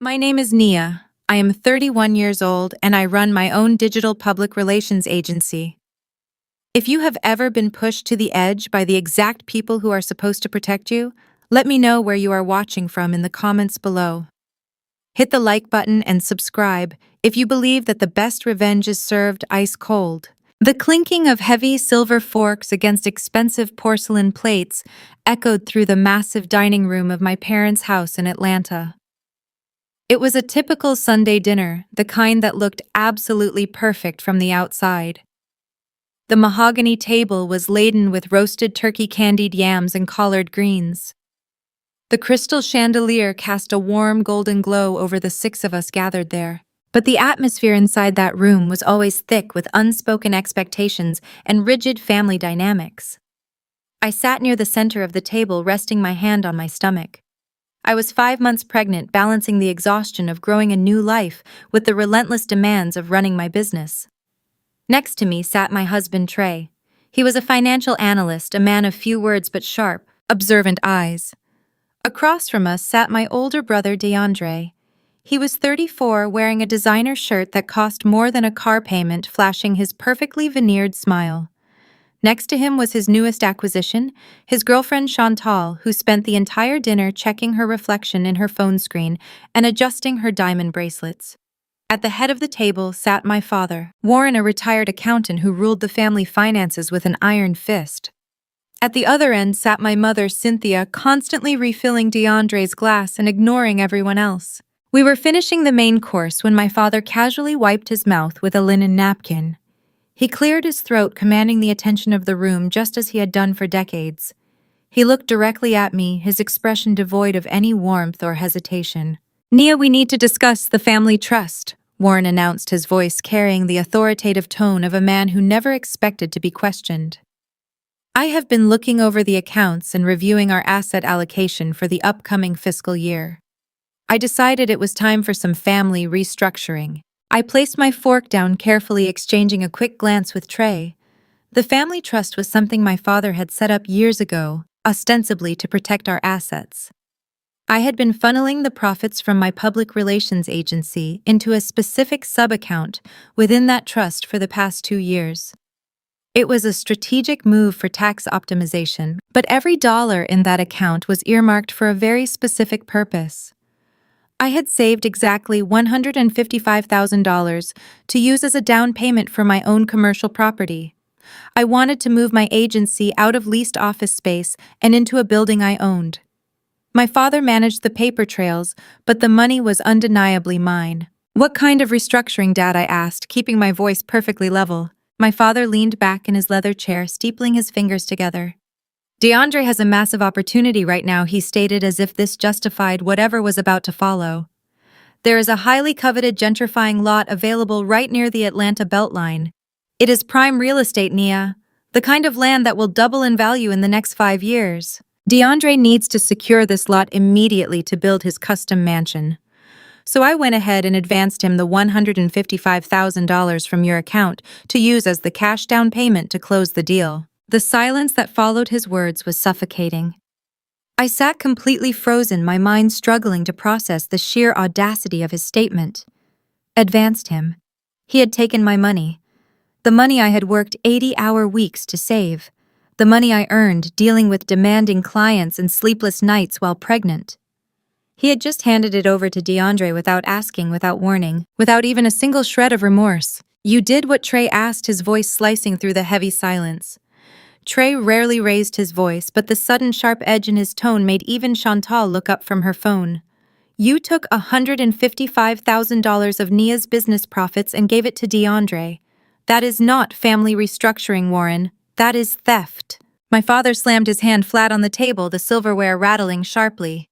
My name is Nia. I am 31 years old and I run my own digital public relations agency. If you have ever been pushed to the edge by the exact people who are supposed to protect you, let me know where you are watching from in the comments below. Hit the like button and subscribe if you believe that the best revenge is served ice cold. The clinking of heavy silver forks against expensive porcelain plates echoed through the massive dining room of my parents' house in Atlanta. It was a typical Sunday dinner, the kind that looked absolutely perfect from the outside. The mahogany table was laden with roasted turkey candied yams and collard greens. The crystal chandelier cast a warm golden glow over the six of us gathered there. But the atmosphere inside that room was always thick with unspoken expectations and rigid family dynamics. I sat near the center of the table, resting my hand on my stomach. I was 5 months pregnant, balancing the exhaustion of growing a new life with the relentless demands of running my business. Next to me sat my husband, Trey. He was a financial analyst, a man of few words but sharp, observant eyes. Across from us sat my older brother, DeAndre. He was 34, wearing a designer shirt that cost more than a car payment, flashing his perfectly veneered smile. Next to him was his newest acquisition, his girlfriend Chantal, who spent the entire dinner checking her reflection in her phone screen and adjusting her diamond bracelets. At the head of the table sat my father, Warren, a retired accountant who ruled the family finances with an iron fist. At the other end sat my mother, Cynthia, constantly refilling DeAndre's glass and ignoring everyone else. We were finishing the main course when my father casually wiped his mouth with a linen napkin. He cleared his throat, commanding the attention of the room just as he had done for decades. He looked directly at me, his expression devoid of any warmth or hesitation. "Nia, we need to discuss the family trust," Warren announced, his voice carrying the authoritative tone of a man who never expected to be questioned. I have been looking over the accounts and reviewing our asset allocation for the upcoming fiscal year. I decided it was time for some family restructuring. I placed my fork down carefully, exchanging a quick glance with Trey. The family trust was something my father had set up years ago, ostensibly to protect our assets. I had been funneling the profits from my public relations agency into a specific sub-account within that trust for the past 2 years. It was a strategic move for tax optimization, but every dollar in that account was earmarked for a very specific purpose. I had saved exactly $155,000 to use as a down payment for my own commercial property. I wanted to move my agency out of leased office space and into a building I owned. My father managed the paper trails, but the money was undeniably mine. "What kind of restructuring, Dad?" I asked, keeping my voice perfectly level. My father leaned back in his leather chair, steepling his fingers together. "DeAndre has a massive opportunity right now," he stated, as if this justified whatever was about to follow. "There is a highly coveted gentrifying lot available right near the Atlanta Beltline. It is prime real estate, Nia, the kind of land that will double in value in the next 5 years. DeAndre needs to secure this lot immediately to build his custom mansion. So I went ahead and advanced him the $155,000 from your account to use as the cash down payment to close the deal." The silence that followed his words was suffocating. I sat completely frozen, my mind struggling to process the sheer audacity of his statement. Advanced him. He had taken my money. The money I had worked 80-hour weeks to save. The money I earned dealing with demanding clients and sleepless nights while pregnant. He had just handed it over to DeAndre without asking, without warning, without even a single shred of remorse. "You did what Trey asked," his voice slicing through the heavy silence. Trey rarely raised his voice, but the sudden sharp edge in his tone made even Chantal look up from her phone. "You took $155,000 of Nia's business profits and gave it to DeAndre. That is not family restructuring, Warren. That is theft." My father slammed his hand flat on the table, the silverware rattling sharply.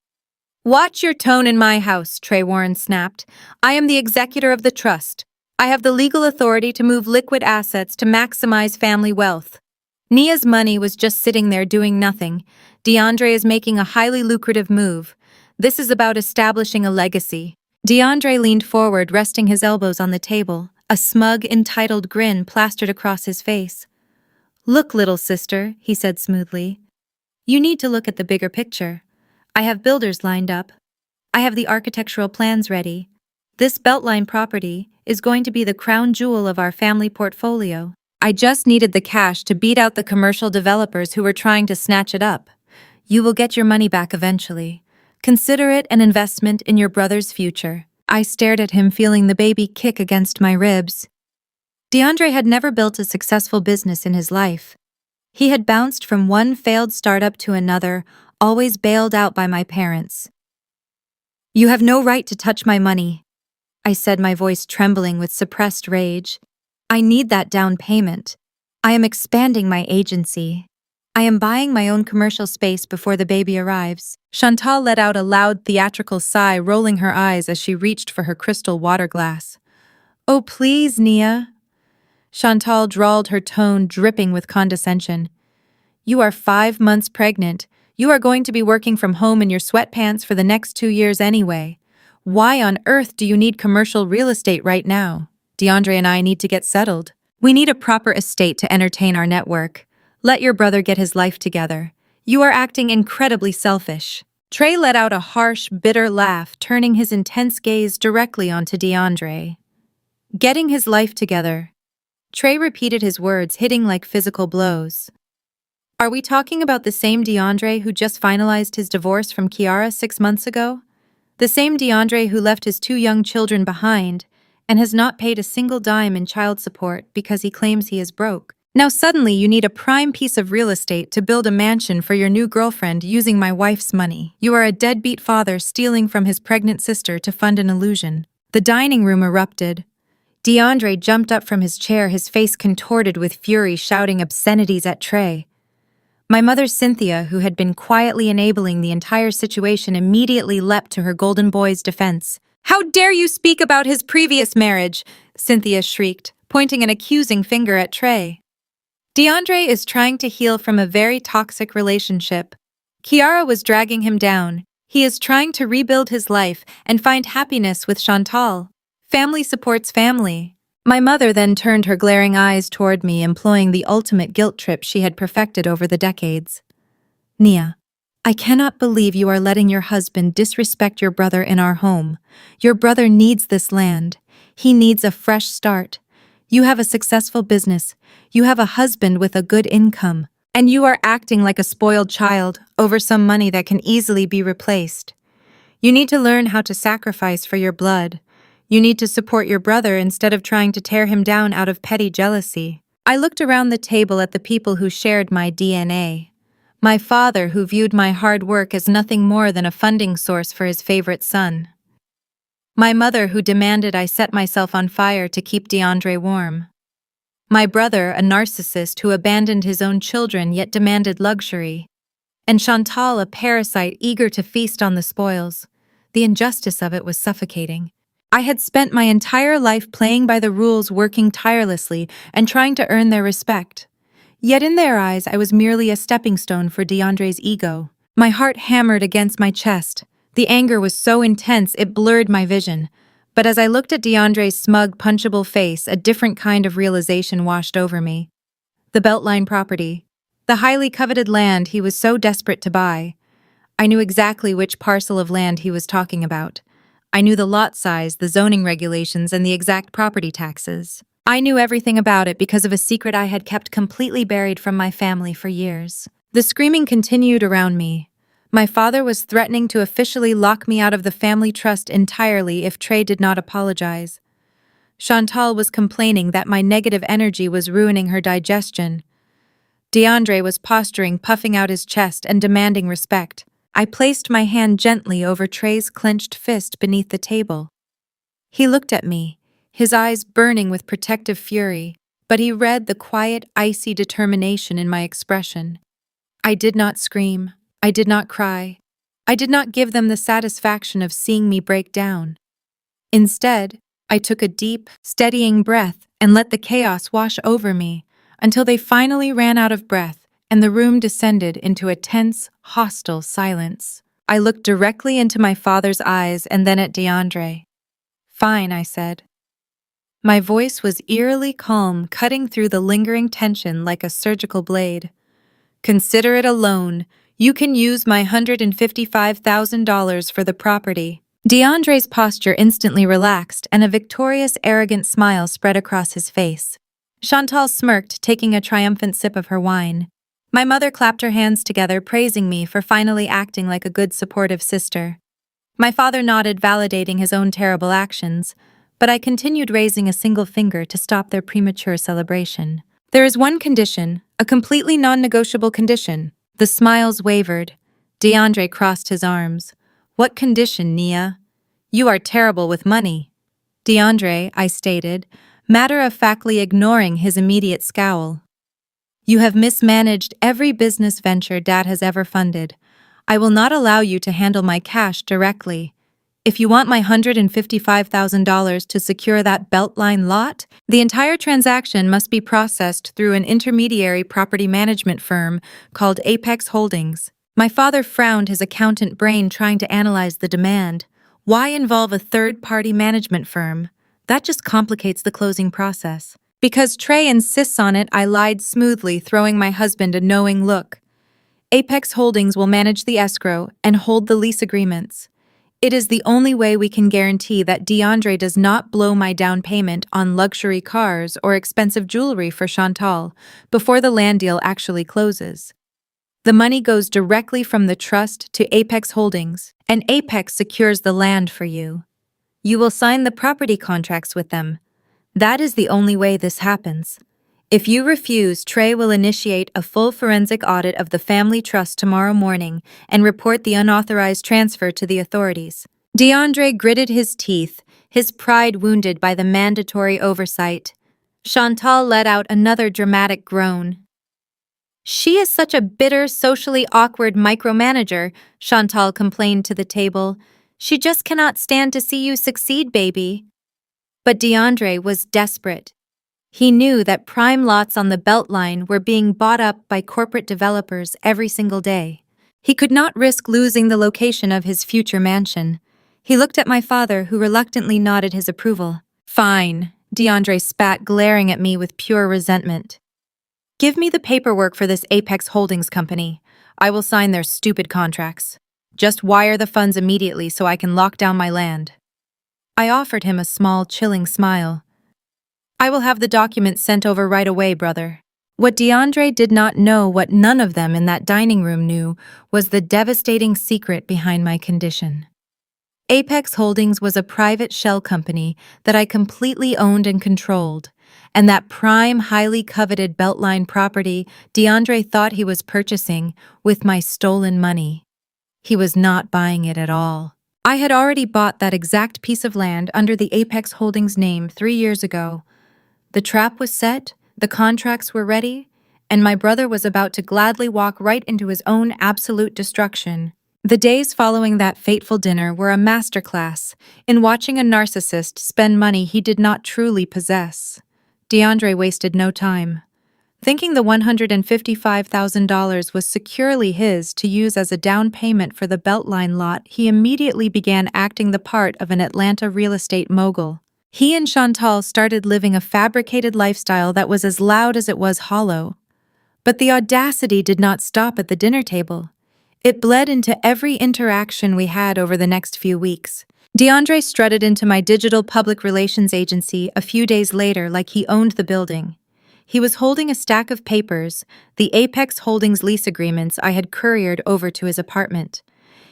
"Watch your tone in my house," Trey Warren snapped. "I am the executor of the trust. I have the legal authority to move liquid assets to maximize family wealth. Nia's money was just sitting there doing nothing. DeAndre is making a highly lucrative move. This is about establishing a legacy." DeAndre leaned forward, resting his elbows on the table, a smug, entitled grin plastered across his face. "Look, little sister," he said smoothly. "You need to look at the bigger picture. I have builders lined up. I have the architectural plans ready. This Beltline property is going to be the crown jewel of our family portfolio. I just needed the cash to beat out the commercial developers who were trying to snatch it up. You will get your money back eventually. Consider it an investment in your brother's future. I stared at him, feeling the baby kick against my ribs. DeAndre had never built a successful business in his life. He had bounced from one failed startup to another, always bailed out by my parents. You have no right to touch my money, I said, my voice trembling with suppressed rage. I need that down payment. I am expanding my agency. I am buying my own commercial space before the baby arrives. Chantal let out a loud theatrical sigh, rolling her eyes as she reached for her crystal water glass. Oh, please, Nia. Chantal drawled, her tone dripping with condescension. You are 5 months pregnant. You are going to be working from home in your sweatpants for the next 2 years anyway. Why on earth do you need commercial real estate right now? DeAndre and I need to get settled. We need a proper estate to entertain our network. Let your brother get his life together. You are acting incredibly selfish. Trey let out a harsh, bitter laugh, turning his intense gaze directly onto DeAndre. Getting his life together. Trey repeated his words, hitting like physical blows. Are we talking about the same DeAndre who just finalized his divorce from Kiara 6 months ago? The same DeAndre who left his 2 young children behind and has not paid a single dime in child support because he claims he is broke. Now suddenly you need a prime piece of real estate to build a mansion for your new girlfriend using my wife's money. You are a deadbeat father stealing from his pregnant sister to fund an illusion. The dining room erupted. DeAndre jumped up from his chair, his face contorted with fury, shouting obscenities at Trey. My mother, Cynthia, who had been quietly enabling the entire situation, immediately leapt to her golden boy's defense. How dare you speak about his previous marriage? Cynthia shrieked, pointing an accusing finger at Trey. DeAndre is trying to heal from a very toxic relationship. Kiara was dragging him down. He is trying to rebuild his life and find happiness with Chantal. Family supports family. My mother then turned her glaring eyes toward me, employing the ultimate guilt trip she had perfected over the decades. Nia, I cannot believe you are letting your husband disrespect your brother in our home. Your brother needs this land. He needs a fresh start. You have a successful business. You have a husband with a good income. And you are acting like a spoiled child over some money that can easily be replaced. You need to learn how to sacrifice for your blood. You need to support your brother instead of trying to tear him down out of petty jealousy. I looked around the table at the people who shared my DNA. My father, who viewed my hard work as nothing more than a funding source for his favorite son. My mother, who demanded I set myself on fire to keep DeAndre warm. My brother, a narcissist who abandoned his own children yet demanded luxury. And Chantal, a parasite eager to feast on the spoils. The injustice of it was suffocating. I had spent my entire life playing by the rules, working tirelessly, and trying to earn their respect. Yet in their eyes, I was merely a stepping stone for DeAndre's ego. My heart hammered against my chest. The anger was so intense it blurred my vision. But as I looked at DeAndre's smug, punchable face, a different kind of realization washed over me. The Beltline property. The highly coveted land he was so desperate to buy. I knew exactly which parcel of land he was talking about. I knew the lot size, the zoning regulations, and the exact property taxes. I knew everything about it because of a secret I had kept completely buried from my family for years. The screaming continued around me. My father was threatening to officially lock me out of the family trust entirely if Trey did not apologize. Chantal was complaining that my negative energy was ruining her digestion. DeAndre was posturing, puffing out his chest and demanding respect. I placed my hand gently over Trey's clenched fist beneath the table. He looked at me, his eyes burning with protective fury, but he read the quiet, icy determination in my expression. I did not scream. I did not cry. I did not give them the satisfaction of seeing me break down. Instead, I took a deep, steadying breath and let the chaos wash over me until they finally ran out of breath and the room descended into a tense, hostile silence. I looked directly into my father's eyes and then at DeAndre. Fine, I said. My voice was eerily calm, cutting through the lingering tension like a surgical blade. Consider it a loan. You can use my $155,000 for the property. DeAndre's posture instantly relaxed and a victorious, arrogant smile spread across his face. Chantal smirked, taking a triumphant sip of her wine. My mother clapped her hands together, praising me for finally acting like a good, supportive sister. My father nodded, validating his own terrible actions, but I continued raising a single finger to stop their premature celebration. There is one condition, a completely non-negotiable condition. The smiles wavered. DeAndre crossed his arms. What condition, Nia? You are terrible with money. DeAndre, I stated, matter-of-factly ignoring his immediate scowl. You have mismanaged every business venture Dad has ever funded. I will not allow you to handle my cash directly. If you want my $155,000 to secure that Beltline lot, the entire transaction must be processed through an intermediary property management firm called Apex Holdings. My father frowned, his accountant brain trying to analyze the demand. Why involve a third-party management firm? That just complicates the closing process. Because Trey insists on it, I lied smoothly, throwing my husband a knowing look. Apex Holdings will manage the escrow and hold the lease agreements. It is the only way we can guarantee that DeAndre does not blow my down payment on luxury cars or expensive jewelry for Chantal before the land deal actually closes. The money goes directly from the trust to Apex Holdings, and Apex secures the land for you. You will sign the property contracts with them. That is the only way this happens. If you refuse, Trey will initiate a full forensic audit of the family trust tomorrow morning and report the unauthorized transfer to the authorities. DeAndre gritted his teeth, his pride wounded by the mandatory oversight. Chantal let out another dramatic groan. She is such a bitter, socially awkward micromanager, Chantal complained to the table. She just cannot stand to see you succeed, baby. But DeAndre was desperate. He knew that prime lots on the Beltline were being bought up by corporate developers every single day. He could not risk losing the location of his future mansion. He looked at my father, who reluctantly nodded his approval. Fine, DeAndre spat, glaring at me with pure resentment. Give me the paperwork for this Apex Holdings company. I will sign their stupid contracts. Just wire the funds immediately so I can lock down my land. I offered him a small, chilling smile. I will have the documents sent over right away, brother. What DeAndre did not know, what none of them in that dining room knew, was the devastating secret behind my condition. Apex Holdings was a private shell company that I completely owned and controlled, and that prime, highly coveted Beltline property DeAndre thought he was purchasing with my stolen money. He was not buying it at all. I had already bought that exact piece of land under the Apex Holdings name 3 years ago. The trap was set, the contracts were ready, and my brother was about to gladly walk right into his own absolute destruction. The days following that fateful dinner were a masterclass in watching a narcissist spend money he did not truly possess. DeAndre wasted no time. Thinking the $155,000 was securely his to use as a down payment for the Beltline lot, he immediately began acting the part of an Atlanta real estate mogul. He and Chantal started living a fabricated lifestyle that was as loud as it was hollow. But the audacity did not stop at the dinner table. It bled into every interaction we had over the next few weeks. DeAndre strutted into my digital public relations agency a few days later like he owned the building. He was holding a stack of papers, the Apex Holdings lease agreements I had couriered over to his apartment.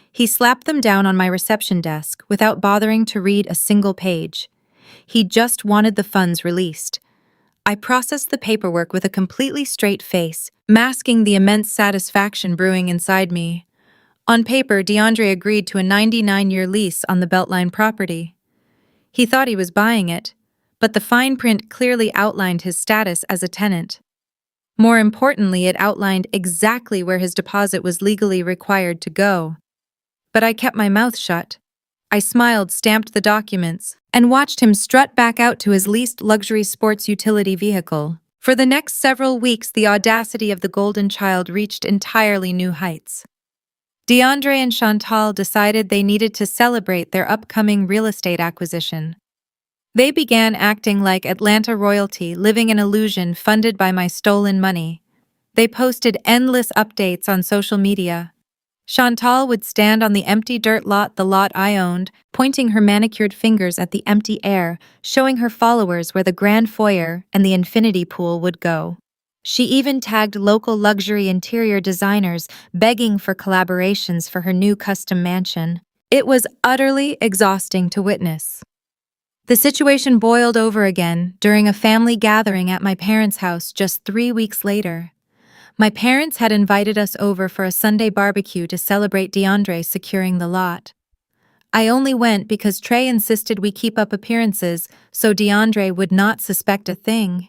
He slapped them down on my reception desk without bothering to read a single page. He just wanted the funds released. I processed the paperwork with a completely straight face, masking the immense satisfaction brewing inside me. On paper, DeAndre agreed to a 99-year lease on the Beltline property. He thought he was buying it, but the fine print clearly outlined his status as a tenant. More importantly, it outlined exactly where his deposit was legally required to go. But I kept my mouth shut. I smiled, stamped the documents, and watched him strut back out to his leased luxury sports utility vehicle. For the next several weeks, the audacity of the golden child reached entirely new heights. DeAndre and Chantal decided they needed to celebrate their upcoming real estate acquisition. They began acting like Atlanta royalty, living an illusion funded by my stolen money. They posted endless updates on social media, Chantal would stand on the empty dirt lot, the lot I owned, pointing her manicured fingers at the empty air, showing her followers where the grand foyer and the infinity pool would go. She even tagged local luxury interior designers, begging for collaborations for her new custom mansion. It was utterly exhausting to witness. The situation boiled over again during a family gathering at my parents' house just 3 weeks later. My parents had invited us over for a Sunday barbecue to celebrate DeAndre securing the lot. I only went because Trey insisted we keep up appearances so DeAndre would not suspect a thing.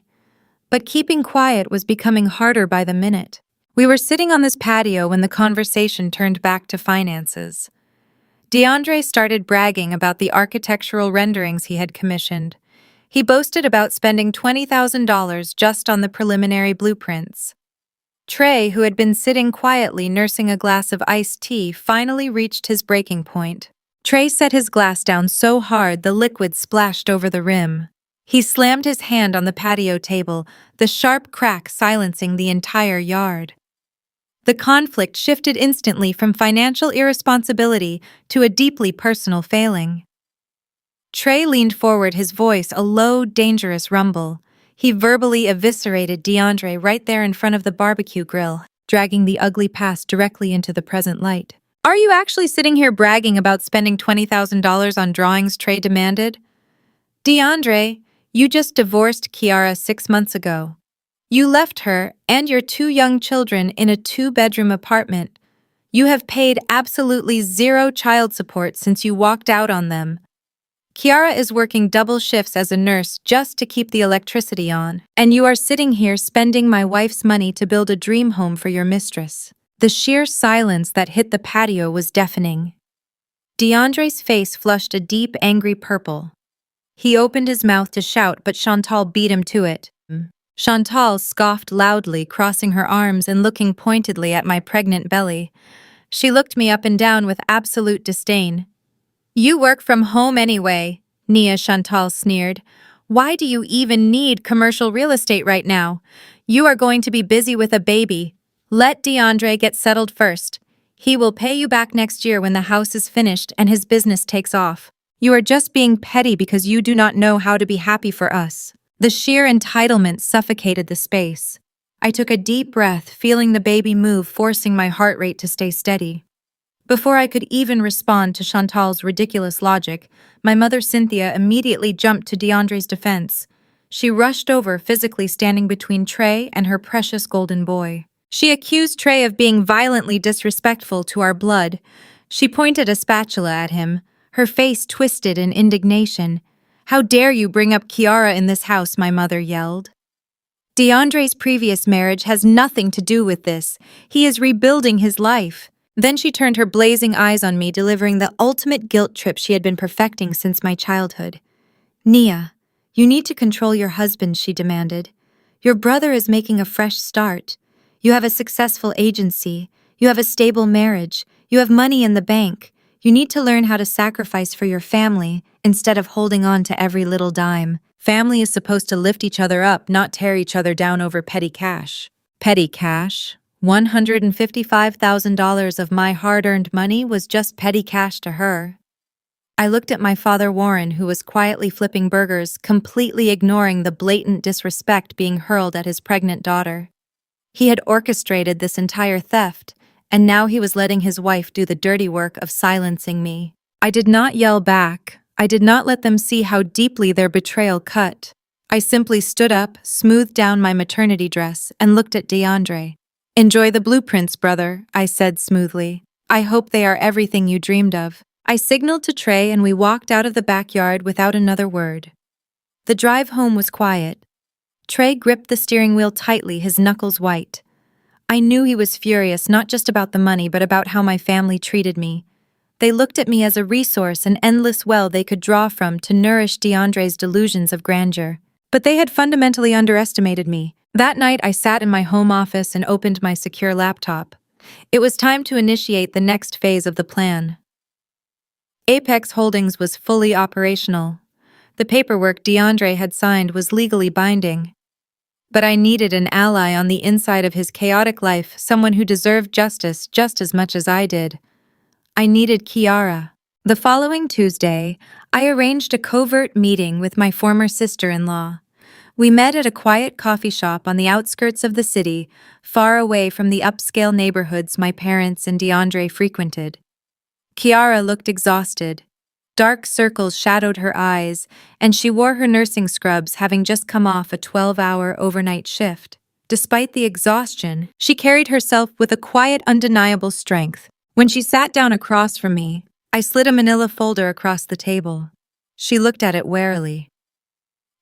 But keeping quiet was becoming harder by the minute. We were sitting on this patio when the conversation turned back to finances. DeAndre started bragging about the architectural renderings he had commissioned. He boasted about spending $20,000 just on the preliminary blueprints. Trey, who had been sitting quietly nursing a glass of iced tea, finally reached his breaking point. Trey set his glass down so hard the liquid splashed over the rim. He slammed his hand on the patio table, the sharp crack silencing the entire yard. The conflict shifted instantly from financial irresponsibility to a deeply personal failing. Trey leaned forward, his voice a low, dangerous rumble. He verbally eviscerated DeAndre right there in front of the barbecue grill, dragging the ugly past directly into the present light. "Are you actually sitting here bragging about spending $20,000 on drawings?" Trey demanded. "DeAndre, you just divorced Kiara 6 months ago. You left her and your 2 young children in a 2-bedroom apartment. You have paid absolutely zero child support since you walked out on them. Kiara is working double shifts as a nurse just to keep the electricity on, and you are sitting here spending my wife's money to build a dream home for your mistress." The sheer silence that hit the patio was deafening. DeAndre's face flushed a deep, angry purple. He opened his mouth to shout, but Chantal beat him to it. Chantal scoffed loudly, crossing her arms and looking pointedly at my pregnant belly. She looked me up and down with absolute disdain. "You work from home anyway," Nia Chantal sneered. "Why do you even need commercial real estate right now? You are going to be busy with a baby. Let DeAndre get settled first. He will pay you back next year when the house is finished and his business takes off. You are just being petty because you do not know how to be happy for us." The sheer entitlement suffocated the space. I took a deep breath, feeling the baby move, forcing my heart rate to stay steady. Before I could even respond to Chantal's ridiculous logic, my mother Cynthia immediately jumped to DeAndre's defense. She rushed over, physically standing between Trey and her precious golden boy. She accused Trey of being violently disrespectful to our blood. She pointed a spatula at him, her face twisted in indignation. "How dare you bring up Kiara in this house?" my mother yelled. "DeAndre's previous marriage has nothing to do with this. He is rebuilding his life." Then she turned her blazing eyes on me, delivering the ultimate guilt trip she had been perfecting since my childhood. "Nia, you need to control your husband," she demanded. "Your brother is making a fresh start. You have a successful agency. You have a stable marriage. You have money in the bank. You need to learn how to sacrifice for your family instead of holding on to every little dime. Family is supposed to lift each other up, not tear each other down over petty cash." Petty cash? $155,000 of my hard-earned money was just petty cash to her. I looked at my father Warren, who was quietly flipping burgers, completely ignoring the blatant disrespect being hurled at his pregnant daughter. He had orchestrated this entire theft, and now he was letting his wife do the dirty work of silencing me. I did not yell back. I did not let them see how deeply their betrayal cut. I simply stood up, smoothed down my maternity dress, and looked at DeAndre. "Enjoy the blueprints, brother," I said smoothly. "I hope they are everything you dreamed of." I signaled to Trey and we walked out of the backyard without another word. The drive home was quiet. Trey gripped the steering wheel tightly, his knuckles white. I knew he was furious, not just about the money, but about how my family treated me. They looked at me as a resource, an endless well they could draw from to nourish DeAndre's delusions of grandeur. But they had fundamentally underestimated me. That night, I sat in my home office and opened my secure laptop. It was time to initiate the next phase of the plan. Apex Holdings was fully operational. The paperwork DeAndre had signed was legally binding. But I needed an ally on the inside of his chaotic life, someone who deserved justice just as much as I did. I needed Kiara. The following Tuesday, I arranged a covert meeting with my former sister-in-law. We met at a quiet coffee shop on the outskirts of the city, far away from the upscale neighborhoods my parents and DeAndre frequented. Kiara looked exhausted. Dark circles shadowed her eyes, and she wore her nursing scrubs, having just come off a 12-hour overnight shift. Despite the exhaustion, she carried herself with a quiet, undeniable strength. When she sat down across from me, I slid a manila folder across the table. She looked at it warily.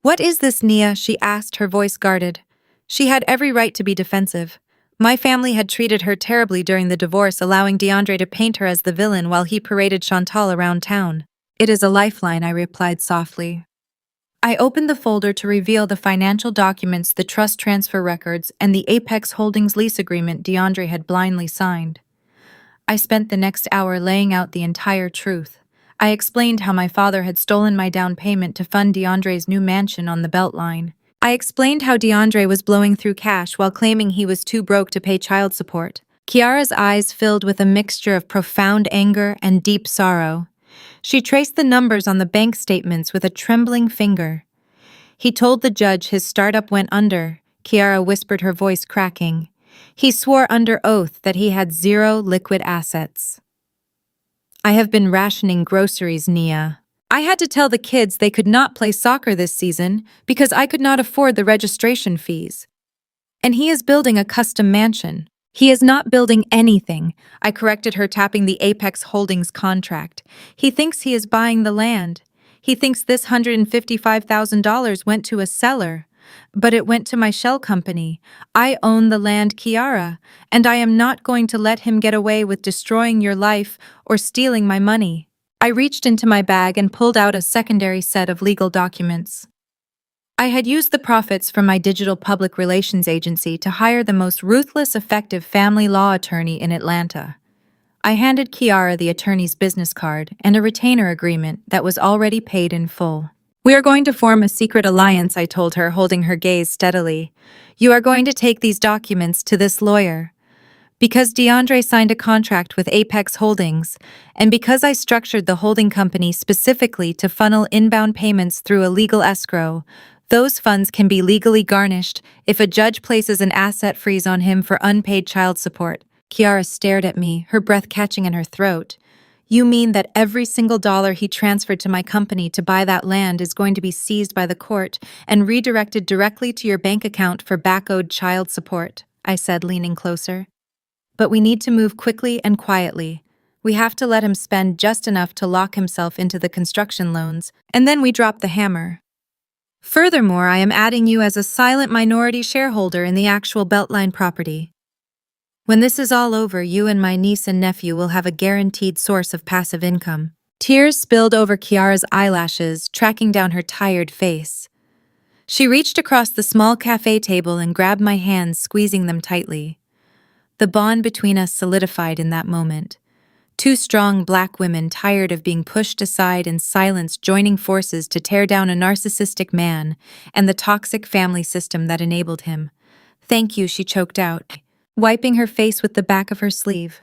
"What is this, Nia?" she asked, her voice guarded. She had every right to be defensive. My family had treated her terribly during the divorce, allowing DeAndre to paint her as the villain while he paraded Chantal around town. "It is a lifeline," I replied softly. I opened the folder to reveal the financial documents, the trust transfer records, and the Apex Holdings lease agreement DeAndre had blindly signed. I spent the next hour laying out the entire truth. I explained how my father had stolen my down payment to fund DeAndre's new mansion on the Beltline. I explained how DeAndre was blowing through cash while claiming he was too broke to pay child support. Kiara's eyes filled with a mixture of profound anger and deep sorrow. She traced the numbers on the bank statements with a trembling finger. "He told the judge his startup went under," Kiara whispered, her voice cracking. "He swore under oath that he had zero liquid assets." "I have been rationing groceries, Nia. I had to tell the kids they could not play soccer this season because I could not afford the registration fees. And he is building a custom mansion. He is not building anything," I corrected her, tapping the Apex Holdings contract. "He thinks he is buying the land. He thinks this $155,000 went to a seller. But it went to my shell company. I own the land, Kiara, and I am not going to let him get away with destroying your life or stealing my money." I reached into my bag and pulled out a secondary set of legal documents. I had used the profits from my digital public relations agency to hire the most ruthless, effective family law attorney in Atlanta. I handed Kiara the attorney's business card and a retainer agreement that was already paid in full. "We are going to form a secret alliance," I told her, holding her gaze steadily. "You are going to take these documents to this lawyer. Because DeAndre signed a contract with Apex Holdings, and because I structured the holding company specifically to funnel inbound payments through a legal escrow, those funds can be legally garnished if a judge places an asset freeze on him for unpaid child support." Kiara stared at me, her breath catching in her throat. "You mean that every single dollar he transferred to my company to buy that land is going to be seized by the court and redirected directly to your bank account for back-owed child support?" I said, leaning closer. "But we need to move quickly and quietly. We have to let him spend just enough to lock himself into the construction loans, and then we drop the hammer. Furthermore, I am adding you as a silent minority shareholder in the actual Beltline property. When this is all over, you and my niece and nephew will have a guaranteed source of passive income." Tears spilled over Kiara's eyelashes, tracking down her tired face. She reached across the small cafe table and grabbed my hands, squeezing them tightly. The bond between us solidified in that moment. Two strong Black women tired of being pushed aside and silenced, joining forces to tear down a narcissistic man and the toxic family system that enabled him. "Thank you," she choked out, wiping her face with the back of her sleeve.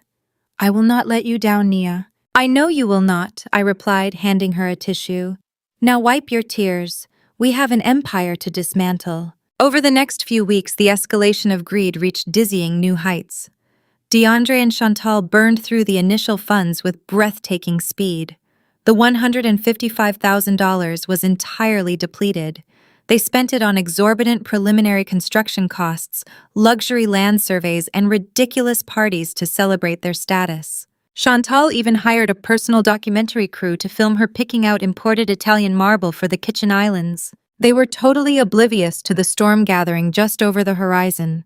"I will not let you down, Nia." "I know you will not," I replied, handing her a tissue. "Now wipe your tears. We have an empire to dismantle." Over the next few weeks, the escalation of greed reached dizzying new heights. DeAndre and Chantal burned through the initial funds with breathtaking speed. The $155,000 was entirely depleted. They spent it on exorbitant preliminary construction costs, luxury land surveys, and ridiculous parties to celebrate their status. Chantal even hired a personal documentary crew to film her picking out imported Italian marble for the kitchen islands. They were totally oblivious to the storm gathering just over the horizon.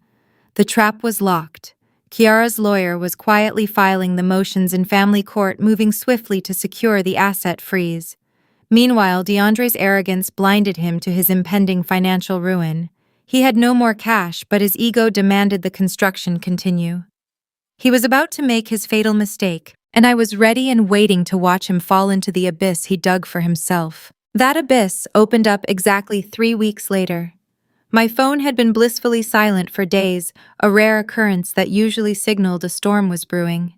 The trap was locked. Kiara's lawyer was quietly filing the motions in family court, moving swiftly to secure the asset freeze. Meanwhile, DeAndre's arrogance blinded him to his impending financial ruin. He had no more cash, but his ego demanded the construction continue. He was about to make his fatal mistake, and I was ready and waiting to watch him fall into the abyss he dug for himself. That abyss opened up exactly 3 weeks later. My phone had been blissfully silent for days, a rare occurrence that usually signaled a storm was brewing.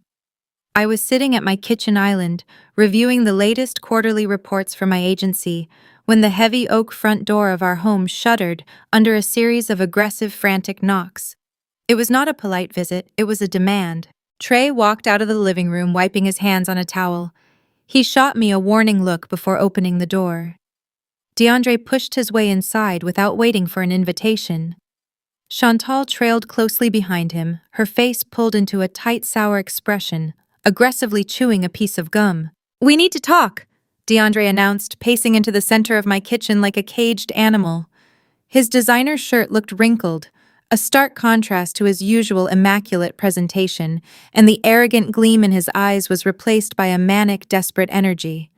I was sitting at my kitchen island, reviewing the latest quarterly reports for my agency, when the heavy oak front door of our home shuddered under a series of aggressive, frantic knocks. It was not a polite visit, it was a demand. Trey walked out of the living room, wiping his hands on a towel. He shot me a warning look before opening the door. DeAndre pushed his way inside without waiting for an invitation. Chantal trailed closely behind him, her face pulled into a tight, sour expression, aggressively chewing a piece of gum. "We need to talk," DeAndre announced, pacing into the center of my kitchen like a caged animal. His designer shirt looked wrinkled, a stark contrast to his usual immaculate presentation, and the arrogant gleam in his eyes was replaced by a manic, desperate energy.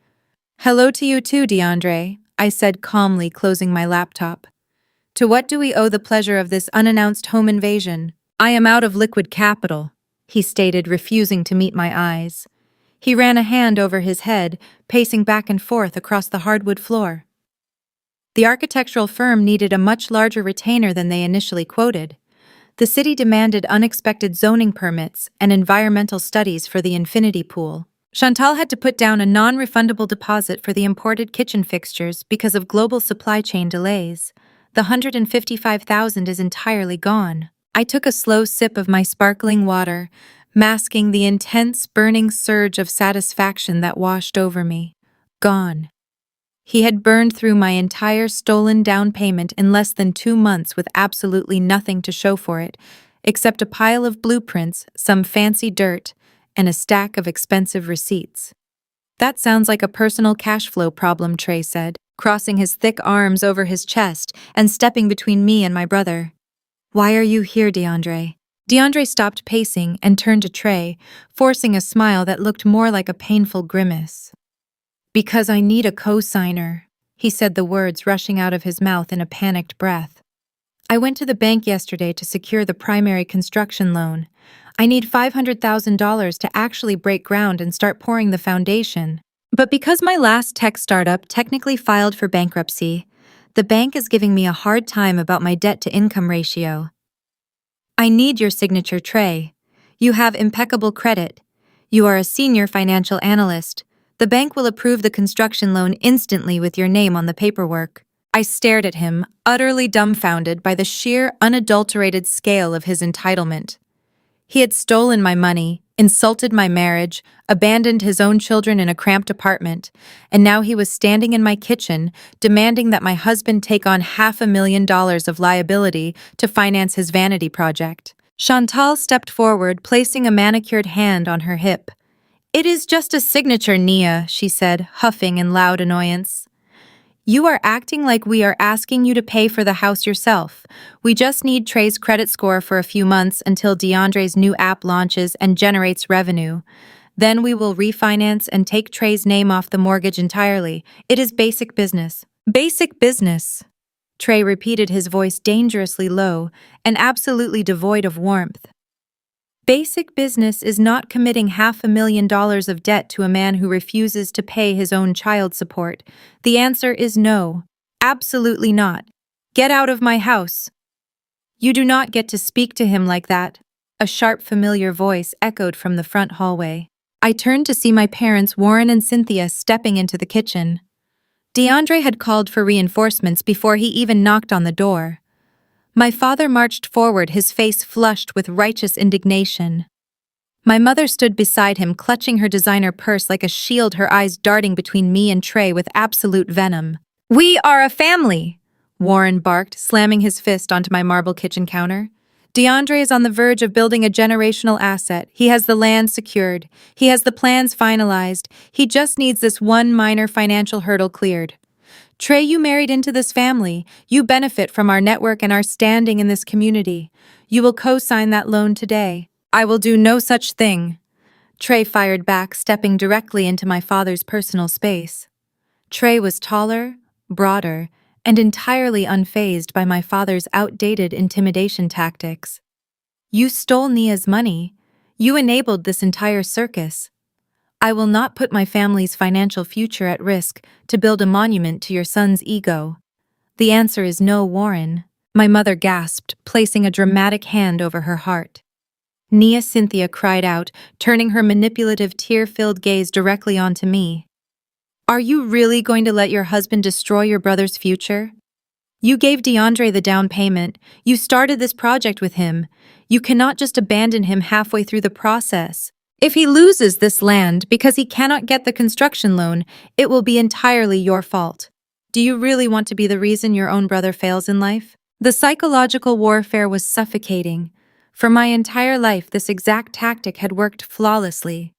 "Hello to you too, DeAndre," I said calmly, closing my laptop. "To what do we owe the pleasure of this unannounced home invasion?" "I am out of liquid capital," he stated, refusing to meet my eyes. He ran a hand over his head, pacing back and forth across the hardwood floor. The architectural firm needed a much larger retainer than they initially quoted. The city demanded unexpected zoning permits and environmental studies for the infinity pool. Chantal had to put down a non-refundable deposit for the imported kitchen fixtures because of global supply chain delays. The $155,000 is entirely gone. I took a slow sip of my sparkling water, masking the intense, burning surge of satisfaction that washed over me. Gone. He had burned through my entire stolen down payment in less than 2 months with absolutely nothing to show for it, except a pile of blueprints, some fancy dirt, and a stack of expensive receipts. "That sounds like a personal cash flow problem," Trey said, crossing his thick arms over his chest and stepping between me and my brother. "Why are you here, DeAndre?" DeAndre stopped pacing and turned to Trey, forcing a smile that looked more like a painful grimace. "Because I need a co-signer," he said, the words rushing out of his mouth in a panicked breath. "I went to the bank yesterday to secure the primary construction loan. I need $500,000 to actually break ground and start pouring the foundation. But because my last tech startup technically filed for bankruptcy, the bank is giving me a hard time about my debt-to-income ratio. I need your signature, Trey. You have impeccable credit. You are a senior financial analyst. The bank will approve the construction loan instantly with your name on the paperwork." I stared at him, utterly dumbfounded by the sheer, unadulterated scale of his entitlement. He had stolen my money, insulted my marriage, abandoned his own children in a cramped apartment, and now he was standing in my kitchen, demanding that my husband take on $500,000 of liability to finance his vanity project. Chantal stepped forward, placing a manicured hand on her hip. "It is just a signature, Nia," she said, huffing in loud annoyance. "You are acting like we are asking you to pay for the house yourself. We just need Trey's credit score for a few months until DeAndre's new app launches and generates revenue. Then we will refinance and take Trey's name off the mortgage entirely. It is basic business." "Basic business," Trey repeated, his voice dangerously low and absolutely devoid of warmth. "Basic business is not committing $500,000 of debt to a man who refuses to pay his own child support. The answer is no. Absolutely not. Get out of my house." "You do not get to speak to him like that," a sharp, familiar voice echoed from the front hallway. I turned to see my parents, Warren and Cynthia, stepping into the kitchen. DeAndre had called for reinforcements before he even knocked on the door. My father marched forward, his face flushed with righteous indignation. My mother stood beside him, clutching her designer purse like a shield, her eyes darting between me and Trey with absolute venom. "We are a family," Warren barked, slamming his fist onto my marble kitchen counter. "DeAndre is on the verge of building a generational asset. He has the land secured. He has the plans finalized. He just needs this one minor financial hurdle cleared. Trey, you married into this family. You benefit from our network and our standing in this community. You will co-sign that loan today." "I will do no such thing," Trey fired back, stepping directly into my father's personal space. Trey was taller, broader, and entirely unfazed by my father's outdated intimidation tactics. "You stole Nia's money. You enabled this entire circus. I will not put my family's financial future at risk to build a monument to your son's ego. The answer is no, Warren." My mother gasped, placing a dramatic hand over her heart. Nia Cynthia cried out, turning her manipulative, tear-filled gaze directly onto me. Are you really going to let your husband destroy your brother's future? You gave DeAndre the down payment. You started this project with him. You cannot just abandon him halfway through the process. If he loses this land because he cannot get the construction loan, it will be entirely your fault. Do you really want to be the reason your own brother fails in life? The psychological warfare was suffocating. For my entire life, this exact tactic had worked flawlessly.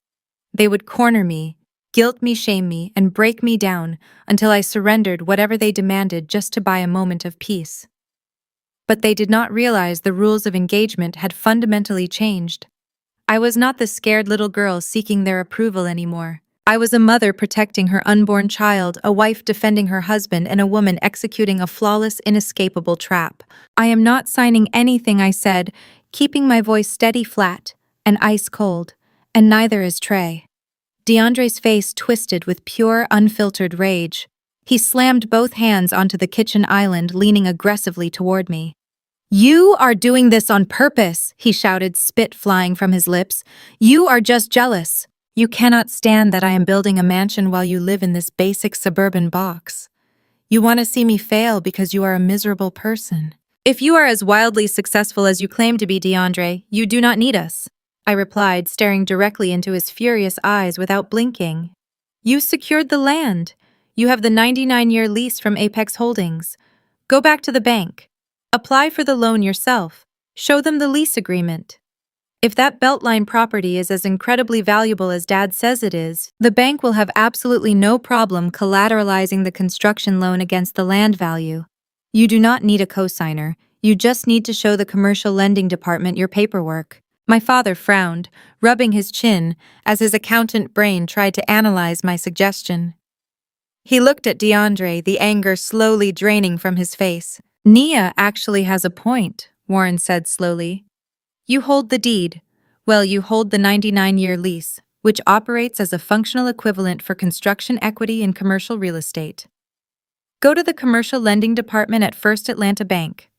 They would corner me, guilt me, shame me, and break me down until I surrendered whatever they demanded just to buy a moment of peace. But they did not realize the rules of engagement had fundamentally changed. I was not the scared little girl seeking their approval anymore. I was a mother protecting her unborn child, a wife defending her husband, and a woman executing a flawless, inescapable trap. I am not signing anything, I said, keeping my voice steady, flat, and ice cold, and neither is Trey. DeAndre's face twisted with pure, unfiltered rage. He slammed both hands onto the kitchen island, leaning aggressively toward me. You are doing this on purpose, he shouted, spit flying from his lips. You are just jealous. You cannot stand that I am building a mansion while you live in this basic suburban box. You want to see me fail because you are a miserable person. If you are as wildly successful as you claim to be, DeAndre, you do not need us, I replied, staring directly into his furious eyes without blinking. You secured the land. You have the 99-year lease from Apex Holdings. Go back to the bank. Apply for the loan yourself. Show them the lease agreement. If that Beltline property is as incredibly valuable as Dad says it is, the bank will have absolutely no problem collateralizing the construction loan against the land value. You do not need a cosigner. You just need to show the commercial lending department your paperwork. My father frowned, rubbing his chin as his accountant brain tried to analyze my suggestion. He looked at DeAndre, the anger slowly draining from his face. Nia actually has a point, Warren said slowly. You hold the deed. Well, you hold the 99-year lease, which operates as a functional equivalent for construction equity in commercial real estate. Go to the commercial lending department at First Atlanta Bank.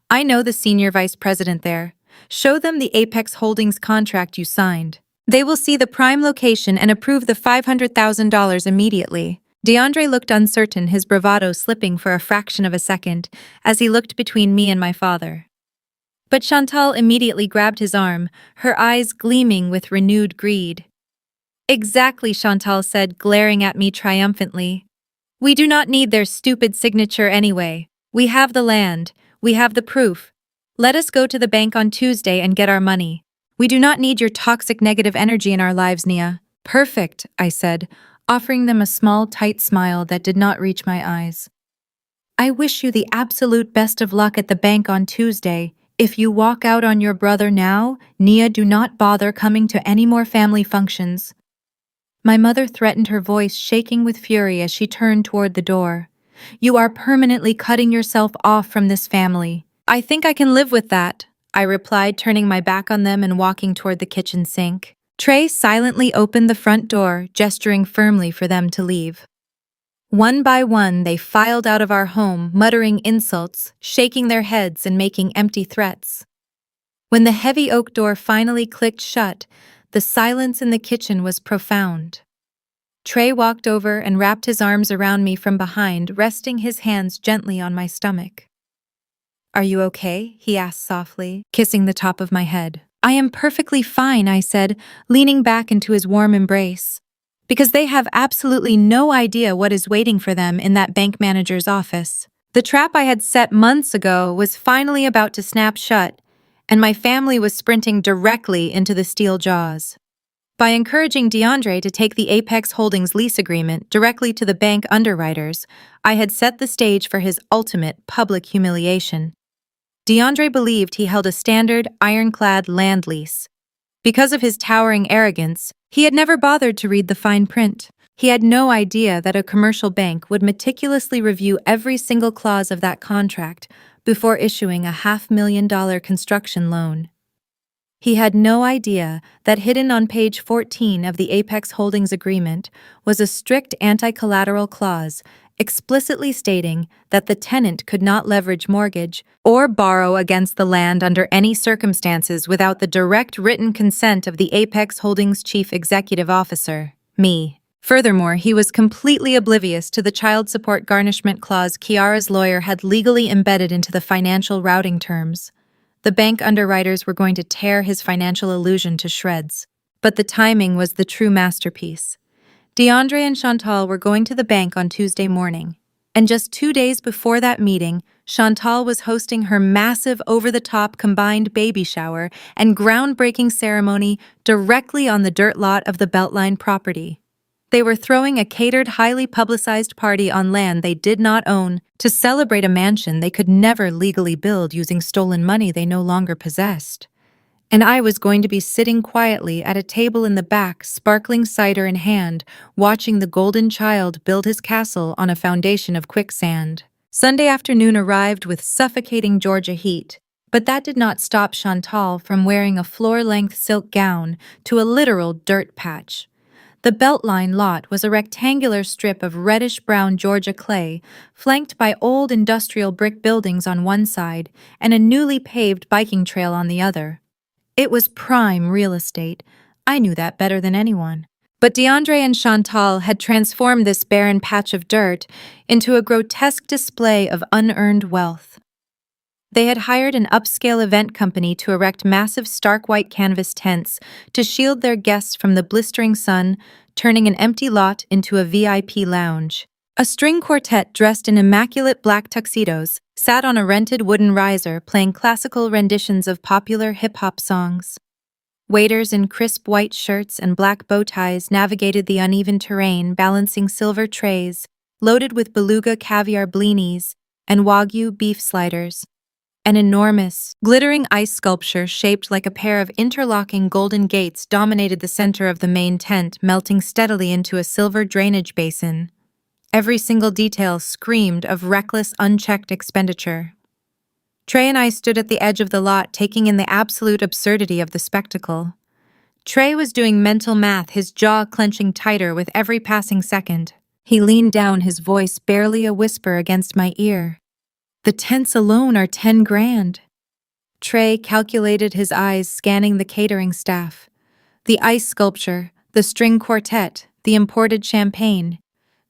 I know the senior vice president there. Show them the Apex Holdings contract you signed. They will see the prime location and approve the $500,000 immediately. DeAndre looked uncertain, his bravado slipping for a fraction of a second as he looked between me and my father. But Chantal immediately grabbed his arm, her eyes gleaming with renewed greed. Exactly, Chantal said, glaring at me triumphantly. We do not need their stupid signature anyway. We have the land. We have the proof. Let us go to the bank on Tuesday and get our money. We do not need your toxic negative energy in our lives, Nia. Perfect, I said, offering them a small, tight smile that did not reach my eyes. I wish you the absolute best of luck at the bank on Tuesday. If you walk out on your brother now, Nia, do not bother coming to any more family functions. My mother threatened, her voice shaking with fury as she turned toward the door. You are permanently cutting yourself off from this family. I think I can live with that, I replied, turning my back on them and walking toward the kitchen sink. Trey silently opened the front door, gesturing firmly for them to leave. One by one, they filed out of our home, muttering insults, shaking their heads, and making empty threats. When the heavy oak door finally clicked shut, the silence in the kitchen was profound. Trey walked over and wrapped his arms around me from behind, resting his hands gently on my stomach. Are you okay? He asked softly, kissing the top of my head. I am perfectly fine, I said, leaning back into his warm embrace. Because they have absolutely no idea what is waiting for them in that bank manager's office. The trap I had set months ago was finally about to snap shut, and my family was sprinting directly into the steel jaws. By encouraging DeAndre to take the Apex Holdings lease agreement directly to the bank underwriters, I had set the stage for his ultimate public humiliation. DeAndre believed he held a standard, ironclad land lease. Because of his towering arrogance, he had never bothered to read the fine print. He had no idea that a commercial bank would meticulously review every single clause of that contract before issuing a $500,000 construction loan. He had no idea that hidden on page 14 of the Apex Holdings agreement was a strict anti-collateral clause explicitly stating that the tenant could not leverage mortgage or borrow against the land under any circumstances without the direct written consent of the Apex Holdings chief executive officer, me. Furthermore, he was completely oblivious to the child support garnishment clause Kiara's lawyer had legally embedded into the financial routing terms. The bank underwriters were going to tear his financial illusion to shreds. But the timing was the true masterpiece. DeAndre and Chantal were going to the bank on Tuesday morning, and just 2 days before that meeting, Chantal was hosting her massive over-the-top combined baby shower and groundbreaking ceremony directly on the dirt lot of the Beltline property. They were throwing a catered, highly publicized party on land they did not own to celebrate a mansion they could never legally build using stolen money they no longer possessed. And I was going to be sitting quietly at a table in the back, sparkling cider in hand, watching the golden child build his castle on a foundation of quicksand. Sunday afternoon arrived with suffocating Georgia heat, but that did not stop Chantal from wearing a floor-length silk gown to a literal dirt patch. The Beltline lot was a rectangular strip of reddish-brown Georgia clay, flanked by old industrial brick buildings on one side and a newly paved biking trail on the other. It was prime real estate. I knew that better than anyone. But DeAndre and Chantal had transformed this barren patch of dirt into a grotesque display of unearned wealth. They had hired an upscale event company to erect massive stark white canvas tents to shield their guests from the blistering sun, turning an empty lot into a VIP lounge. A string quartet dressed in immaculate black tuxedos sat on a rented wooden riser playing classical renditions of popular hip-hop songs. Waiters in crisp white shirts and black bow ties navigated the uneven terrain, balancing silver trays loaded with beluga caviar blinis and Wagyu beef sliders. An enormous, glittering ice sculpture shaped like a pair of interlocking golden gates dominated the center of the main tent, melting steadily into a silver drainage basin. Every single detail screamed of reckless, unchecked expenditure. Trey and I stood at the edge of the lot, taking in the absolute absurdity of the spectacle. Trey was doing mental math, his jaw clenching tighter with every passing second. He leaned down, his voice barely a whisper against my ear. "The tents alone are 10 grand. Trey calculated, his eyes scanning the catering staff. The ice sculpture, the string quartet, the imported champagne.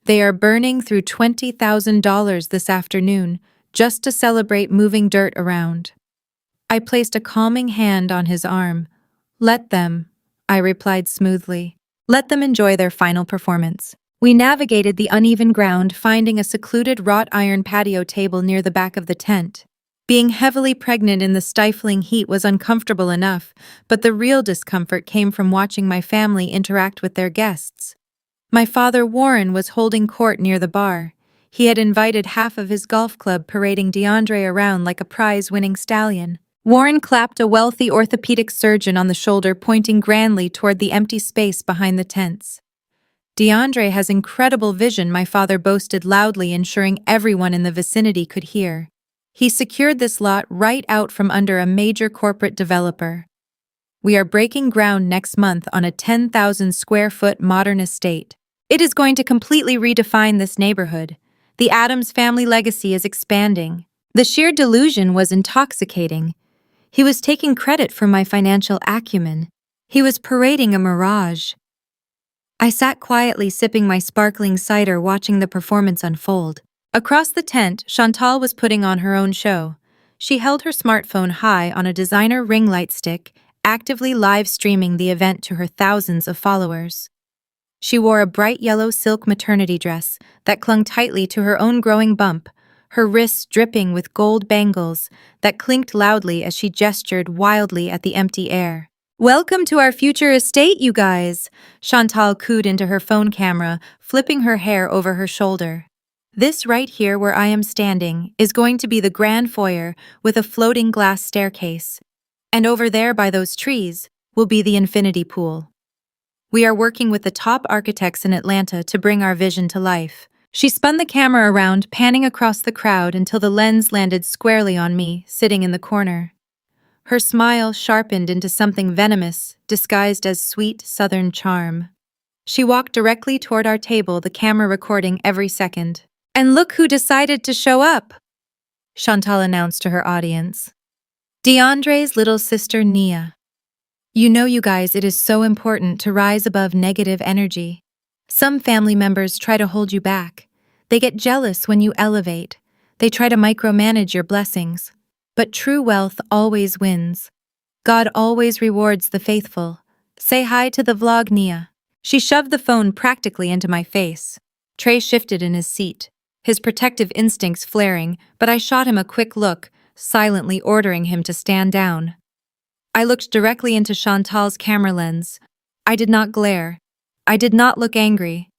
They are burning through $20,000 this afternoon just to celebrate moving dirt around." I placed a calming hand on his arm. "Let them," I replied smoothly. "Let them enjoy their final performance." We navigated the uneven ground, finding a secluded wrought iron patio table near the back of the tent. Being heavily pregnant in the stifling heat was uncomfortable enough, but the real discomfort came from watching my family interact with their guests. My father, Warren, was holding court near the bar. He had invited half of his golf club, parading DeAndre around like a prize-winning stallion. Warren clapped a wealthy orthopedic surgeon on the shoulder, pointing grandly toward the empty space behind the tents. "DeAndre has incredible vision," my father boasted loudly, ensuring everyone in the vicinity could hear. "He secured this lot right out from under a major corporate developer. We are breaking ground next month on a 10,000 square foot modern estate. It is going to completely redefine this neighborhood. The Adams family legacy is expanding." The sheer delusion was intoxicating. He was taking credit for my financial acumen. He was parading a mirage. I sat quietly sipping my sparkling cider, watching the performance unfold. Across the tent, Chantal was putting on her own show. She held her smartphone high on a designer ring light stick, actively live streaming the event to her thousands of followers. She wore a bright yellow silk maternity dress that clung tightly to her own growing bump, her wrists dripping with gold bangles that clinked loudly as she gestured wildly at the empty air. "Welcome to our future estate, you guys," Chantal cooed into her phone camera, flipping her hair over her shoulder. "This right here where I am standing is going to be the grand foyer with a floating glass staircase. And over there by those trees will be the infinity pool. We are working with the top architects in Atlanta to bring our vision to life." She spun the camera around, panning across the crowd until the lens landed squarely on me, sitting in the corner. Her smile sharpened into something venomous, disguised as sweet southern charm. She walked directly toward our table, the camera recording every second. "And look who decided to show up," Chantal announced to her audience. DeAndre's little sister, Nia. You know, you guys, it is so important to rise above negative energy. Some family members try to hold you back. They get jealous when you elevate. They try to micromanage your blessings. But true wealth always wins. God always rewards the faithful. Say hi to the vlog, Nia. She shoved the phone practically into my face. Trey shifted in his seat, his protective instincts flaring, but I shot him a quick look, silently ordering him to stand down. I looked directly into Chantal's camera lens. I did not glare. I did not look angry.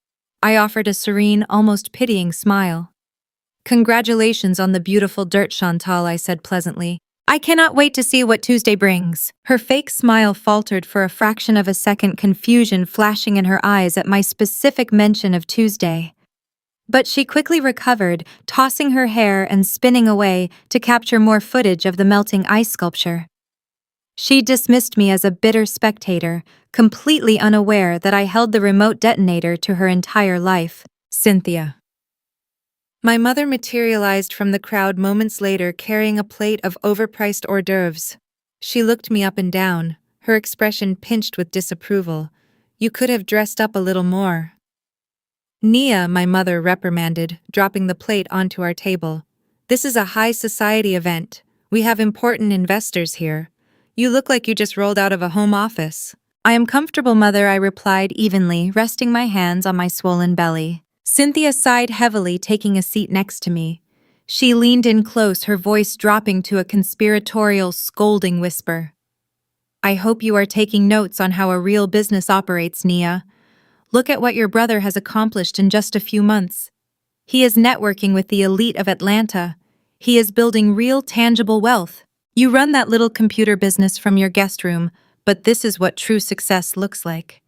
I offered a serene, almost pitying smile. "Congratulations on the beautiful dirt, Chantal," I said pleasantly. "I cannot wait to see what Tuesday brings." Her fake smile faltered for a fraction of a second, confusion flashing in her eyes at my specific mention of Tuesday. But she quickly recovered, tossing her hair and spinning away to capture more footage of the melting ice sculpture. She dismissed me as a bitter spectator, completely unaware that I held the remote detonator to her entire life. Cynthia. My mother materialized from the crowd moments later, carrying a plate of overpriced hors d'oeuvres. She looked me up and down, her expression pinched with disapproval. "You could have dressed up a little more." "Nia," my mother reprimanded, dropping the plate onto our table. "This is a high society event. We have important investors here. You look like you just rolled out of a home office." "I am comfortable, mother," I replied evenly, resting my hands on my swollen belly. Cynthia sighed heavily, taking a seat next to me. She leaned in close, her voice dropping to a conspiratorial, scolding whisper. "I hope you are taking notes on how a real business operates, Nia. Look at what your brother has accomplished in just a few months. He is networking with the elite of Atlanta. He is building real, tangible wealth. You run that little computer business from your guest room, but this is what true success looks like.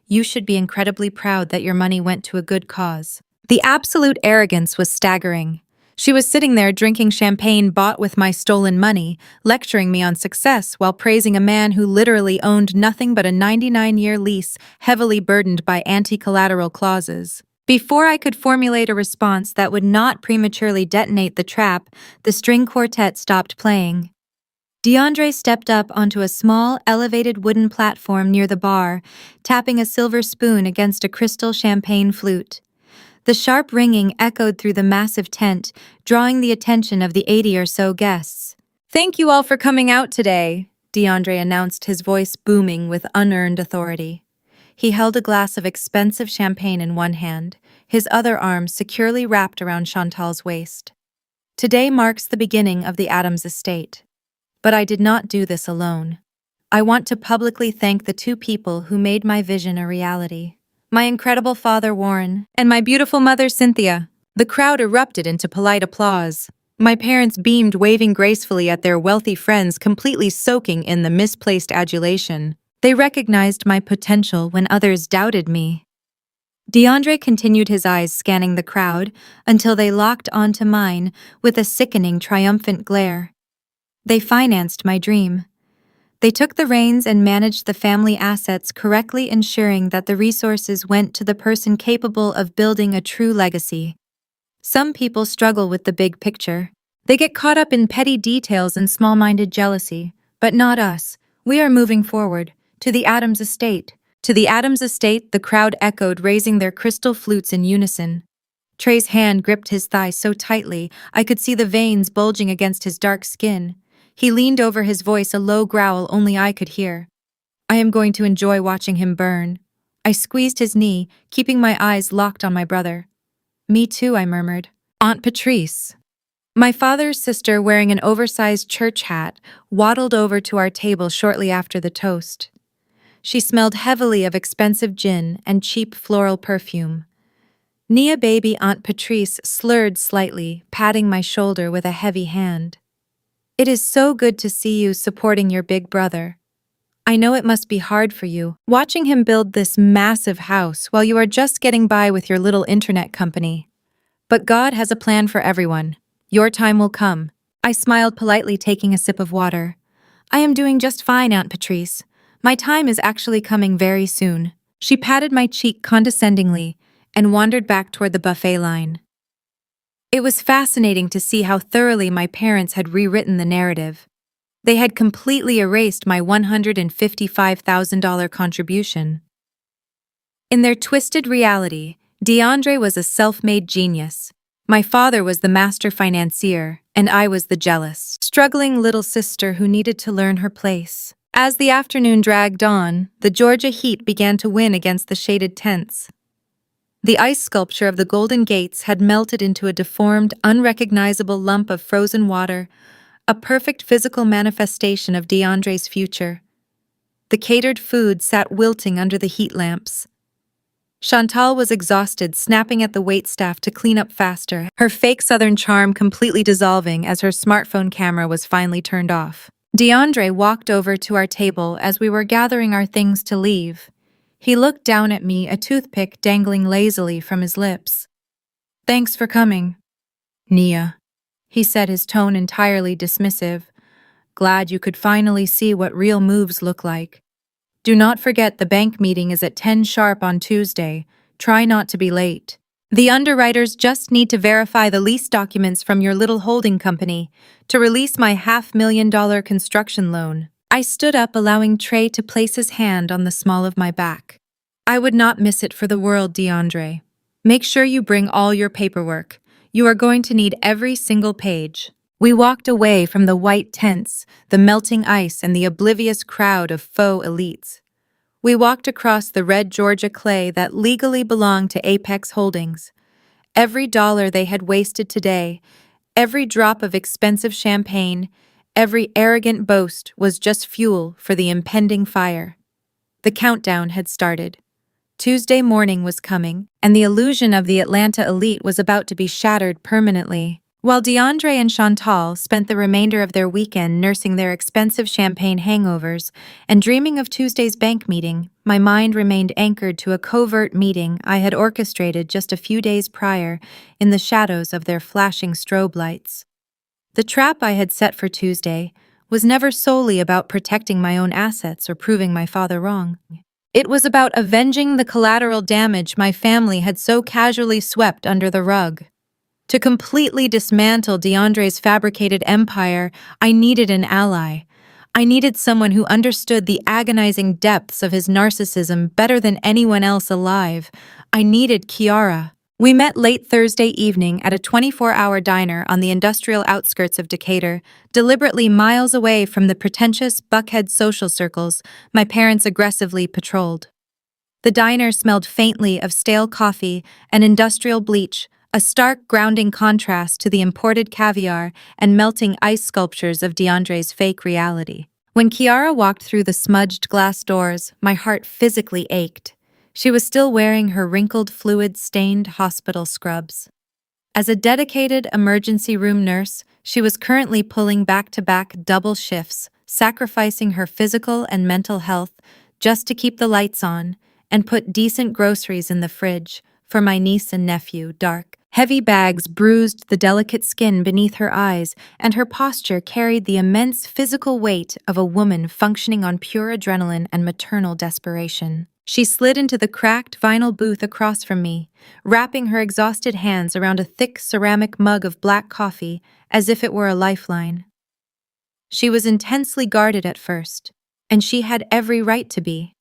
You should be incredibly proud that your money went to a good cause." The absolute arrogance was staggering. She was sitting there drinking champagne bought with my stolen money, lecturing me on success while praising a man who literally owned nothing but a 99-year lease heavily burdened by anti-collateral clauses. Before I could formulate a response that would not prematurely detonate the trap, the string quartet stopped playing. DeAndre stepped up onto a small, elevated wooden platform near the bar, tapping a silver spoon against a crystal champagne flute. The sharp ringing echoed through the massive tent, drawing the attention of the 80 or so guests. "Thank you all for coming out today," DeAndre announced, his voice booming with unearned authority. He held a glass of expensive champagne in one hand, his other arm securely wrapped around Chantal's waist. "Today marks the beginning of the Adams estate. But I did not do this alone. I want to publicly thank the two people who made my vision a reality. My incredible father, Warren, and my beautiful mother, Cynthia." The crowd erupted into polite applause. My parents beamed, waving gracefully at their wealthy friends, completely soaking in the misplaced adulation. They recognized my potential when others doubted me. DeAndre continued, his eyes scanning the crowd until they locked onto mine with a sickening, triumphant glare. They financed my dream. They took the reins and managed the family assets correctly, ensuring that the resources went to the person capable of building a true legacy. Some people struggle with the big picture. They get caught up in petty details and small-minded jealousy. But not us. We are moving forward. To the Adams estate. To the Adams estate, the crowd echoed, raising their crystal flutes in unison. Trey's hand gripped his thigh so tightly, I could see the veins bulging against his dark skin. He leaned over, his voice a low growl only I could hear. "I am going to enjoy watching him burn." I squeezed his knee, keeping my eyes locked on my brother. "Me too," I murmured. "Aunt Patrice." My father's sister, wearing an oversized church hat, waddled over to our table shortly after the toast. She smelled heavily of expensive gin and cheap floral perfume. "Nia, baby," Aunt Patrice slurred slightly, patting my shoulder with a heavy hand. "It is so good to see you supporting your big brother. I know it must be hard for you, watching him build this massive house while you are just getting by with your little internet company. But God has a plan for everyone. Your time will come." I smiled politely, taking a sip of water. I am doing just fine, Aunt Patrice. My time is actually coming very soon. She patted my cheek condescendingly and wandered back toward the buffet line. It was fascinating to see how thoroughly my parents had rewritten the narrative. They had completely erased my $155,000 contribution. In their twisted reality, DeAndre was a self-made genius. My father was the master financier, and I was the jealous, struggling little sister who needed to learn her place. As the afternoon dragged on, the Georgia heat began to win against the shaded tents. The ice sculpture of the Golden Gates had melted into a deformed, unrecognizable lump of frozen water, a perfect physical manifestation of DeAndre's future. The catered food sat wilting under the heat lamps. Chantal was exhausted, snapping at the waitstaff to clean up faster, her fake Southern charm completely dissolving as her smartphone camera was finally turned off. DeAndre walked over to our table as we were gathering our things to leave. He looked down at me, a toothpick dangling lazily from his lips. "Thanks for coming, Nia," he said, his tone entirely dismissive. "Glad you could finally see what real moves look like. Do not forget the bank meeting is at 10 sharp on Tuesday. Try not to be late. The underwriters just need to verify the lease documents from your little holding company to release my $500,000 construction loan." I stood up, allowing Trey to place his hand on the small of my back. "I would not miss it for the world, DeAndre. Make sure you bring all your paperwork. You are going to need every single page." We walked away from the white tents, the melting ice, and the oblivious crowd of faux elites. We walked across the red Georgia clay that legally belonged to Apex Holdings. Every dollar they had wasted today, every drop of expensive champagne, every arrogant boast was just fuel for the impending fire. The countdown had started. Tuesday morning was coming, and the illusion of the Atlanta elite was about to be shattered permanently. While DeAndre and Chantal spent the remainder of their weekend nursing their expensive champagne hangovers and dreaming of Tuesday's bank meeting, my mind remained anchored to a covert meeting I had orchestrated just a few days prior in the shadows of their flashing strobe lights. The trap I had set for Tuesday was never solely about protecting my own assets or proving my father wrong. It was about avenging the collateral damage my family had so casually swept under the rug. To completely dismantle DeAndre's fabricated empire, I needed an ally. I needed someone who understood the agonizing depths of his narcissism better than anyone else alive. I needed Kiara. We met late Thursday evening at a 24-hour diner on the industrial outskirts of Decatur, deliberately miles away from the pretentious Buckhead social circles my parents aggressively patrolled. The diner smelled faintly of stale coffee and industrial bleach, a stark grounding contrast to the imported caviar and melting ice sculptures of DeAndre's fake reality. When Kiara walked through the smudged glass doors, my heart physically ached. She was still wearing her wrinkled, fluid-stained hospital scrubs. As a dedicated emergency room nurse, she was currently pulling back-to-back double shifts, sacrificing her physical and mental health just to keep the lights on and put decent groceries in the fridge for my niece and nephew, Dark. Heavy bags bruised the delicate skin beneath her eyes, and her posture carried the immense physical weight of a woman functioning on pure adrenaline and maternal desperation. She slid into the cracked vinyl booth across from me, wrapping her exhausted hands around a thick ceramic mug of black coffee as if it were a lifeline. She was intensely guarded at first, and she had every right to be.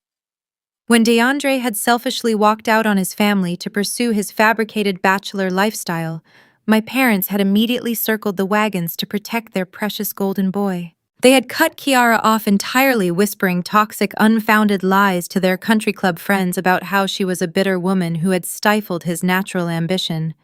When DeAndre had selfishly walked out on his family to pursue his fabricated bachelor lifestyle, my parents had immediately circled the wagons to protect their precious golden boy. They had cut Kiara off entirely, whispering toxic, unfounded lies to their country club friends about how she was a bitter woman who had stifled his natural ambition.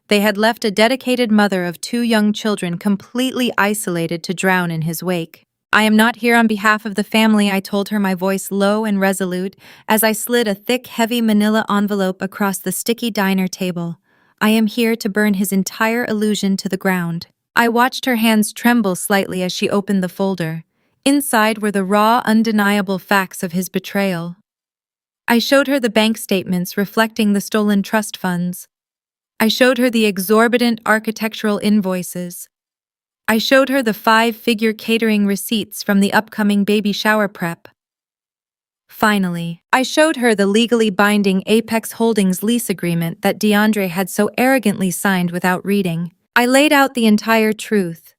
They had left a dedicated mother of 2 young children completely isolated to drown in his wake. "I am not here on behalf of the family," I told her, my voice low and resolute, as I slid a thick, heavy manila envelope across the sticky diner table. "I am here to burn his entire illusion to the ground." I watched her hands tremble slightly as she opened the folder. Inside were the raw, undeniable facts of his betrayal. I showed her the bank statements reflecting the stolen trust funds. I showed her the exorbitant architectural invoices. I showed her the 5-figure catering receipts from the upcoming baby shower prep. Finally, I showed her the legally binding Apex Holdings lease agreement that DeAndre had so arrogantly signed without reading. I laid out the entire truth.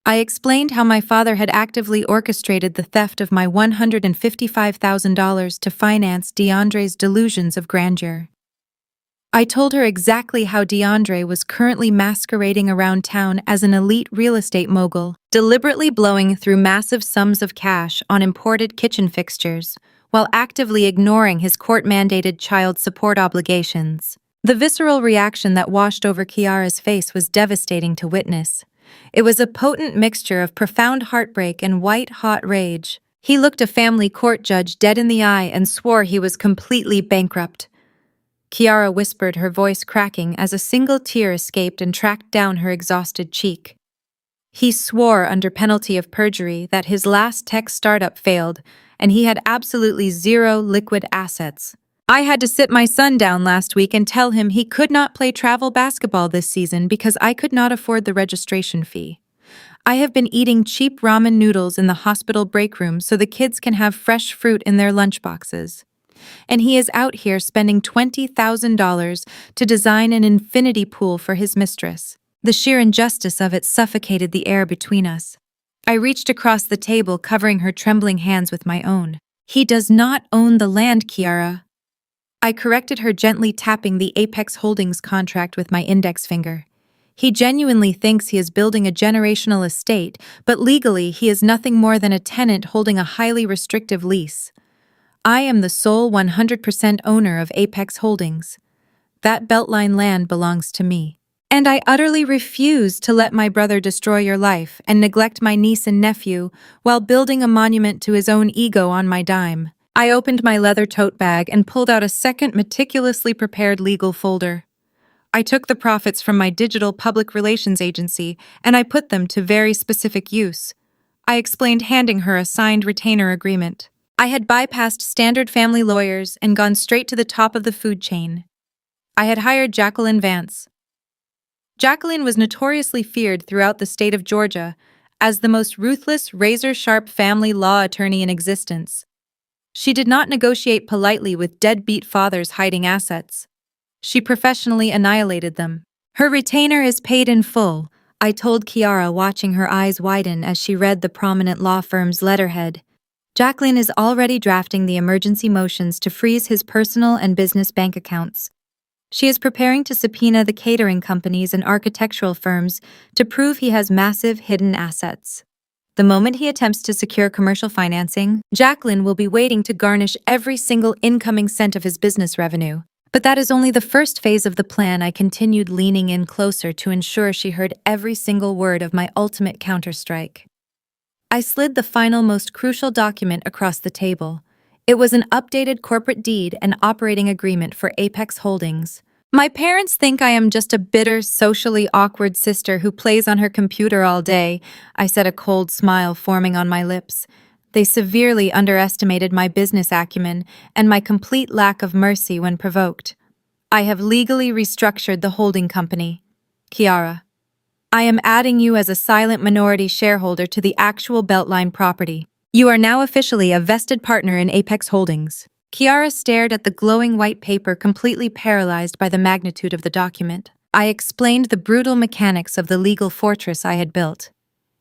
I explained how my father had actively orchestrated the theft of my $155,000 to finance DeAndre's delusions of grandeur. I told her exactly how DeAndre was currently masquerading around town as an elite real estate mogul, deliberately blowing through massive sums of cash on imported kitchen fixtures, while actively ignoring his court-mandated child support obligations. The visceral reaction that washed over Kiara's face was devastating to witness. It was a potent mixture of profound heartbreak and white-hot rage. He looked a family court judge dead in the eye and swore he was completely bankrupt. Kiara whispered, her voice cracking as a single tear escaped and tracked down her exhausted cheek. He swore under penalty of perjury that his last tech startup failed and he had absolutely zero liquid assets. I had to sit my son down last week and tell him he could not play travel basketball this season because I could not afford the registration fee. I have been eating cheap ramen noodles in the hospital break room so the kids can have fresh fruit in their lunchboxes. And he is out here spending $20,000 to design an infinity pool for his mistress. The sheer injustice of it suffocated the air between us. I reached across the table, covering her trembling hands with my own. He does not own the land, Kiara. I corrected her, gently tapping the Apex Holdings contract with my index finger. He genuinely thinks he is building a generational estate, but legally he is nothing more than a tenant holding a highly restrictive lease. I am the sole 100% owner of Apex Holdings. That Beltline land belongs to me. And I utterly refuse to let my brother destroy your life and neglect my niece and nephew while building a monument to his own ego on my dime. I opened my leather tote bag and pulled out a second meticulously prepared legal folder. I took the profits from my digital public relations agency and I put them to very specific use. I explained, handing her a signed retainer agreement. I had bypassed standard family lawyers and gone straight to the top of the food chain. I had hired Jacqueline Vance. Jacqueline was notoriously feared throughout the state of Georgia as the most ruthless, razor-sharp family law attorney in existence. She did not negotiate politely with deadbeat fathers hiding assets. She professionally annihilated them. Her retainer is paid in full, I told Kiara, watching her eyes widen as she read the prominent law firm's letterhead. Jacqueline is already drafting the emergency motions to freeze his personal and business bank accounts. She is preparing to subpoena the catering companies and architectural firms to prove he has massive hidden assets. The moment he attempts to secure commercial financing, Jacqueline will be waiting to garnish every single incoming cent of his business revenue. But that is only the first phase of the plan. I continued, leaning in closer to ensure she heard every single word of my ultimate counterstrike. I slid the final, most crucial document across the table. It was an updated corporate deed and operating agreement for Apex Holdings. My parents think I am just a bitter, socially awkward sister who plays on her computer all day, I said, a cold smile forming on my lips. They severely underestimated my business acumen and my complete lack of mercy when provoked. I have legally restructured the holding company. Kiara, I am adding you as a silent minority shareholder to the actual Beltline property. You are now officially a vested partner in Apex Holdings. Kiara stared at the glowing white paper, completely paralyzed by the magnitude of the document. I explained the brutal mechanics of the legal fortress I had built.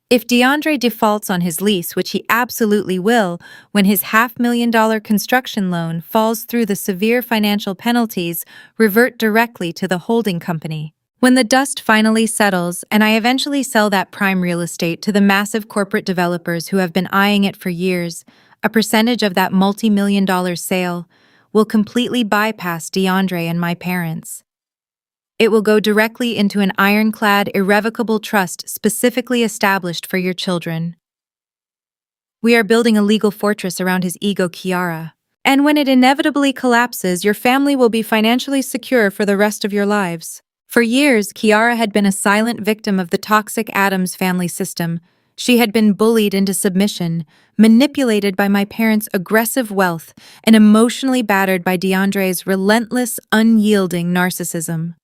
If DeAndre defaults on his lease, which he absolutely will, when his $500,000 construction loan falls through, the severe financial penalties revert directly to the holding company. When the dust finally settles and I eventually sell that prime real estate to the massive corporate developers who have been eyeing it for years, a percentage of that multi-million-dollar sale will completely bypass DeAndre and my parents. It will go directly into an ironclad, irrevocable trust specifically established for your children. We are building a legal fortress around his ego, Kiara. And when it inevitably collapses, your family will be financially secure for the rest of your lives. For years, Kiara had been a silent victim of the toxic Addams family system. She had been bullied into submission, manipulated by my parents' aggressive wealth, and emotionally battered by DeAndre's relentless, unyielding narcissism.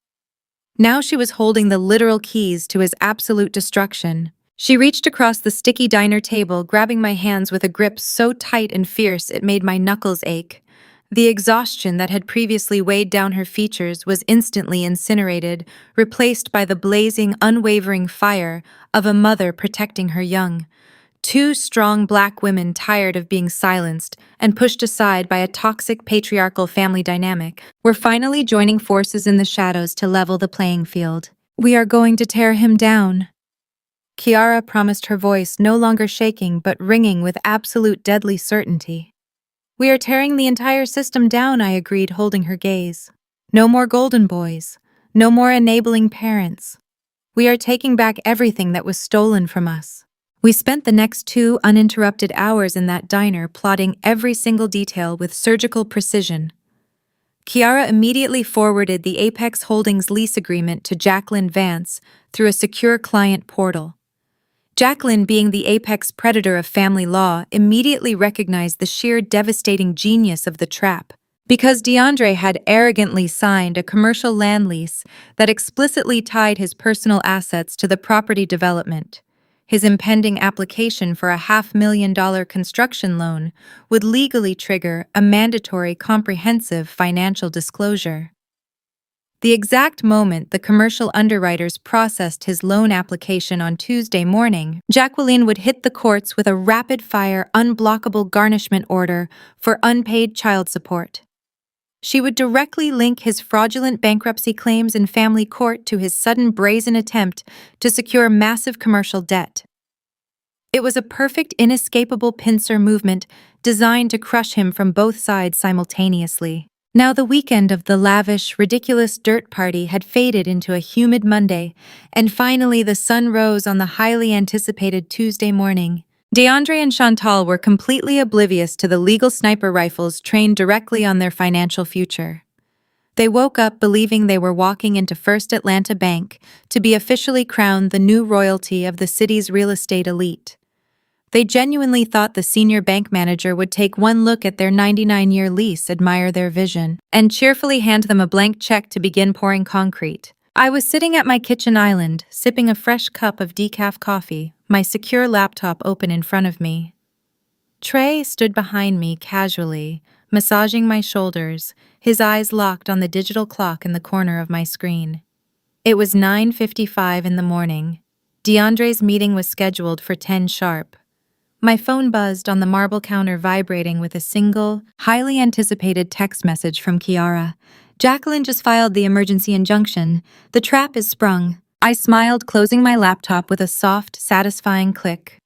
Now she was holding the literal keys to his absolute destruction. She reached across the sticky diner table, grabbing my hands with a grip so tight and fierce it made my knuckles ache. The exhaustion that had previously weighed down her features was instantly incinerated, replaced by the blazing, unwavering fire of a mother protecting her young. Two strong black women tired of being silenced and pushed aside by a toxic patriarchal family dynamic were finally joining forces in the shadows to level the playing field. "We are going to tear him down," Kiara promised, her voice no longer shaking but ringing with absolute deadly certainty. "We are tearing the entire system down," I agreed, holding her gaze. "No more golden boys. No more enabling parents. We are taking back everything that was stolen from us." We spent the next 2 uninterrupted hours in that diner plotting every single detail with surgical precision. Kiara immediately forwarded the Apex Holdings lease agreement to Jacqueline Vance through a secure client portal. Jacqueline, being the apex predator of family law, immediately recognized the sheer devastating genius of the trap. Because DeAndre had arrogantly signed a commercial land lease that explicitly tied his personal assets to the property development, his impending application for a $500,000 construction loan would legally trigger a mandatory comprehensive financial disclosure. The exact moment the commercial underwriters processed his loan application on Tuesday morning, Jacqueline would hit the courts with a rapid-fire, unblockable garnishment order for unpaid child support. She would directly link his fraudulent bankruptcy claims in family court to his sudden brazen attempt to secure massive commercial debt. It was a perfect, inescapable pincer movement designed to crush him from both sides simultaneously. Now the weekend of the lavish, ridiculous dirt party had faded into a humid Monday, and finally the sun rose on the highly anticipated Tuesday morning. DeAndre and Chantal were completely oblivious to the legal sniper rifles trained directly on their financial future. They woke up believing they were walking into First Atlanta Bank to be officially crowned the new royalty of the city's real estate elite. They genuinely thought the senior bank manager would take one look at their 99-year lease, admire their vision, and cheerfully hand them a blank check to begin pouring concrete. I was sitting at my kitchen island, sipping a fresh cup of decaf coffee, my secure laptop open in front of me. Trey stood behind me casually, massaging my shoulders, his eyes locked on the digital clock in the corner of my screen. It was 9:55 in the morning. DeAndre's meeting was scheduled for 10 sharp. My phone buzzed on the marble counter, vibrating with a single, highly anticipated text message from Kiara. "Jacqueline just filed the emergency injunction. The trap is sprung." I smiled, closing my laptop with a soft, satisfying click.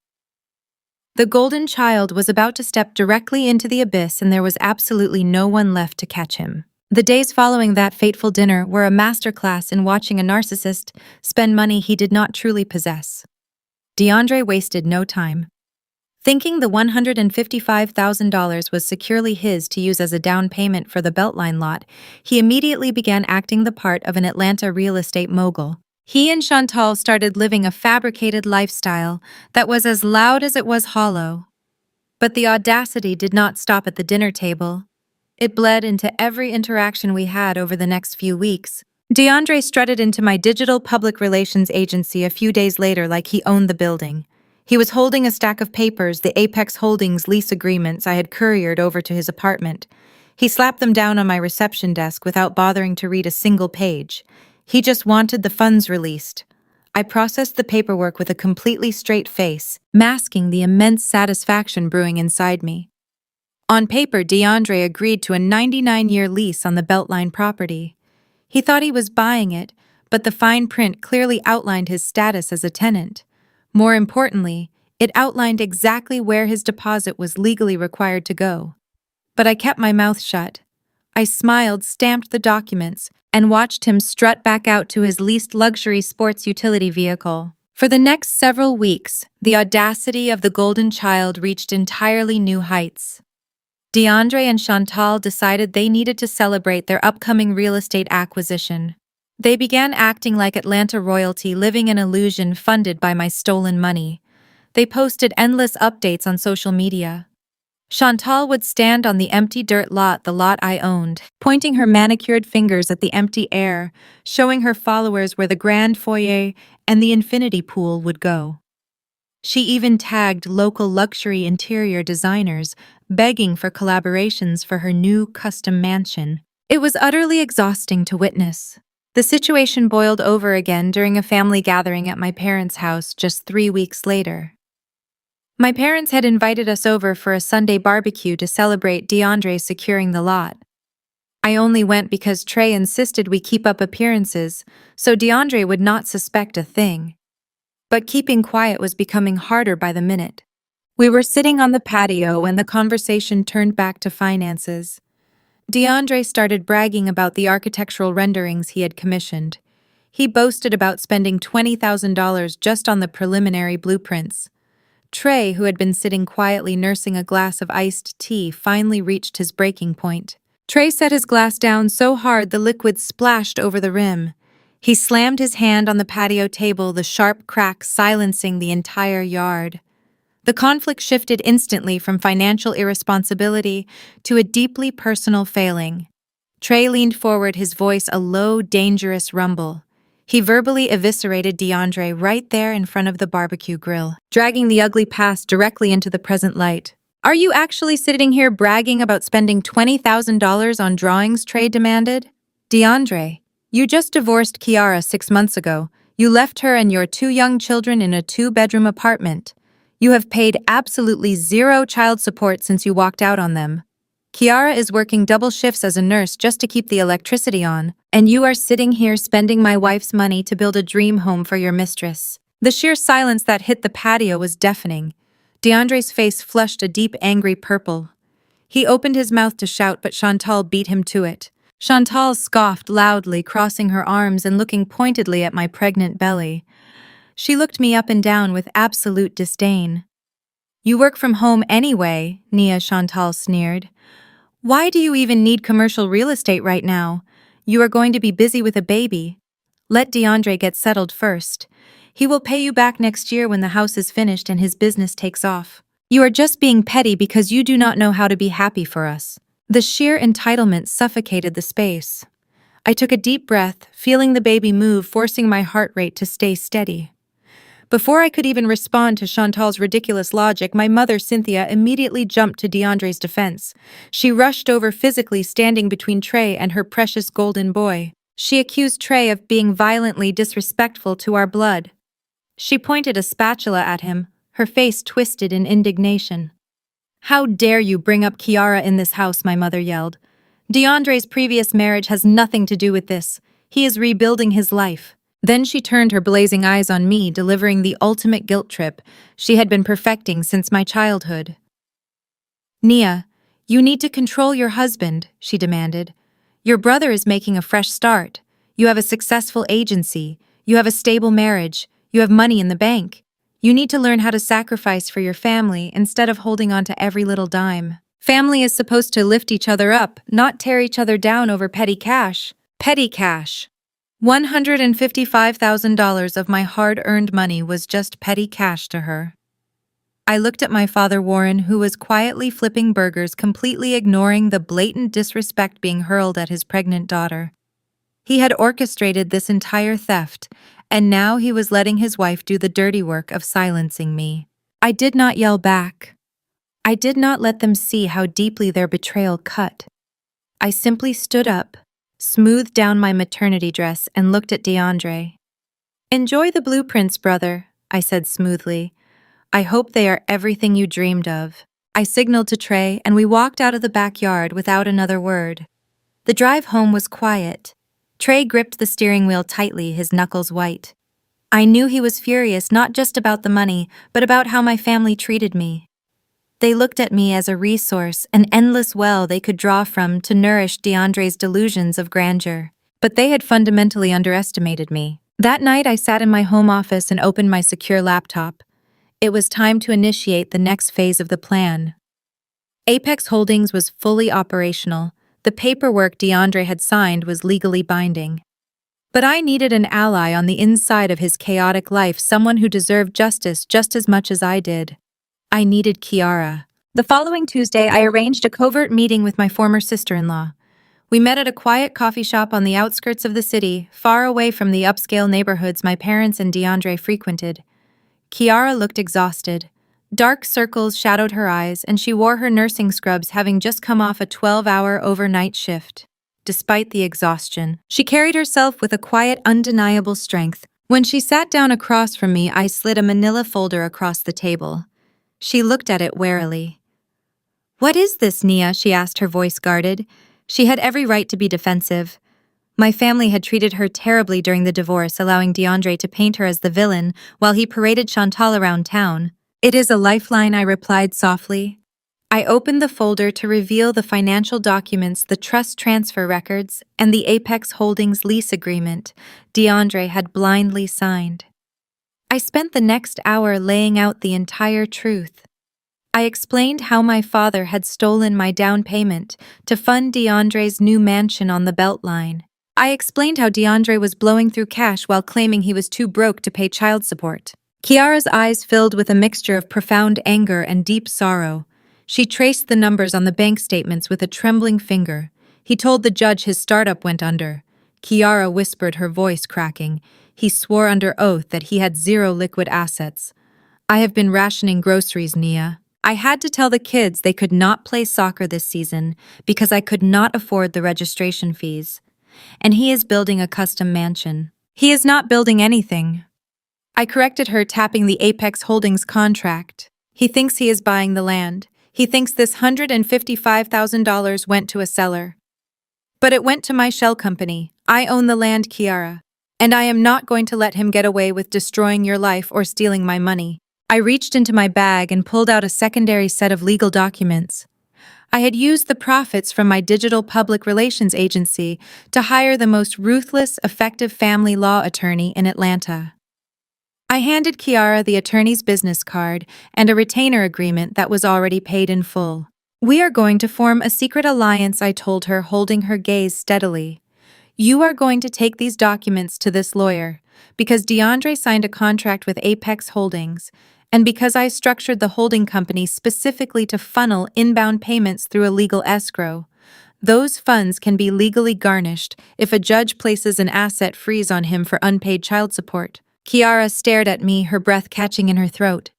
The golden child was about to step directly into the abyss, and there was absolutely no one left to catch him. The days following that fateful dinner were a masterclass in watching a narcissist spend money he did not truly possess. DeAndre wasted no time. Thinking the $155,000 was securely his to use as a down payment for the Beltline lot, he immediately began acting the part of an Atlanta real estate mogul. He and Chantal started living a fabricated lifestyle that was as loud as it was hollow. But the audacity did not stop at the dinner table. It bled into every interaction we had over the next few weeks. DeAndre strutted into my digital public relations agency a few days later like he owned the building. He was holding a stack of papers, the Apex Holdings lease agreements I had couriered over to his apartment. He slapped them down on my reception desk without bothering to read a single page. He just wanted the funds released. I processed the paperwork with a completely straight face, masking the immense satisfaction brewing inside me. On paper, DeAndre agreed to a 99-year lease on the Beltline property. He thought he was buying it, but the fine print clearly outlined his status as a tenant. More importantly, it outlined exactly where his deposit was legally required to go. But I kept my mouth shut. I smiled, stamped the documents, and watched him strut back out to his leased luxury sports utility vehicle. For the next several weeks, the audacity of the golden child reached entirely new heights. DeAndre and Chantal decided they needed to celebrate their upcoming real estate acquisition. They began acting like Atlanta royalty, living an illusion funded by my stolen money. They posted endless updates on social media. Chantal would stand on the empty dirt lot, the lot I owned, pointing her manicured fingers at the empty air, showing her followers where the grand foyer and the infinity pool would go. She even tagged local luxury interior designers, begging for collaborations for her new custom mansion. It was utterly exhausting to witness. The situation boiled over again during a family gathering at my parents' house just 3 weeks later. My parents had invited us over for a Sunday barbecue to celebrate DeAndre securing the lot. I only went because Trey insisted we keep up appearances, so DeAndre would not suspect a thing. But keeping quiet was becoming harder by the minute. We were sitting on the patio when the conversation turned back to finances. DeAndre started bragging about the architectural renderings he had commissioned. He boasted about spending $20,000 just on the preliminary blueprints. Trey, who had been sitting quietly nursing a glass of iced tea, finally reached his breaking point. Trey set his glass down so hard the liquid splashed over the rim. He slammed his hand on the patio table, the sharp crack silencing the entire yard. The conflict shifted instantly from financial irresponsibility to a deeply personal failing. Trey leaned forward, his voice a low, dangerous rumble. He verbally eviscerated DeAndre right there in front of the barbecue grill, dragging the ugly past directly into the present light. "Are you actually sitting here bragging about spending $20,000 on drawings?" Trey demanded. "DeAndre, you just divorced Kiara 6 months ago. You left her and your 2 young children in a 2-bedroom apartment. You have paid absolutely zero child support since you walked out on them. Kiara is working double shifts as a nurse just to keep the electricity on, and you are sitting here spending my wife's money to build a dream home for your mistress." The sheer silence that hit the patio was deafening. DeAndre's face flushed a deep, angry purple. He opened his mouth to shout, but Chantal beat him to it. Chantal scoffed loudly, crossing her arms and looking pointedly at my pregnant belly. She looked me up and down with absolute disdain. "You work from home anyway," Nia Chantal sneered. "Why do you even need commercial real estate right now? You are going to be busy with a baby. Let DeAndre get settled first. He will pay you back next year when the house is finished and his business takes off. You are just being petty because you do not know how to be happy for us." The sheer entitlement suffocated the space. I took a deep breath, feeling the baby move, forcing my heart rate to stay steady. Before I could even respond to Chantal's ridiculous logic, my mother, Cynthia, immediately jumped to DeAndre's defense. She rushed over, physically standing between Trey and her precious golden boy. She accused Trey of being violently disrespectful to our blood. She pointed a spatula at him, her face twisted in indignation. "How dare you bring up Kiara in this house?" my mother yelled. "DeAndre's previous marriage has nothing to do with this. He is rebuilding his life." Then she turned her blazing eyes on me, delivering the ultimate guilt trip she had been perfecting since my childhood. "Nia, you need to control your husband," she demanded. "Your brother is making a fresh start. You have a successful agency. You have a stable marriage. You have money in the bank. You need to learn how to sacrifice for your family instead of holding on to every little dime. Family is supposed to lift each other up, not tear each other down over petty cash." Petty cash. $155,000 of my hard-earned money was just petty cash to her. I looked at my father, Warren, who was quietly flipping burgers, completely ignoring the blatant disrespect being hurled at his pregnant daughter. He had orchestrated this entire theft, and now he was letting his wife do the dirty work of silencing me. I did not yell back. I did not let them see how deeply their betrayal cut. I simply stood up, smoothed down my maternity dress, and looked at DeAndre. "Enjoy the blueprints, brother," I said smoothly. "I hope they are everything you dreamed of." I signaled to Trey, and we walked out of the backyard without another word. The drive home was quiet. Trey gripped the steering wheel tightly, his knuckles white. I knew he was furious, not just about the money, but about how my family treated me. They looked at me as a resource, an endless well they could draw from to nourish DeAndre's delusions of grandeur. But they had fundamentally underestimated me. That night, I sat in my home office and opened my secure laptop. It was time to initiate the next phase of the plan. Apex Holdings was fully operational. The paperwork DeAndre had signed was legally binding. But I needed an ally on the inside of his chaotic life, someone who deserved justice just as much as I did. I needed Kiara. The following Tuesday, I arranged a covert meeting with my former sister-in-law. We met at a quiet coffee shop on the outskirts of the city, far away from the upscale neighborhoods my parents and DeAndre frequented. Kiara looked exhausted. Dark circles shadowed her eyes, and she wore her nursing scrubs, having just come off a 12-hour overnight shift. Despite the exhaustion, she carried herself with a quiet, undeniable strength. When she sat down across from me, I slid a manila folder across the table. She looked at it warily. "What is this, Nia?" she asked, her voice guarded. She had every right to be defensive. My family had treated her terribly during the divorce, allowing DeAndre to paint her as the villain while he paraded Chantal around town. "It is a lifeline," I replied softly. I opened the folder to reveal the financial documents, the trust transfer records, and the Apex Holdings lease agreement DeAndre had blindly signed. I spent the next hour laying out the entire truth. I explained how my father had stolen my down payment to fund DeAndre's new mansion on the Beltline. I explained how DeAndre was blowing through cash while claiming he was too broke to pay child support. Kiara's eyes filled with a mixture of profound anger and deep sorrow. She traced the numbers on the bank statements with a trembling finger. "He told the judge his startup went under." Kiara whispered, her voice cracking. "He swore under oath that he had zero liquid assets." "I have been rationing groceries, Nia. I had to tell the kids they could not play soccer this season because I could not afford the registration fees. And he is building a custom mansion." "He is not building anything." I corrected her, tapping the Apex Holdings contract. "He thinks he is buying the land. He thinks this $155,000 went to a seller. But it went to my shell company. I own the land, Kiara. And I am not going to let him get away with destroying your life or stealing my money." I reached into my bag and pulled out a secondary set of legal documents. I had used the profits from my digital public relations agency to hire the most ruthless, effective family law attorney in Atlanta. I handed Kiara the attorney's business card and a retainer agreement that was already paid in full. "We are going to form a secret alliance," I told her, holding her gaze steadily. "You are going to take these documents to this lawyer, because DeAndre signed a contract with Apex Holdings, and because I structured the holding company specifically to funnel inbound payments through a legal escrow. Those funds can be legally garnished if a judge places an asset freeze on him for unpaid child support." Kiara stared at me, her breath catching in her throat.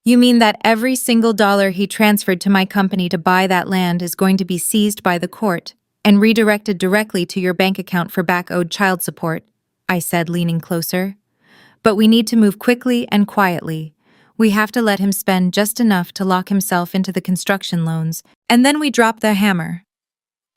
"You mean that every single dollar he transferred to my company to buy that land is going to be seized by the court and redirected directly to your bank account for back-owed child support?" I said, leaning closer. "But we need to move quickly and quietly. We have to let him spend just enough to lock himself into the construction loans, and then we drop the hammer.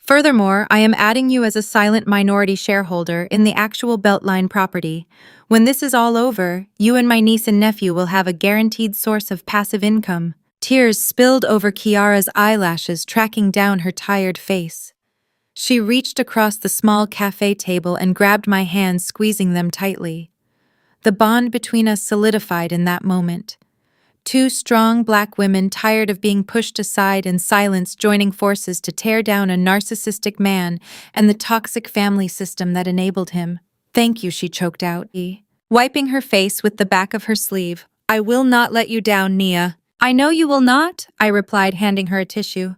Furthermore, I am adding you as a silent minority shareholder in the actual Beltline property. When this is all over, you and my niece and nephew will have a guaranteed source of passive income." Tears spilled over Kiara's eyelashes, tracking down her tired face. She reached across the small cafe table and grabbed my hands, squeezing them tightly. The bond between us solidified in that moment. Two strong Black women tired of being pushed aside and silenced, joining forces to tear down a narcissistic man and the toxic family system that enabled him. "Thank you," she choked out, wiping her face with the back of her sleeve. "I will not let you down, Nia." "I know you will not," I replied, handing her a tissue.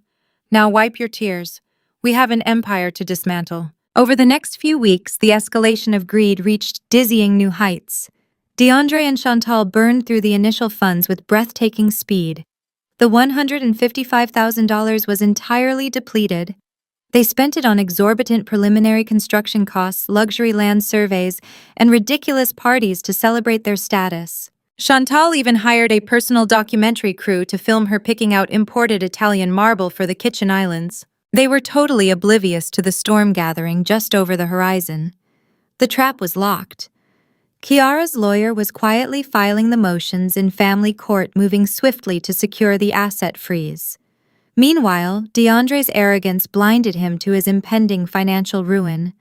"Now wipe your tears. We have an empire to dismantle." Over the next few weeks, the escalation of greed reached dizzying new heights. DeAndre and Chantal burned through the initial funds with breathtaking speed. The $155,000 was entirely depleted. They spent it on exorbitant preliminary construction costs, luxury land surveys, and ridiculous parties to celebrate their status. Chantal even hired a personal documentary crew to film her picking out imported Italian marble for the kitchen islands. They were totally oblivious to the storm gathering just over the horizon. The trap was locked. Kiara's lawyer was quietly filing the motions in family court, moving swiftly to secure the asset freeze. Meanwhile, DeAndre's arrogance blinded him to his impending financial ruin.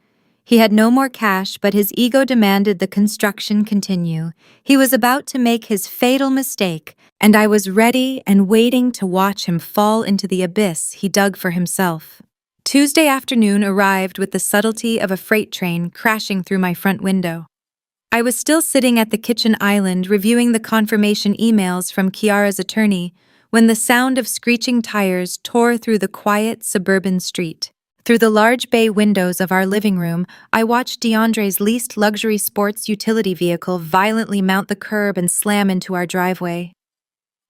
He had no more cash, but his ego demanded the construction continue. He was about to make his fatal mistake, and I was ready and waiting to watch him fall into the abyss he dug for himself. Tuesday afternoon arrived with the subtlety of a freight train crashing through my front window. I was still sitting at the kitchen island reviewing the confirmation emails from Kiara's attorney when the sound of screeching tires tore through the quiet suburban street. Through the large bay windows of our living room, I watched DeAndre's leased luxury sports utility vehicle violently mount the curb and slam into our driveway.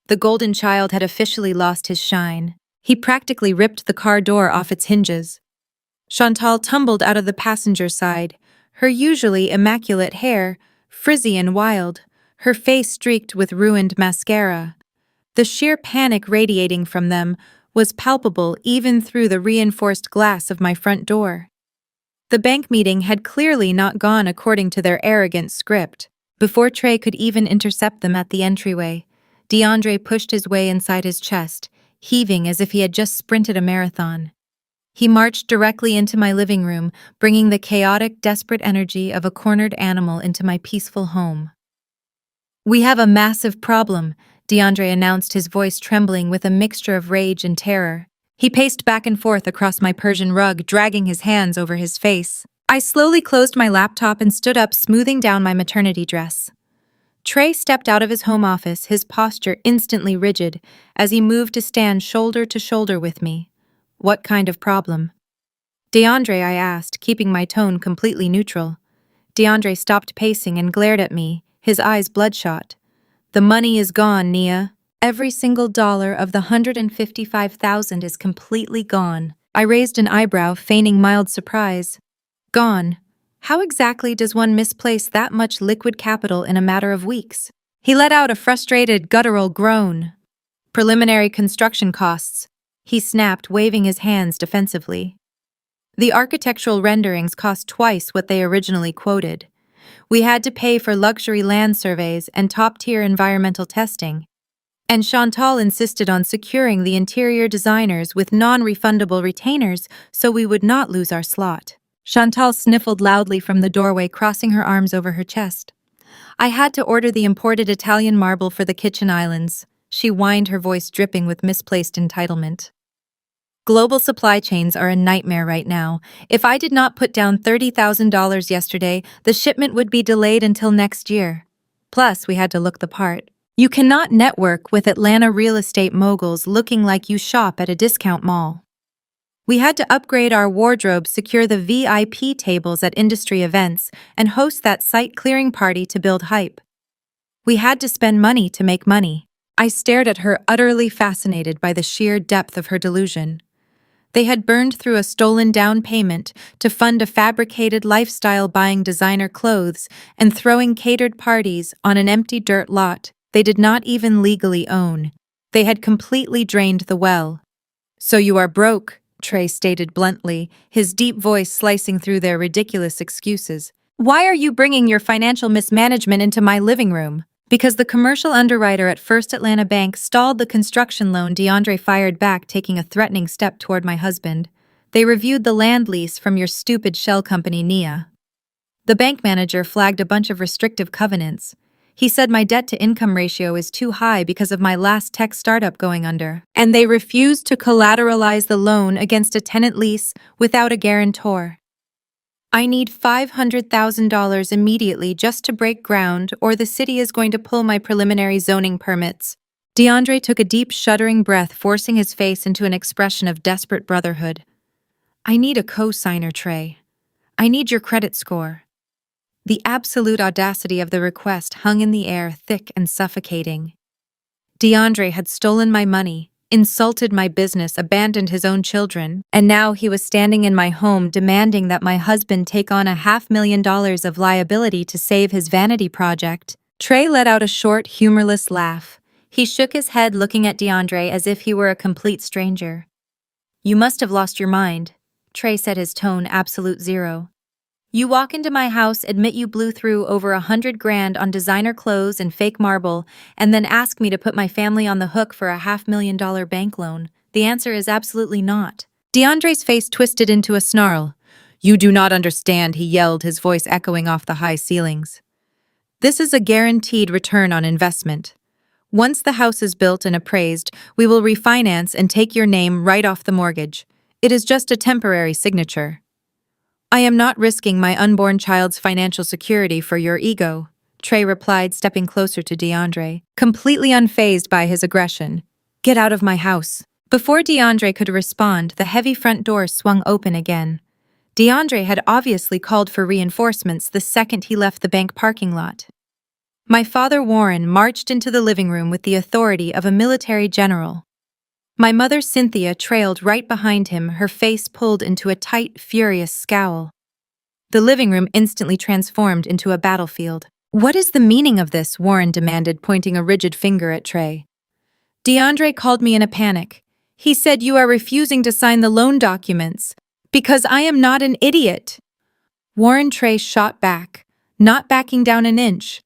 The golden child had officially lost his shine. He practically ripped the car door off its hinges. Chantal tumbled out of the passenger side, her usually immaculate hair frizzy and wild, her face streaked with ruined mascara. The sheer panic radiating from them was palpable even through the reinforced glass of my front door. The bank meeting had clearly not gone according to their arrogant script. Before Trey could even intercept them at the entryway, DeAndre pushed his way inside his chest, heaving as if he had just sprinted a marathon. He marched directly into my living room, bringing the chaotic, desperate energy of a cornered animal into my peaceful home. "We have a massive problem," DeAndre announced, his voice trembling with a mixture of rage and terror. He paced back and forth across my Persian rug, dragging his hands over his face. I slowly closed my laptop and stood up, smoothing down my maternity dress. Trey stepped out of his home office, his posture instantly rigid, as he moved to stand shoulder to shoulder with me. "What kind of problem?" "DeAndre," I asked, keeping my tone completely neutral. DeAndre stopped pacing and glared at me, his eyes bloodshot. "The money is gone, Nia. Every single dollar of the $155,000 is completely gone." I raised an eyebrow, feigning mild surprise. "Gone? How exactly does one misplace that much liquid capital in a matter of weeks?" He let out a frustrated, guttural groan. "Preliminary construction costs," he snapped, waving his hands defensively. "The architectural renderings cost twice what they originally quoted. We had to pay for luxury land surveys and top-tier environmental testing. And Chantal insisted on securing the interior designers with non-refundable retainers so we would not lose our slot." Chantal sniffled loudly from the doorway, crossing her arms over her chest. "I had to order the imported Italian marble for the kitchen islands," she whined, her voice dripping with misplaced entitlement. "Global supply chains are a nightmare right now. If I did not put down $30,000 yesterday, the shipment would be delayed until next year. Plus, we had to look the part. You cannot network with Atlanta real estate moguls looking like you shop at a discount mall. We had to upgrade our wardrobe, secure the VIP tables at industry events, and host that site-clearing party to build hype. We had to spend money to make money." I stared at her, utterly fascinated by the sheer depth of her delusion. They had burned through a stolen down payment to fund a fabricated lifestyle, buying designer clothes and throwing catered parties on an empty dirt lot they did not even legally own. They had completely drained the well. "So you are broke," Trey stated bluntly, his deep voice slicing through their ridiculous excuses. "Why are you bringing your financial mismanagement into my living room?" "Because the commercial underwriter at First Atlanta Bank stalled the construction loan," DeAndre fired back, taking a threatening step toward my husband. "They reviewed the land lease from your stupid shell company, Nia. The bank manager flagged a bunch of restrictive covenants. He said my debt-to-income ratio is too high because of my last tech startup going under. And they refused to collateralize the loan against a tenant lease without a guarantor. I need $500,000 immediately just to break ground, or the city is going to pull my preliminary zoning permits." DeAndre took a deep, shuddering breath, forcing his face into an expression of desperate brotherhood. "I need a co-signer, Trey. I need your credit score." The absolute audacity of the request hung in the air, thick and suffocating. DeAndre had stolen my money, insulted my business, abandoned his own children, and now he was standing in my home demanding that my husband take on $500,000 of liability to save his vanity project. Trey let out a short, humorless laugh. He shook his head, looking at DeAndre as if he were a complete stranger. "You must have lost your mind," Trey said, his tone absolute zero. "You walk into my house, admit you blew through over $100,000 on designer clothes and fake marble, and then ask me to put my family on the hook for a $500,000 bank loan. The answer is absolutely not." DeAndre's face twisted into a snarl. "You do not understand," he yelled, his voice echoing off the high ceilings. "This is a guaranteed return on investment. Once the house is built and appraised, we will refinance and take your name right off the mortgage. It is just a temporary signature." "I am not risking my unborn child's financial security for your ego," Trey replied, stepping closer to DeAndre, completely unfazed by his aggression. "Get out of my house." Before DeAndre could respond, the heavy front door swung open again. DeAndre had obviously called for reinforcements the second he left the bank parking lot. My father Warren marched into the living room with the authority of a military general. My mother Cynthia trailed right behind him, her face pulled into a tight, furious scowl. The living room instantly transformed into a battlefield. "What is the meaning of this?" Warren demanded, pointing a rigid finger at Trey. DeAndre called me in a panic. He said, "You are refusing to sign the loan documents because I am not an idiot." Warren Trey shot back, not backing down an inch.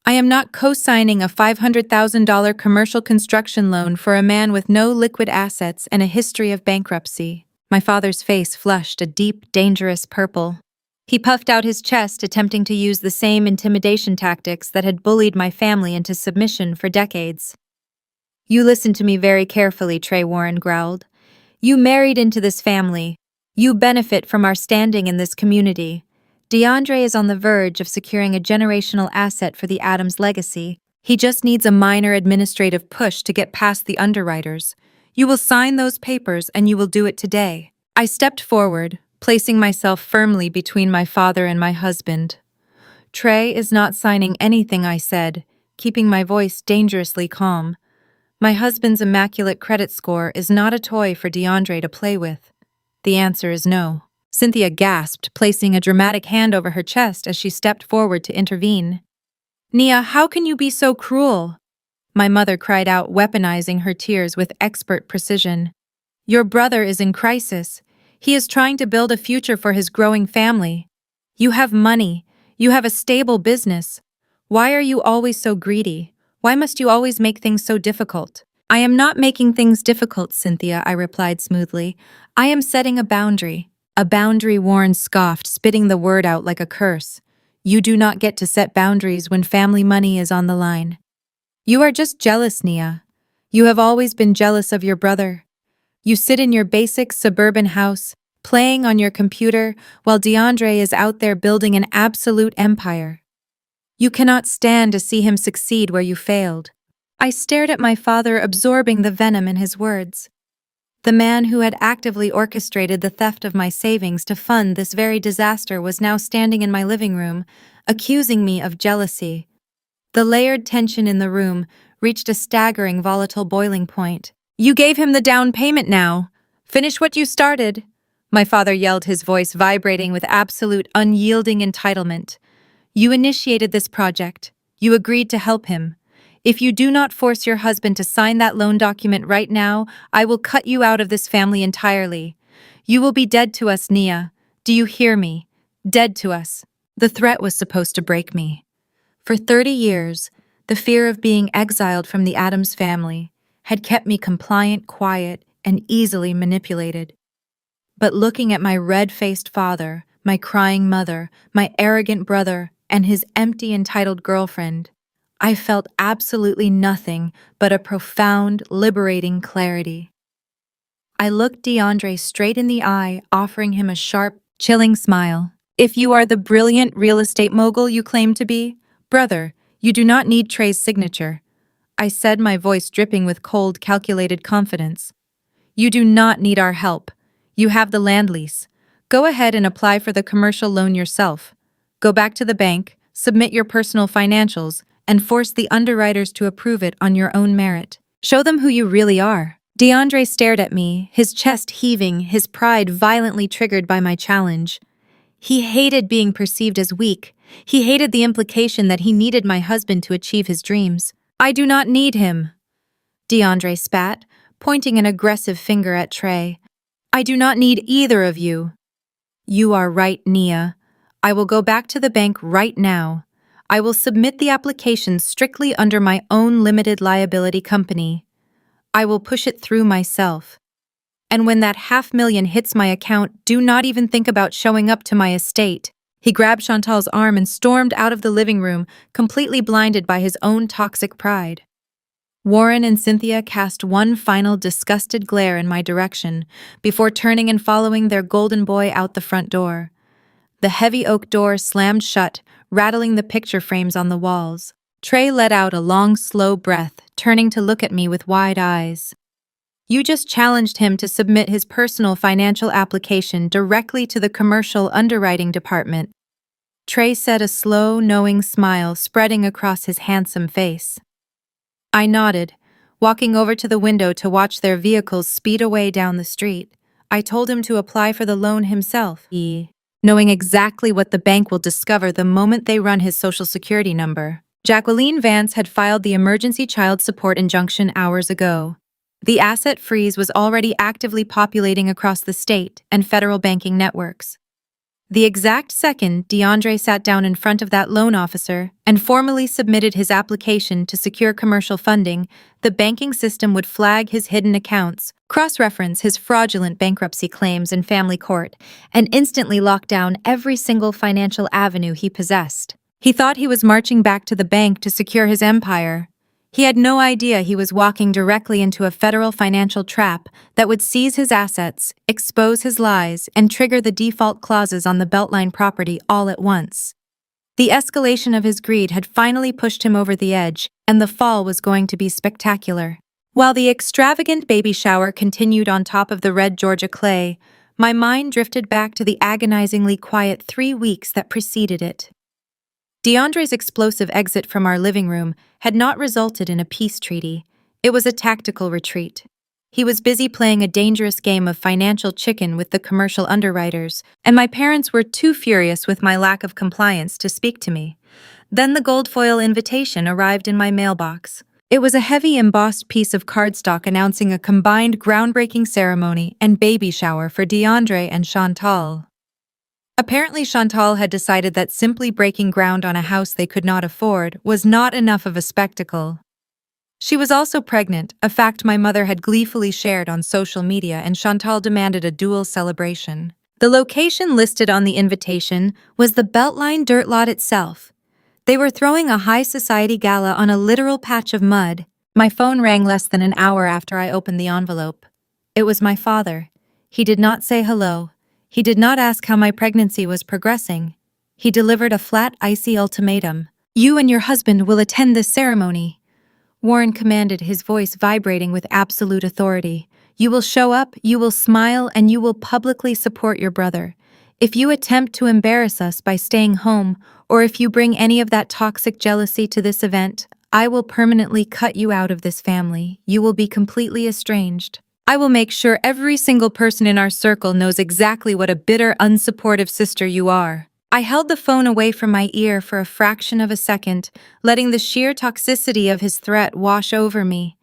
"I am not co-signing a $500,000 commercial construction loan for a man with no liquid assets and a history of bankruptcy." My father's face flushed a deep, dangerous purple. He puffed out his chest, attempting to use the same intimidation tactics that had bullied my family into submission for decades. "You listen to me very carefully," Trey Warren growled. "You married into this family. You benefit from our standing in this community. DeAndre is on the verge of securing a generational asset for the Adams legacy. He just needs a minor administrative push to get past the underwriters. You will sign those papers, and you will do it today." I stepped forward, placing myself firmly between my father and my husband. "Trey is not signing anything," I said, keeping my voice dangerously calm. "My husband's immaculate credit score is not a toy for DeAndre to play with." "The answer is no." Cynthia gasped, placing a dramatic hand over her chest as she stepped forward to intervene. "Nia, how can you be so cruel?" My mother cried out, weaponizing her tears with expert precision. "Your brother is in crisis. He is trying to build a future for his growing family. You have money. You have a stable business. Why are you always so greedy? Why must you always make things so difficult?" "I am not making things difficult, Cynthia," I replied smoothly. "I am setting a boundary." "A boundary," Warren scoffed, spitting the word out like a curse. "You do not get to set boundaries when family money is on the line." "You are just jealous, Nia. You have always been jealous of your brother. You sit in your basic suburban house, playing on your computer, while DeAndre is out there building an absolute empire. You cannot stand to see him succeed where you failed." I stared at my father, absorbing the venom in his words. The man who had actively orchestrated the theft of my savings to fund this very disaster was now standing in my living room, accusing me of jealousy. The layered tension in the room reached a staggering, volatile boiling point. "You gave him the down payment now. Finish what you started," my father yelled, his voice vibrating with absolute unyielding entitlement. "You initiated this project. You agreed to help him. If you do not force your husband to sign that loan document right now, I will cut you out of this family entirely. You will be dead to us, Nia. Do you hear me? Dead to us." The threat was supposed to break me. For 30 years, the fear of being exiled from the Adams family had kept me compliant, quiet, and easily manipulated. But looking at my red-faced father, my crying mother, my arrogant brother, and his empty, entitled girlfriend, I felt absolutely nothing but a profound, liberating clarity. I looked DeAndre straight in the eye, offering him a sharp, chilling smile. "If you are the brilliant real estate mogul you claim to be, brother, you do not need Trey's signature," I said, my voice dripping with cold, calculated confidence. "You do not need our help. You have the land lease. Go ahead and apply for the commercial loan yourself. Go back to the bank, submit your personal financials, and force the underwriters to approve it on your own merit. Show them who you really are." DeAndre stared at me, his chest heaving, his pride violently triggered by my challenge. He hated being perceived as weak. He hated the implication that he needed my husband to achieve his dreams. "I do not need him," DeAndre spat, pointing an aggressive finger at Trey. "I do not need either of you." "You are right, Nia. I will go back to the bank right now. I will submit the application strictly under my own limited liability company. I will push it through myself. And when that $500,000 hits my account, do not even think about showing up to my estate." He grabbed Chantal's arm and stormed out of the living room, completely blinded by his own toxic pride. Warren and Cynthia cast one final disgusted glare in my direction before turning and following their golden boy out the front door. The heavy oak door slammed shut, rattling the picture frames on the walls. Trey let out a long, slow breath, turning to look at me with wide eyes. You just challenged him to submit his personal financial application directly to the commercial underwriting department. Trey said, a slow, knowing smile spreading across his handsome face. I nodded, walking over to the window to watch their vehicles speed away down the street. I told him to apply for the loan himself, knowing exactly what the bank will discover the moment they run his social security number. Jacqueline Vance had filed the emergency child support injunction hours ago. The asset freeze was already actively populating across the state and federal banking networks. The exact second DeAndre sat down in front of that loan officer and formally submitted his application to secure commercial funding, the banking system would flag his hidden accounts, cross-reference his fraudulent bankruptcy claims in family court, and instantly lock down every single financial avenue he possessed. He thought he was marching back to the bank to secure his empire. He had no idea he was walking directly into a federal financial trap that would seize his assets, expose his lies, and trigger the default clauses on the Beltline property all at once. The escalation of his greed had finally pushed him over the edge, and the fall was going to be spectacular. While the extravagant baby shower continued on top of the red Georgia clay, my mind drifted back to the agonizingly quiet 3 weeks that preceded it. DeAndre's explosive exit from our living room had not resulted in a peace treaty. It was a tactical retreat. He was busy playing a dangerous game of financial chicken with the commercial underwriters, and my parents were too furious with my lack of compliance to speak to me. Then the gold foil invitation arrived in my mailbox. It was a heavy embossed piece of cardstock announcing a combined groundbreaking ceremony and baby shower for DeAndre and Chantal. Apparently, Chantal had decided that simply breaking ground on a house they could not afford was not enough of a spectacle. She was also pregnant, a fact my mother had gleefully shared on social media, and Chantal demanded a dual celebration. The location listed on the invitation was the Beltline dirt lot itself. They were throwing a high society gala on a literal patch of mud. My phone rang less than an hour after I opened the envelope. It was my father. He did not say hello. He did not ask how my pregnancy was progressing. He delivered a flat, icy ultimatum. You and your husband will attend this ceremony. Warren commanded, his voice vibrating with absolute authority. You will show up, you will smile, and you will publicly support your brother. If you attempt to embarrass us by staying home, or if you bring any of that toxic jealousy to this event, I will permanently cut you out of this family. You will be completely estranged. I will make sure every single person in our circle knows exactly what a bitter, unsupportive sister you are. I held the phone away from my ear for a fraction of a second, letting the sheer toxicity of his threat wash over me.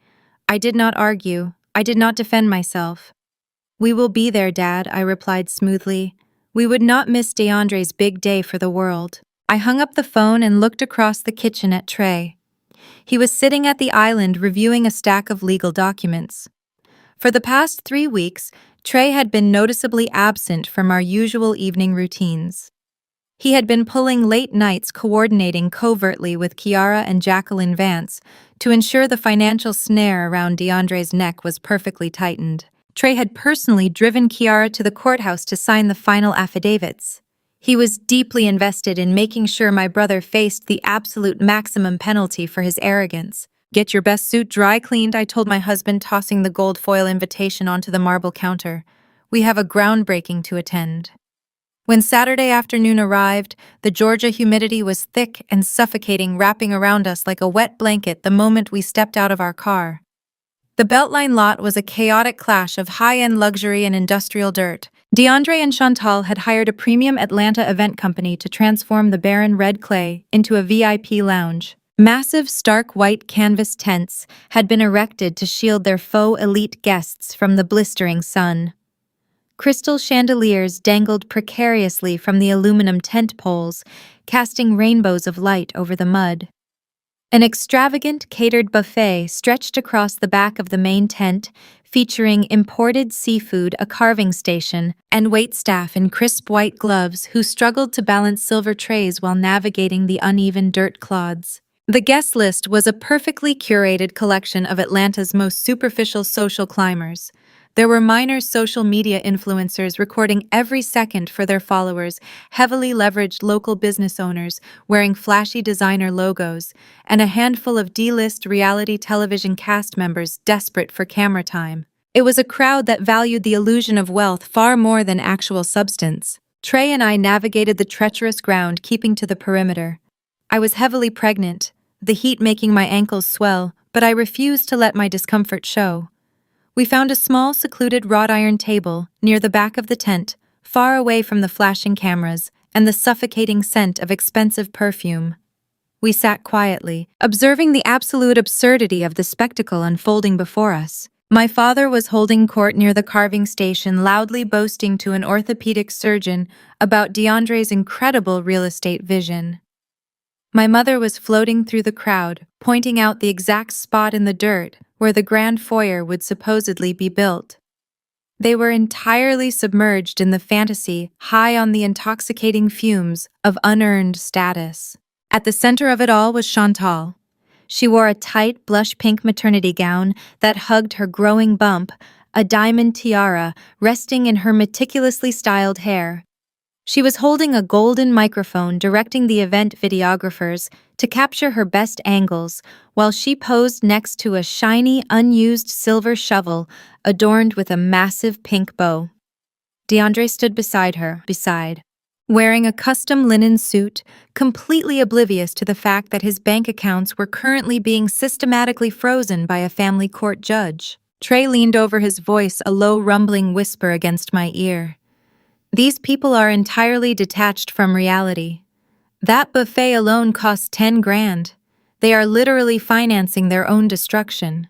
I did not argue. I did not defend myself. We will be there, Dad, I replied smoothly. We would not miss DeAndre's big day for the world. I hung up the phone and looked across the kitchen at Trey. He was sitting at the island reviewing a stack of legal documents. For the past 3 weeks, Trey had been noticeably absent from our usual evening routines. He had been pulling late nights coordinating covertly with Kiara and Jacqueline Vance to ensure the financial snare around DeAndre's neck was perfectly tightened. Trey had personally driven Kiara to the courthouse to sign the final affidavits. He was deeply invested in making sure my brother faced the absolute maximum penalty for his arrogance. Get your best suit dry cleaned, I told my husband, tossing the gold foil invitation onto the marble counter. We have a groundbreaking to attend. When Saturday afternoon arrived, the Georgia humidity was thick and suffocating, wrapping around us like a wet blanket the moment we stepped out of our car. The Beltline lot was a chaotic clash of high-end luxury and industrial dirt. DeAndre and Chantal had hired a premium Atlanta event company to transform the barren red clay into a VIP lounge. Massive, stark white canvas tents had been erected to shield their faux elite guests from the blistering sun. Crystal chandeliers dangled precariously from the aluminum tent poles, casting rainbows of light over the mud. An extravagant catered buffet stretched across the back of the main tent, featuring imported seafood, a carving station, and waitstaff in crisp white gloves who struggled to balance silver trays while navigating the uneven dirt clods. The guest list was a perfectly curated collection of Atlanta's most superficial social climbers. There were minor social media influencers recording every second for their followers, heavily leveraged local business owners wearing flashy designer logos, and a handful of D-list reality television cast members desperate for camera time. It was a crowd that valued the illusion of wealth far more than actual substance. Trey and I navigated the treacherous ground, keeping to the perimeter. I was heavily pregnant, the heat making my ankles swell, but I refused to let my discomfort show. We found a small, secluded wrought iron table near the back of the tent, far away from the flashing cameras and the suffocating scent of expensive perfume. We sat quietly, observing the absolute absurdity of the spectacle unfolding before us. My father was holding court near the carving station, loudly boasting to an orthopedic surgeon about DeAndre's incredible real estate vision. My mother was floating through the crowd, pointing out the exact spot in the dirt where the grand foyer would supposedly be built. They were entirely submerged in the fantasy, high on the intoxicating fumes of unearned status. At the center of it all was Chantal. She wore a tight, blush-pink maternity gown that hugged her growing bump, a diamond tiara resting in her meticulously styled hair. She was holding a golden microphone, directing the event videographers to capture her best angles, while she posed next to a shiny, unused silver shovel adorned with a massive pink bow. DeAndre stood beside her, wearing a custom linen suit, completely oblivious to the fact that his bank accounts were currently being systematically frozen by a family court judge. Trey leaned over, his voice a low rumbling whisper against my ear. These people are entirely detached from reality. That buffet alone costs 10 grand. They are literally financing their own destruction.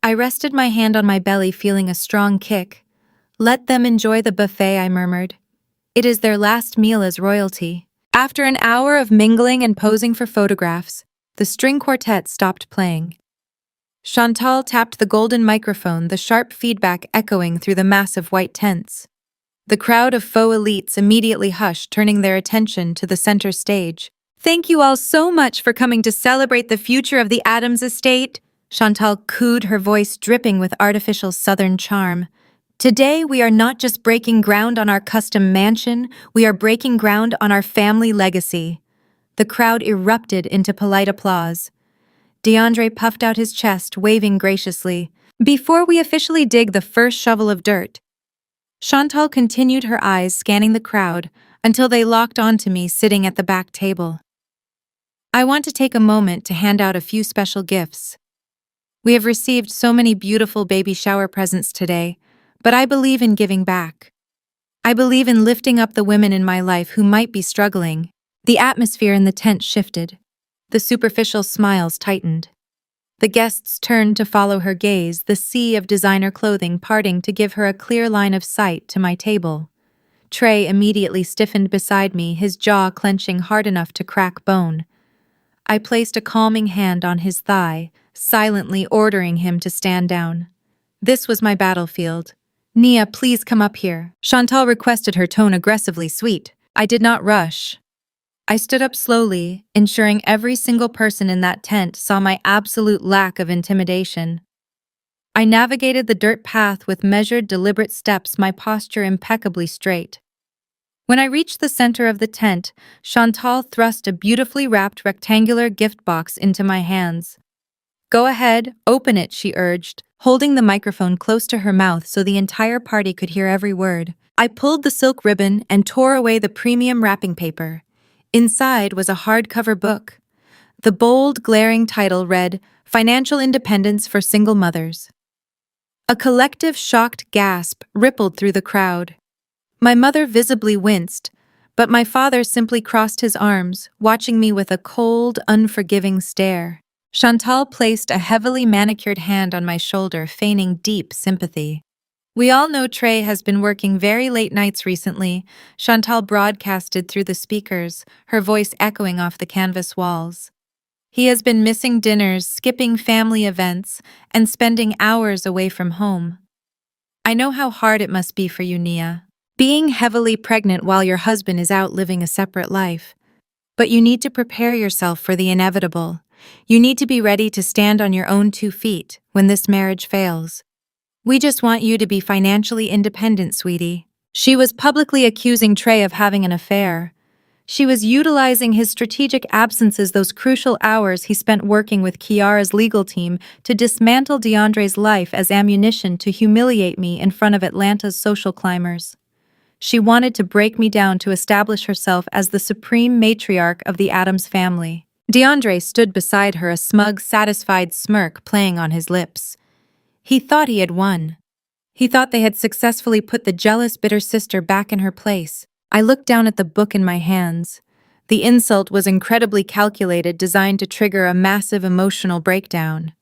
I rested my hand on my belly, feeling a strong kick. Let them enjoy the buffet, I murmured. It is their last meal as royalty. After an hour of mingling and posing for photographs, the string quartet stopped playing. Chantal tapped the golden microphone, the sharp feedback echoing through the massive white tents. The crowd of faux elites immediately hushed, turning their attention to the center stage. Thank you all so much for coming to celebrate the future of the Adams estate, Chantal cooed, her voice dripping with artificial southern charm. Today, we are not just breaking ground on our custom mansion, we are breaking ground on our family legacy. The crowd erupted into polite applause. DeAndre puffed out his chest, waving graciously. Before we officially dig the first shovel of dirt, Chantal continued, her eyes scanning the crowd until they locked onto me sitting at the back table. I want to take a moment to hand out a few special gifts. We have received so many beautiful baby shower presents today, but I believe in giving back. I believe in lifting up the women in my life who might be struggling. The atmosphere in the tent shifted. The superficial smiles tightened. The guests turned to follow her gaze, the sea of designer clothing parting to give her a clear line of sight to my table. Trey immediately stiffened beside me, his jaw clenching hard enough to crack bone. I placed a calming hand on his thigh, silently ordering him to stand down. This was my battlefield. Nia, please come up here, Chantal requested, her tone aggressively sweet. I did not rush. I stood up slowly, ensuring every single person in that tent saw my absolute lack of intimidation. I navigated the dirt path with measured, deliberate steps, my posture impeccably straight. When I reached the center of the tent, Chantal thrust a beautifully wrapped rectangular gift box into my hands. Go ahead, open it, she urged, holding the microphone close to her mouth so the entire party could hear every word. I pulled the silk ribbon and tore away the premium wrapping paper. Inside was a hardcover book. The bold, glaring title read, Financial Independence for Single Mothers. A collective shocked gasp rippled through the crowd. My mother visibly winced, but my father simply crossed his arms, watching me with a cold, unforgiving stare. Chantal placed a heavily manicured hand on my shoulder, feigning deep sympathy. We all know Trey has been working very late nights recently, Chantal broadcasted through the speakers, her voice echoing off the canvas walls. He has been missing dinners, skipping family events, and spending hours away from home. I know how hard it must be for you, Nia, being heavily pregnant while your husband is out living a separate life. But you need to prepare yourself for the inevitable. You need to be ready to stand on your own 2 feet when this marriage fails. We just want you to be financially independent, sweetie. She was publicly accusing Trey of having an affair. She was utilizing his strategic absences, those crucial hours he spent working with Kiara's legal team, to dismantle DeAndre's life as ammunition to humiliate me in front of Atlanta's social climbers. She wanted to break me down to establish herself as the supreme matriarch of the Addams family. DeAndre stood beside her, a smug, satisfied smirk playing on his lips. He thought he had won. He thought they had successfully put the jealous, bitter sister back in her place. I looked down at the book in my hands. The insult was incredibly calculated, designed to trigger a massive emotional breakdown.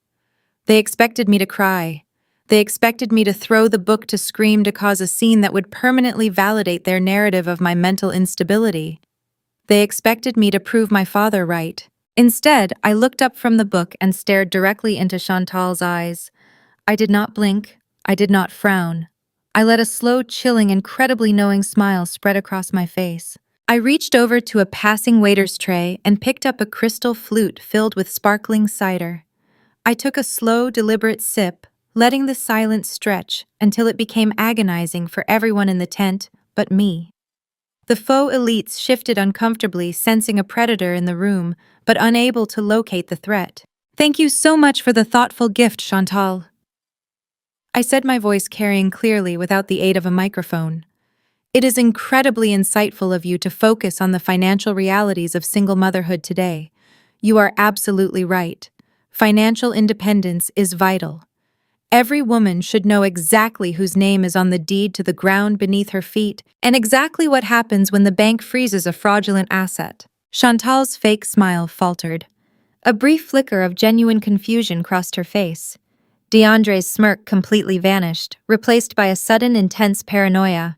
They expected me to cry. They expected me to throw the book, to scream, to cause a scene that would permanently validate their narrative of my mental instability. They expected me to prove my father right. Instead, I looked up from the book and stared directly into Chantal's eyes. I did not blink. I did not frown. I let a slow, chilling, incredibly knowing smile spread across my face. I reached over to a passing waiter's tray and picked up a crystal flute filled with sparkling cider. I took a slow, deliberate sip, letting the silence stretch until it became agonizing for everyone in the tent but me. The faux elites shifted uncomfortably, sensing a predator in the room, but unable to locate the threat. "Thank you so much for the thoughtful gift, Chantal," I said, my voice carrying clearly without the aid of a microphone. "It is incredibly insightful of you to focus on the financial realities of single motherhood today. You are absolutely right. Financial independence is vital. Every woman should know exactly whose name is on the deed to the ground beneath her feet, and exactly what happens when the bank freezes a fraudulent asset." Chantal's fake smile faltered. A brief flicker of genuine confusion crossed her face. DeAndre's smirk completely vanished, replaced by a sudden, intense paranoia.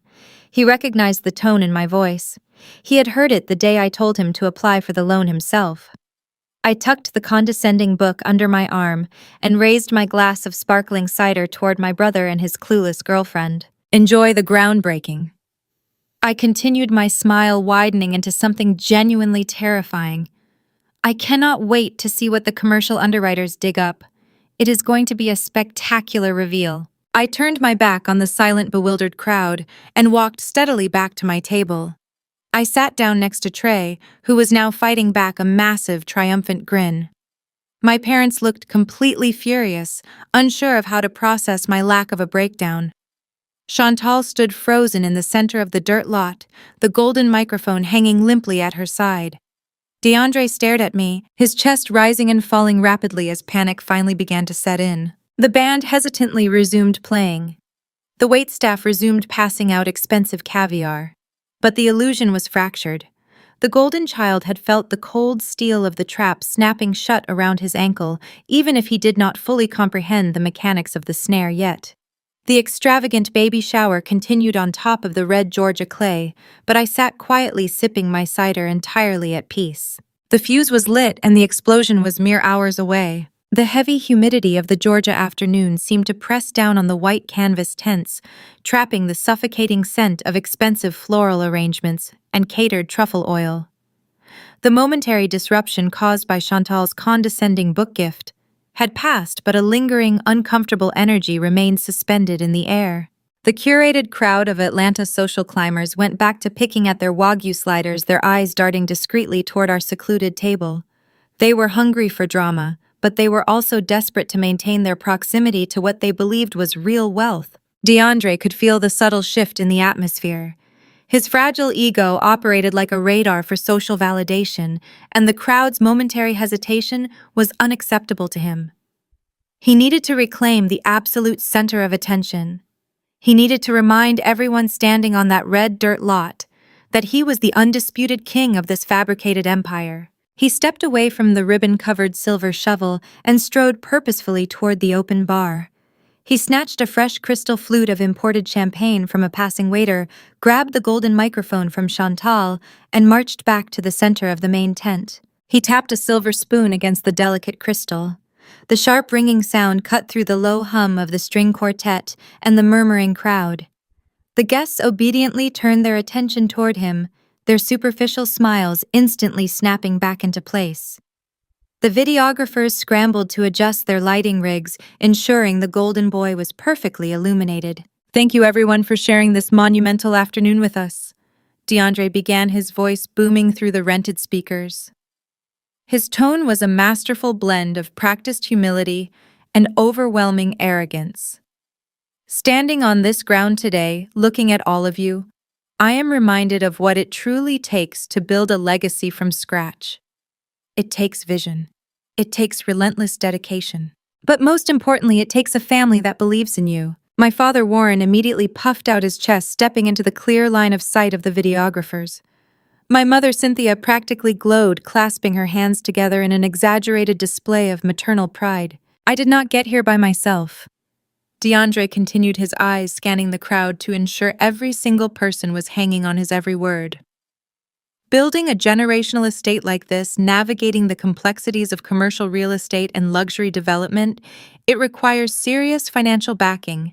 He recognized the tone in my voice. He had heard it the day I told him to apply for the loan himself. I tucked the condescending book under my arm and raised my glass of sparkling cider toward my brother and his clueless girlfriend. "Enjoy the groundbreaking." I continued, my smile widening into something genuinely terrifying. "I cannot wait to see what the commercial underwriters dig up. It is going to be a spectacular reveal." I turned my back on the silent, bewildered crowd and walked steadily back to my table. I sat down next to Trey, who was now fighting back a massive, triumphant grin. My parents looked completely furious, unsure of how to process my lack of a breakdown. Chantal stood frozen in the center of the dirt lot, the golden microphone hanging limply at her side. DeAndre stared at me, his chest rising and falling rapidly as panic finally began to set in. The band hesitantly resumed playing. The waitstaff resumed passing out expensive caviar. But the illusion was fractured. The golden child had felt the cold steel of the trap snapping shut around his ankle, even if he did not fully comprehend the mechanics of the snare yet. The extravagant baby shower continued on top of the red Georgia clay, but I sat quietly sipping my cider, entirely at peace. The fuse was lit and the explosion was mere hours away. The heavy humidity of the Georgia afternoon seemed to press down on the white canvas tents, trapping the suffocating scent of expensive floral arrangements and catered truffle oil. The momentary disruption caused by Chantal's condescending book gift had passed, but a lingering, uncomfortable energy remained suspended in the air. The curated crowd of Atlanta social climbers went back to picking at their Wagyu sliders, their eyes darting discreetly toward our secluded table. They were hungry for drama, but they were also desperate to maintain their proximity to what they believed was real wealth. DeAndre could feel the subtle shift in the atmosphere. His fragile ego operated like a radar for social validation, and the crowd's momentary hesitation was unacceptable to him. He needed to reclaim the absolute center of attention. He needed to remind everyone standing on that red dirt lot that he was the undisputed king of this fabricated empire. He stepped away from the ribbon-covered silver shovel and strode purposefully toward the open bar. He snatched a fresh crystal flute of imported champagne from a passing waiter, grabbed the golden microphone from Chantal, and marched back to the center of the main tent. He tapped a silver spoon against the delicate crystal. The sharp ringing sound cut through the low hum of the string quartet and the murmuring crowd. The guests obediently turned their attention toward him, their superficial smiles instantly snapping back into place. The videographers scrambled to adjust their lighting rigs, ensuring the golden boy was perfectly illuminated. "Thank you everyone for sharing this monumental afternoon with us." DeAndre began, his voice booming through the rented speakers. His tone was a masterful blend of practiced humility and overwhelming arrogance. Standing on this ground today, looking at all of you, I am reminded of what it truly takes to build a legacy from scratch. It takes vision. It takes relentless dedication. But most importantly, it takes a family that believes in you. My father, Warren, immediately puffed out his chest, stepping into the clear line of sight of the videographers. My mother, Cynthia, practically glowed, clasping her hands together in an exaggerated display of maternal pride. I did not get here by myself. DeAndre continued, his eyes scanning the crowd to ensure every single person was hanging on his every word. Building a generational estate like this, navigating the complexities of commercial real estate and luxury development, it requires serious financial backing.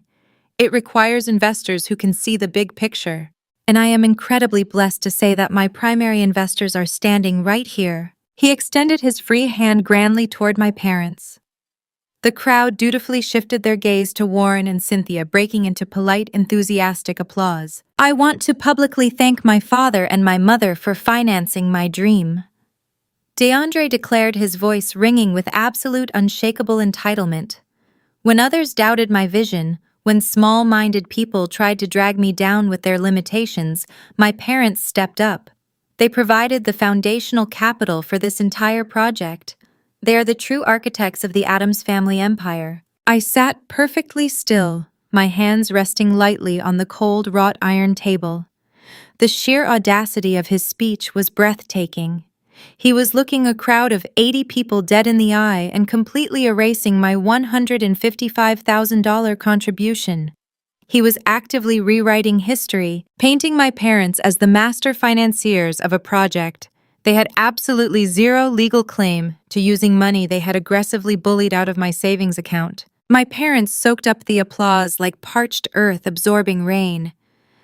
It requires investors who can see the big picture. And I am incredibly blessed to say that my primary investors are standing right here. He extended his free hand grandly toward my parents. The crowd dutifully shifted their gaze to Warren and Cynthia, breaking into polite, enthusiastic applause. I want to publicly thank my father and my mother for financing my dream. DeAndre declared, his voice ringing with absolute, unshakable entitlement. When others doubted my vision, when small-minded people tried to drag me down with their limitations, my parents stepped up. They provided the foundational capital for this entire project. They are the true architects of the Addams family empire. I sat perfectly still, my hands resting lightly on the cold wrought iron table. The sheer audacity of his speech was breathtaking. He was looking a crowd of 80 people dead in the eye and completely erasing my $155,000 contribution. He was actively rewriting history, painting my parents as the master financiers of a project. They had absolutely zero legal claim to using money they had aggressively bullied out of my savings account. My parents soaked up the applause like parched earth absorbing rain.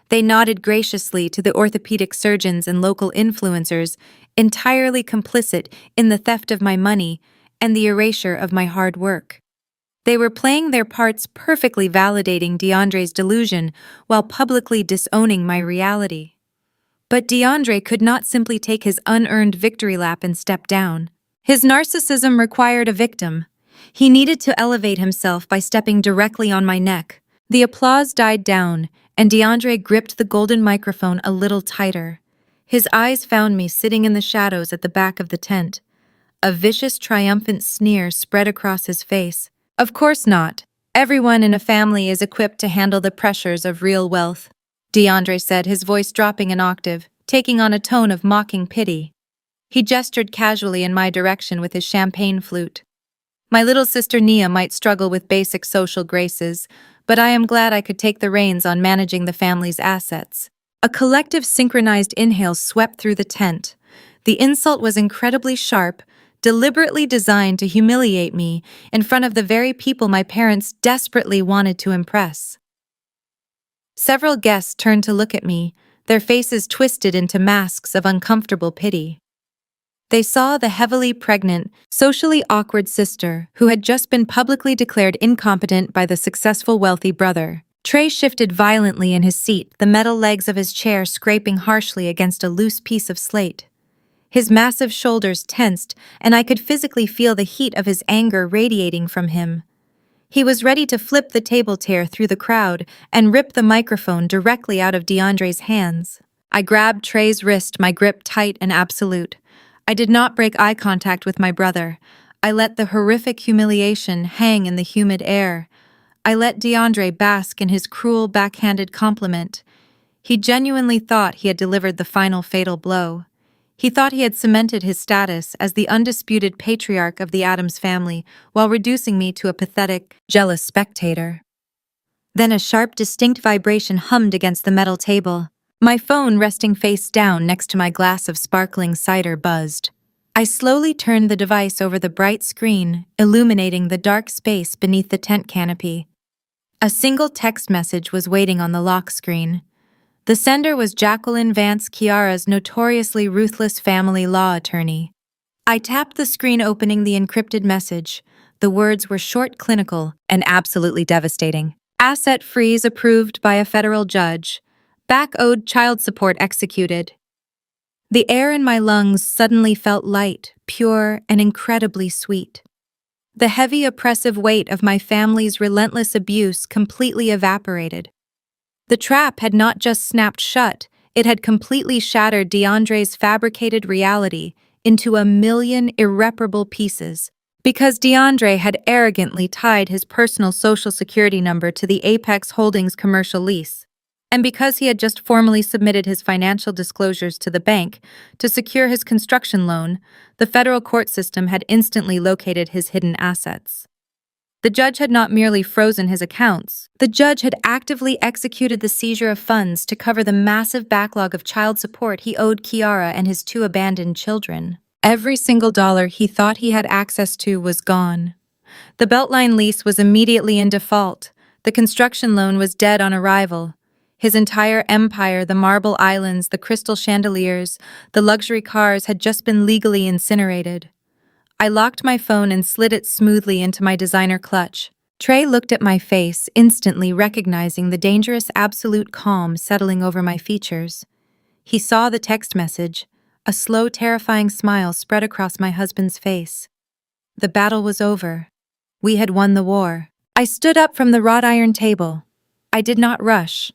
They nodded graciously to the orthopedic surgeons and local influencers, entirely complicit in the theft of my money and the erasure of my hard work. They were playing their parts, perfectly validating DeAndre's delusion while publicly disowning my reality. But DeAndre could not simply take his unearned victory lap and step down. His narcissism required a victim. He needed to elevate himself by stepping directly on my neck. The applause died down, and DeAndre gripped the golden microphone a little tighter. His eyes found me sitting in the shadows at the back of the tent. A vicious, triumphant sneer spread across his face. Of course not. Everyone in a family is equipped to handle the pressures of real wealth, DeAndre said, his voice dropping an octave, taking on a tone of mocking pity. He gestured casually in my direction with his champagne flute. My little sister Nia might struggle with basic social graces, but I am glad I could take the reins on managing the family's assets. A collective synchronized inhale swept through the tent. The insult was incredibly sharp, deliberately designed to humiliate me in front of the very people my parents desperately wanted to impress. Several guests turned to look at me, their faces twisted into masks of uncomfortable pity. They saw the heavily pregnant, socially awkward sister who had just been publicly declared incompetent by the successful wealthy brother. Trey shifted violently in his seat, the metal legs of his chair scraping harshly against a loose piece of slate. His massive shoulders tensed, and I could physically feel the heat of his anger radiating from him. He was ready to flip the table tear through the crowd and rip the microphone directly out of DeAndre's hands. I grabbed Trey's wrist, my grip tight and absolute. I did not break eye contact with my brother. I let the horrific humiliation hang in the humid air. I let DeAndre bask in his cruel, backhanded compliment. He genuinely thought he had delivered the final fatal blow. He thought he had cemented his status as the undisputed patriarch of the Addams family while reducing me to a pathetic, jealous spectator. Then a sharp, distinct vibration hummed against the metal table. My phone, resting face down next to my glass of sparkling cider, buzzed. I slowly turned the device over the bright screen, illuminating the dark space beneath the tent canopy. A single text message was waiting on the lock screen. The sender was Jacqueline Vance, Kiara's notoriously ruthless family law attorney. I tapped the screen, opening the encrypted message. The words were short, clinical, and absolutely devastating. Asset freeze approved by a federal judge. back owed child support executed. The air in my lungs suddenly felt light, pure, and incredibly sweet. The heavy, oppressive weight of my family's relentless abuse completely evaporated. The trap had not just snapped shut, it had completely shattered DeAndre's fabricated reality into a million irreparable pieces. Because DeAndre had arrogantly tied his personal social security number to the Apex Holdings commercial lease, and because he had just formally submitted his financial disclosures to the bank to secure his construction loan, the federal court system had instantly located his hidden assets. The judge had not merely frozen his accounts, the judge had actively executed the seizure of funds to cover the massive backlog of child support he owed Kiara and his 2 abandoned children. Every single dollar he thought he had access to was gone. The Beltline lease was immediately in default. The construction loan was dead on arrival. His entire empire, the marble islands, the crystal chandeliers, the luxury cars had just been legally incinerated. I locked my phone and slid it smoothly into my designer clutch. Trey looked at my face, instantly recognizing the dangerous absolute calm settling over my features. He saw the text message. A slow, terrifying smile spread across my husband's face. The battle was over. We had won the war. I stood up from the wrought iron table. I did not rush.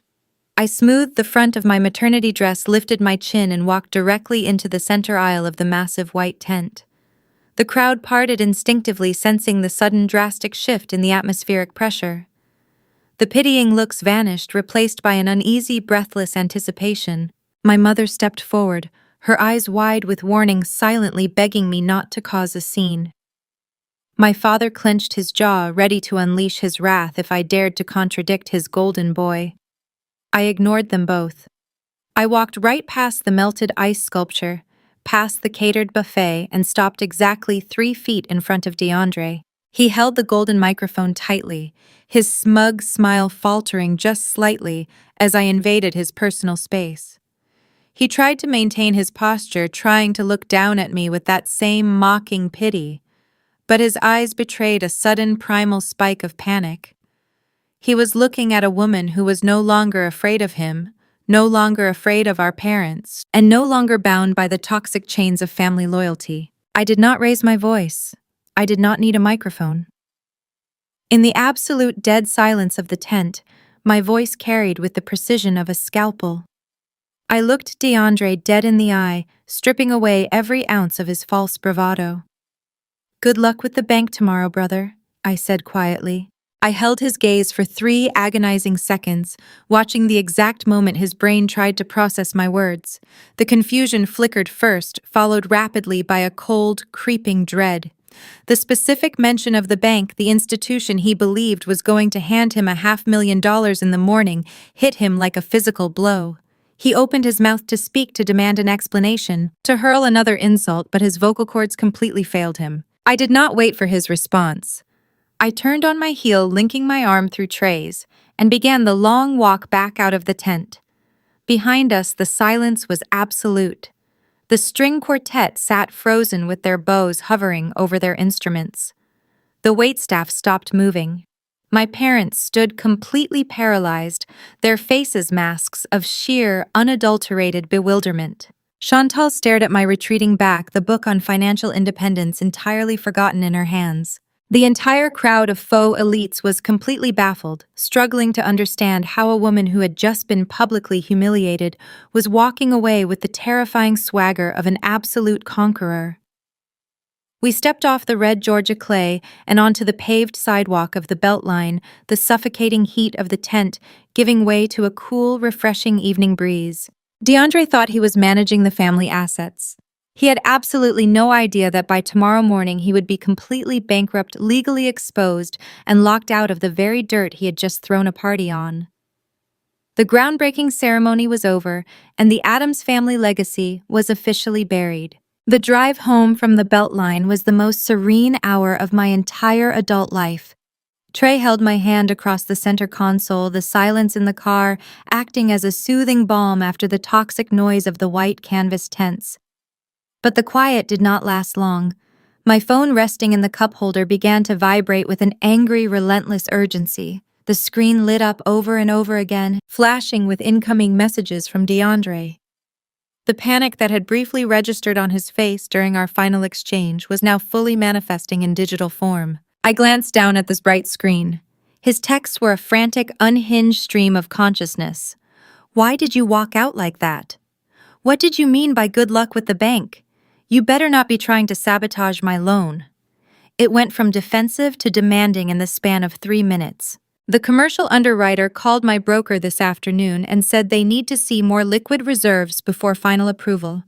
I smoothed the front of my maternity dress, lifted my chin, and walked directly into the center aisle of the massive white tent. The crowd parted instinctively, sensing the sudden drastic shift in the atmospheric pressure. The pitying looks vanished, replaced by an uneasy, breathless anticipation. My mother stepped forward, her eyes wide with warning, silently begging me not to cause a scene. My father clenched his jaw, ready to unleash his wrath if I dared to contradict his golden boy. I ignored them both. I walked right past the melted ice sculpture, past the catered buffet, and stopped exactly 3 feet in front of DeAndre. He held the golden microphone tightly, his smug smile faltering just slightly as I invaded his personal space. He tried to maintain his posture, trying to look down at me with that same mocking pity, but his eyes betrayed a sudden primal spike of panic. He was looking at a woman who was no longer afraid of him, no longer afraid of our parents, and no longer bound by the toxic chains of family loyalty. I did not raise my voice. I did not need a microphone. In the absolute dead silence of the tent, my voice carried with the precision of a scalpel. I looked DeAndre dead in the eye, stripping away every ounce of his false bravado. "Good luck with the bank tomorrow, brother," I said quietly. I held his gaze for 3 agonizing seconds, watching the exact moment his brain tried to process my words. The confusion flickered first, followed rapidly by a cold, creeping dread. The specific mention of the bank, the institution he believed was going to hand him $500,000 in the morning, hit him like a physical blow. He opened his mouth to speak, to demand an explanation, to hurl another insult, but his vocal cords completely failed him. I did not wait for his response. I turned on my heel, linking my arm through Trey's, and began the long walk back out of the tent. Behind us, the silence was absolute. The string quartet sat frozen with their bows hovering over their instruments. The waitstaff stopped moving. My parents stood completely paralyzed, their faces masks of sheer, unadulterated bewilderment. Chantal stared at my retreating back, the book on financial independence entirely forgotten in her hands. The entire crowd of faux elites was completely baffled, struggling to understand how a woman who had just been publicly humiliated was walking away with the terrifying swagger of an absolute conqueror. We stepped off the red Georgia clay and onto the paved sidewalk of the Beltline, the suffocating heat of the tent giving way to a cool, refreshing evening breeze. DeAndre thought he was managing the family assets. He had absolutely no idea that by tomorrow morning he would be completely bankrupt, legally exposed, and locked out of the very dirt he had just thrown a party on. The groundbreaking ceremony was over, and the Addams family legacy was officially buried. The drive home from the Beltline was the most serene hour of my entire adult life. Trey held my hand across the center console, the silence in the car acting as a soothing balm after the toxic noise of the white canvas tents. But the quiet did not last long. My phone resting in the cup holder began to vibrate with an angry, relentless urgency. The screen lit up over and over again, flashing with incoming messages from DeAndre. The panic that had briefly registered on his face during our final exchange was now fully manifesting in digital form. I glanced down at this bright screen. His texts were a frantic, unhinged stream of consciousness. Why did you walk out like that? What did you mean by good luck with the bank? You better not be trying to sabotage my loan. It went from defensive to demanding in the span of 3 minutes. The commercial underwriter called my broker this afternoon and said they need to see more liquid reserves before final approval.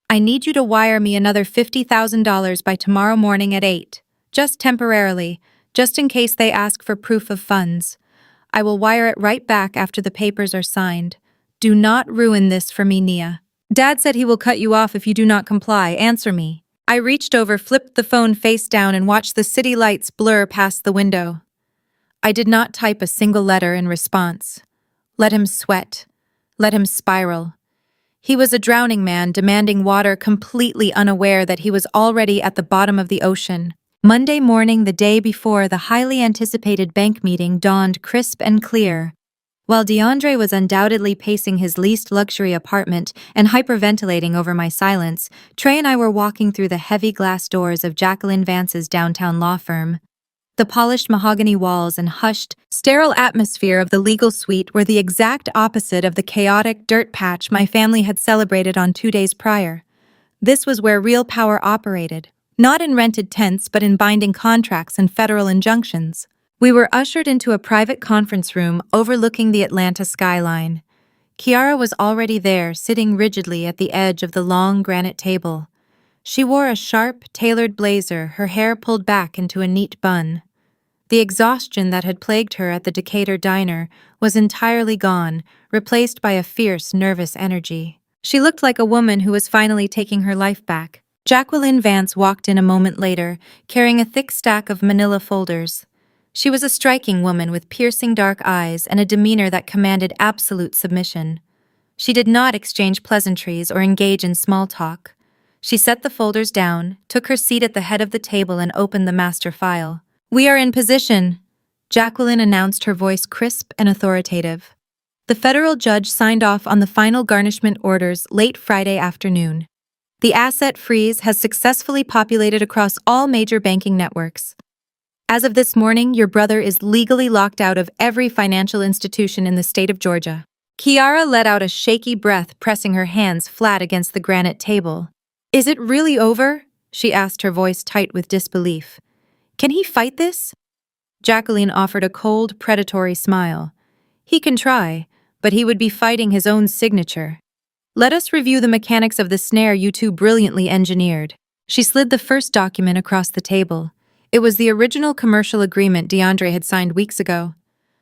I need you to wire me another $50,000 by tomorrow morning at 8, just temporarily, just in case they ask for proof of funds. I will wire it right back after the papers are signed. Do not ruin this for me, Nia. Dad said he will cut you off if you do not comply. Answer me. I reached over, flipped the phone face down, and watched the city lights blur past the window. I did not type a single letter in response. Let him sweat. Let him spiral. He was a drowning man demanding water, completely unaware that he was already at the bottom of the ocean. Monday morning, the day before the highly anticipated bank meeting, dawned crisp and clear. While DeAndre was undoubtedly pacing his leased luxury apartment and hyperventilating over my silence, Trey and I were walking through the heavy glass doors of Jacqueline Vance's downtown law firm. The polished mahogany walls and hushed, sterile atmosphere of the legal suite were the exact opposite of the chaotic dirt patch my family had celebrated on 2 days prior. This was where real power operated, not in rented tents but in binding contracts and federal injunctions. We were ushered into a private conference room overlooking the Atlanta skyline. Kiara was already there, sitting rigidly at the edge of the long granite table. She wore a sharp, tailored blazer, her hair pulled back into a neat bun. The exhaustion that had plagued her at the Decatur diner was entirely gone, replaced by a fierce, nervous energy. She looked like a woman who was finally taking her life back. Jacqueline Vance walked in a moment later, carrying a thick stack of manila folders. She was a striking woman with piercing dark eyes and a demeanor that commanded absolute submission. She did not exchange pleasantries or engage in small talk. She set the folders down, took her seat at the head of the table, and opened the master file. "We are in position," Jacqueline announced, her voice crisp and authoritative. The federal judge signed off on the final garnishment orders late Friday afternoon. The asset freeze has successfully populated across all major banking networks. As of this morning, your brother is legally locked out of every financial institution in the state of Georgia. Kiara let out a shaky breath, pressing her hands flat against the granite table. "Is it really over?" she asked, her voice tight with disbelief. "Can he fight this?" Jacqueline offered a cold, predatory smile. "He can try, but he would be fighting his own signature. Let us review the mechanics of the snare you two brilliantly engineered." She slid the first document across the table. It was the original commercial agreement DeAndre had signed weeks ago.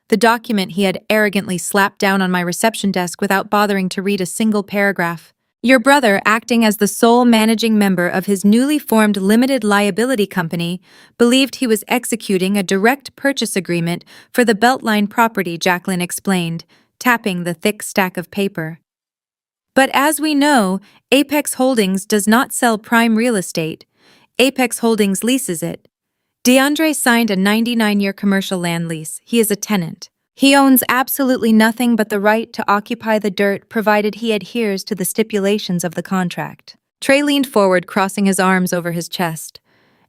The document he had arrogantly slapped down on my reception desk without bothering to read a single paragraph. Your brother, acting as the sole managing member of his newly formed limited liability company, believed he was executing a direct purchase agreement for the Beltline property, Jacqueline explained, tapping the thick stack of paper. But as we know, Apex Holdings does not sell prime real estate. Apex Holdings leases it. DeAndre signed a 99-year commercial land lease. He is a tenant. He owns absolutely nothing but the right to occupy the dirt provided he adheres to the stipulations of the contract. Trey leaned forward, crossing his arms over his chest.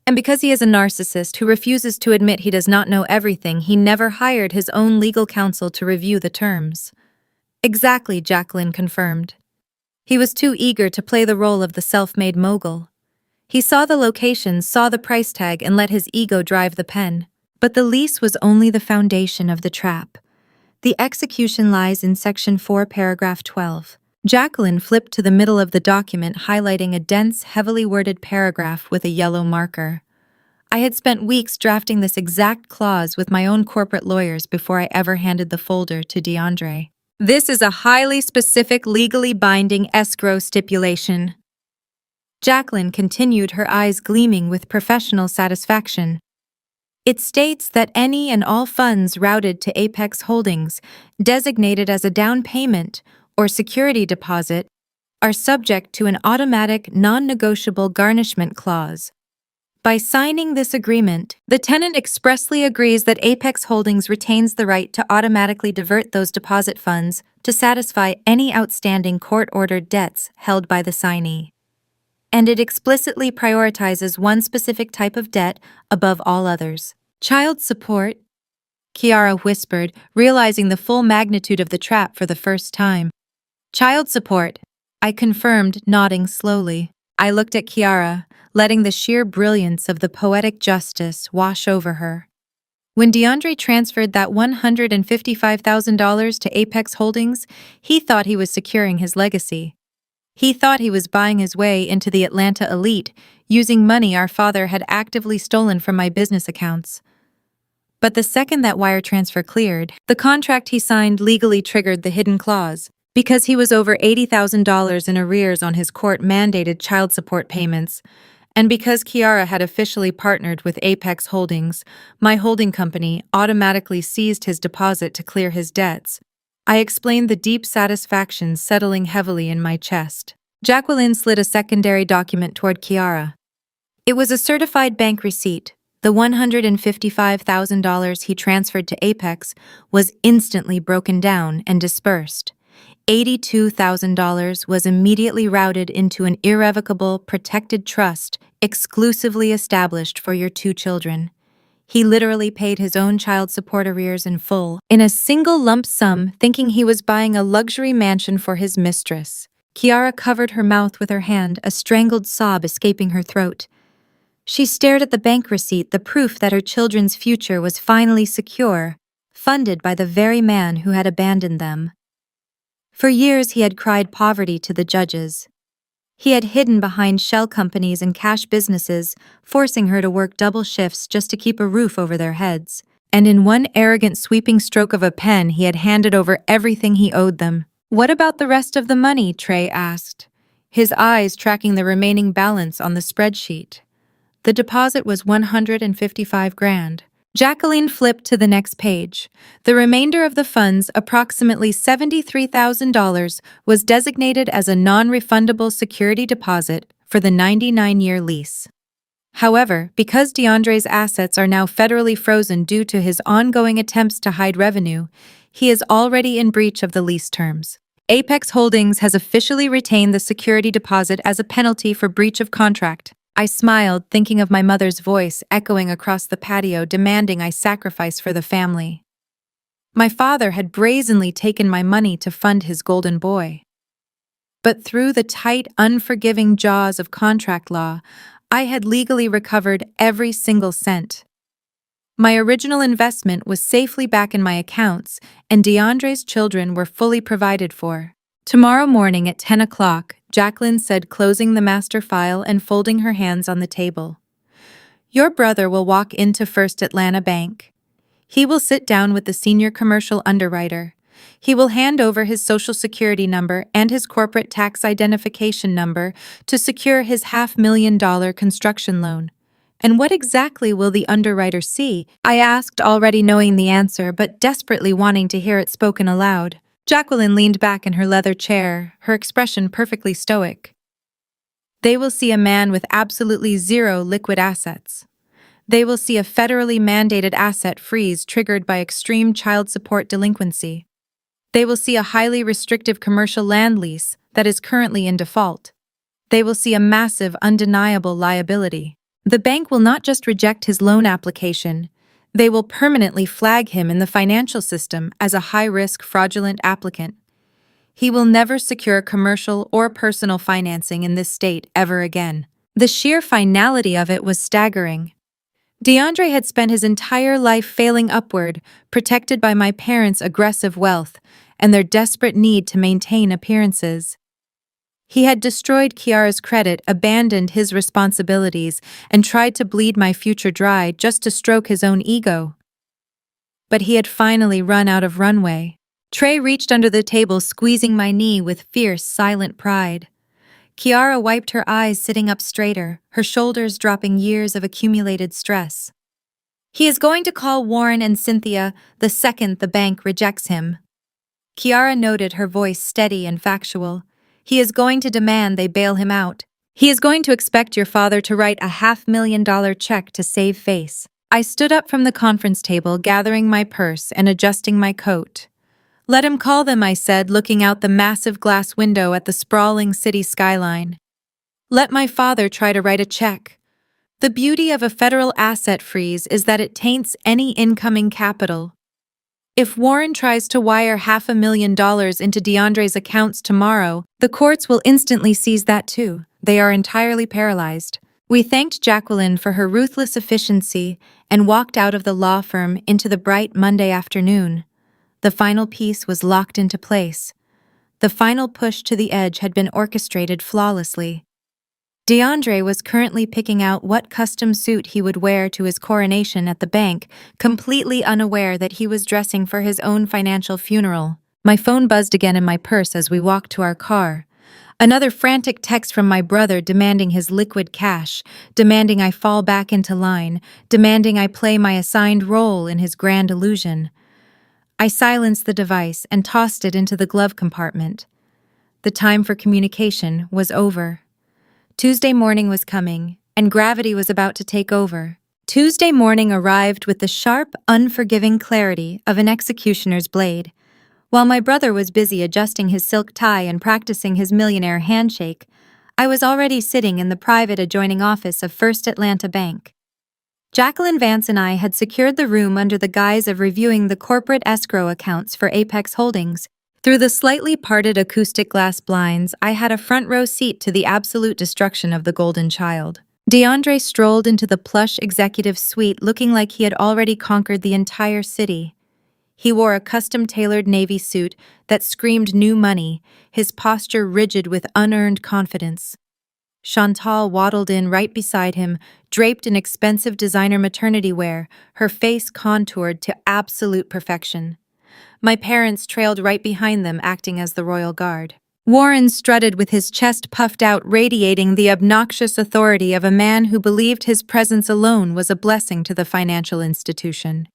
And because he is a narcissist who refuses to admit he does not know everything, he never hired his own legal counsel to review the terms. Exactly, Jacqueline confirmed. He was too eager to play the role of the self-made mogul. He saw the location, saw the price tag, and let his ego drive the pen. But the lease was only the foundation of the trap. The execution lies in Section 4, Paragraph 12. Jacqueline flipped to the middle of the document, highlighting a dense, heavily worded paragraph with a yellow marker. I had spent weeks drafting this exact clause with my own corporate lawyers before I ever handed the folder to DeAndre. This is a highly specific, legally binding escrow stipulation. Jacqueline continued, her eyes gleaming with professional satisfaction. It states that any and all funds routed to Apex Holdings, designated as a down payment or security deposit, are subject to an automatic, non-negotiable garnishment clause. By signing this agreement, the tenant expressly agrees that Apex Holdings retains the right to automatically divert those deposit funds to satisfy any outstanding court-ordered debts held by the signee. And it explicitly prioritizes one specific type of debt above all others. Child support, Kiara whispered, realizing the full magnitude of the trap for the first time. Child support, I confirmed, nodding slowly. I looked at Kiara, letting the sheer brilliance of the poetic justice wash over her. When DeAndre transferred that $155,000 to Apex Holdings, he thought he was securing his legacy. He thought he was buying his way into the Atlanta elite, using money our father had actively stolen from my business accounts. But the second that wire transfer cleared, the contract he signed legally triggered the hidden clause. Because he was over $80,000 in arrears on his court-mandated child support payments, and because Kiara had officially partnered with Apex Holdings, my holding company automatically seized his deposit to clear his debts. I explained the deep satisfaction settling heavily in my chest. Jacqueline slid a secondary document toward Kiara. It was a certified bank receipt. The $155,000 he transferred to Apex was instantly broken down and dispersed. $82,000 was immediately routed into an irrevocable, protected trust exclusively established for your two children. He literally paid his own child support arrears in full, in a single lump sum, thinking he was buying a luxury mansion for his mistress. Kiara covered her mouth with her hand, a strangled sob escaping her throat. She stared at the bank receipt, the proof that her children's future was finally secure, funded by the very man who had abandoned them. For years he had cried poverty to the judges. He had hidden behind shell companies and cash businesses, forcing her to work double shifts just to keep a roof over their heads. And in one arrogant sweeping stroke of a pen, he had handed over everything he owed them. "What about the rest of the money?" Trey asked, his eyes tracking the remaining balance on the spreadsheet. The deposit was $155,000. Jacqueline flipped to the next page. The remainder of the funds, approximately $73,000, was designated as a non-refundable security deposit for the 99-year lease. However, because DeAndre's assets are now federally frozen due to his ongoing attempts to hide revenue, he is already in breach of the lease terms. Apex Holdings has officially retained the security deposit as a penalty for breach of contract. I smiled, thinking of my mother's voice echoing across the patio demanding I sacrifice for the family. My father had brazenly taken my money to fund his golden boy. But through the tight, unforgiving jaws of contract law, I had legally recovered every single cent. My original investment was safely back in my accounts, and DeAndre's children were fully provided for. Tomorrow morning at 10 o'clock, Jacqueline said, closing the master file and folding her hands on the table. Your brother will walk into First Atlanta Bank. He will sit down with the senior commercial underwriter. He will hand over his social security number and his corporate tax identification number to secure his $500,000 construction loan. And what exactly will the underwriter see? I asked, already knowing the answer, but desperately wanting to hear it spoken aloud. Jacqueline leaned back in her leather chair, her expression perfectly stoic. They will see a man with absolutely zero liquid assets. They will see a federally mandated asset freeze triggered by extreme child support delinquency. They will see a highly restrictive commercial land lease that is currently in default. They will see a massive, undeniable liability. The bank will not just reject his loan application, they will permanently flag him in the financial system as a high-risk, fraudulent applicant. He will never secure commercial or personal financing in this state ever again. The sheer finality of it was staggering. DeAndre had spent his entire life failing upward, protected by my parents' aggressive wealth and their desperate need to maintain appearances. He had destroyed Kiara's credit, abandoned his responsibilities, and tried to bleed my future dry just to stroke his own ego. But he had finally run out of runway. Trey reached under the table, squeezing my knee with fierce, silent pride. Kiara wiped her eyes, sitting up straighter, her shoulders dropping years of accumulated stress. He is going to call Warren and Cynthia the second the bank rejects him. Kiara noted, her voice steady and factual. He is going to demand they bail him out. He is going to expect your father to write a $500,000 check to save face. I stood up from the conference table, gathering my purse and adjusting my coat. Let him call them, I said, looking out the massive glass window at the sprawling city skyline. Let my father try to write a check. The beauty of a federal asset freeze is that it taints any incoming capital. If Warren tries to wire $500,000 into DeAndre's accounts tomorrow, the courts will instantly seize that too. They are entirely paralyzed. We thanked Jacqueline for her ruthless efficiency and walked out of the law firm into the bright Monday afternoon. The final piece was locked into place. The final push to the edge had been orchestrated flawlessly. DeAndre was currently picking out what custom suit he would wear to his coronation at the bank, completely unaware that he was dressing for his own financial funeral. My phone buzzed again in my purse as we walked to our car. Another frantic text from my brother demanding his liquid cash, demanding I fall back into line, demanding I play my assigned role in his grand illusion. I silenced the device and tossed it into the glove compartment. The time for communication was over. Tuesday morning was coming, and gravity was about to take over. Tuesday morning arrived with the sharp, unforgiving clarity of an executioner's blade. While my brother was busy adjusting his silk tie and practicing his millionaire handshake, I was already sitting in the private adjoining office of First Atlanta Bank. Jacqueline Vance and I had secured the room under the guise of reviewing the corporate escrow accounts for Apex Holdings. Through the slightly parted acoustic glass blinds, I had a front row seat to the absolute destruction of the golden child. DeAndre strolled into the plush executive suite looking like he had already conquered the entire city. He wore a custom-tailored navy suit that screamed new money, his posture rigid with unearned confidence. Chantal waddled in right beside him, draped in expensive designer maternity wear, her face contoured to absolute perfection. My parents trailed right behind them, acting as the royal guard. Warren strutted with his chest puffed out, radiating the obnoxious authority of a man who believed his presence alone was a blessing to the financial institution.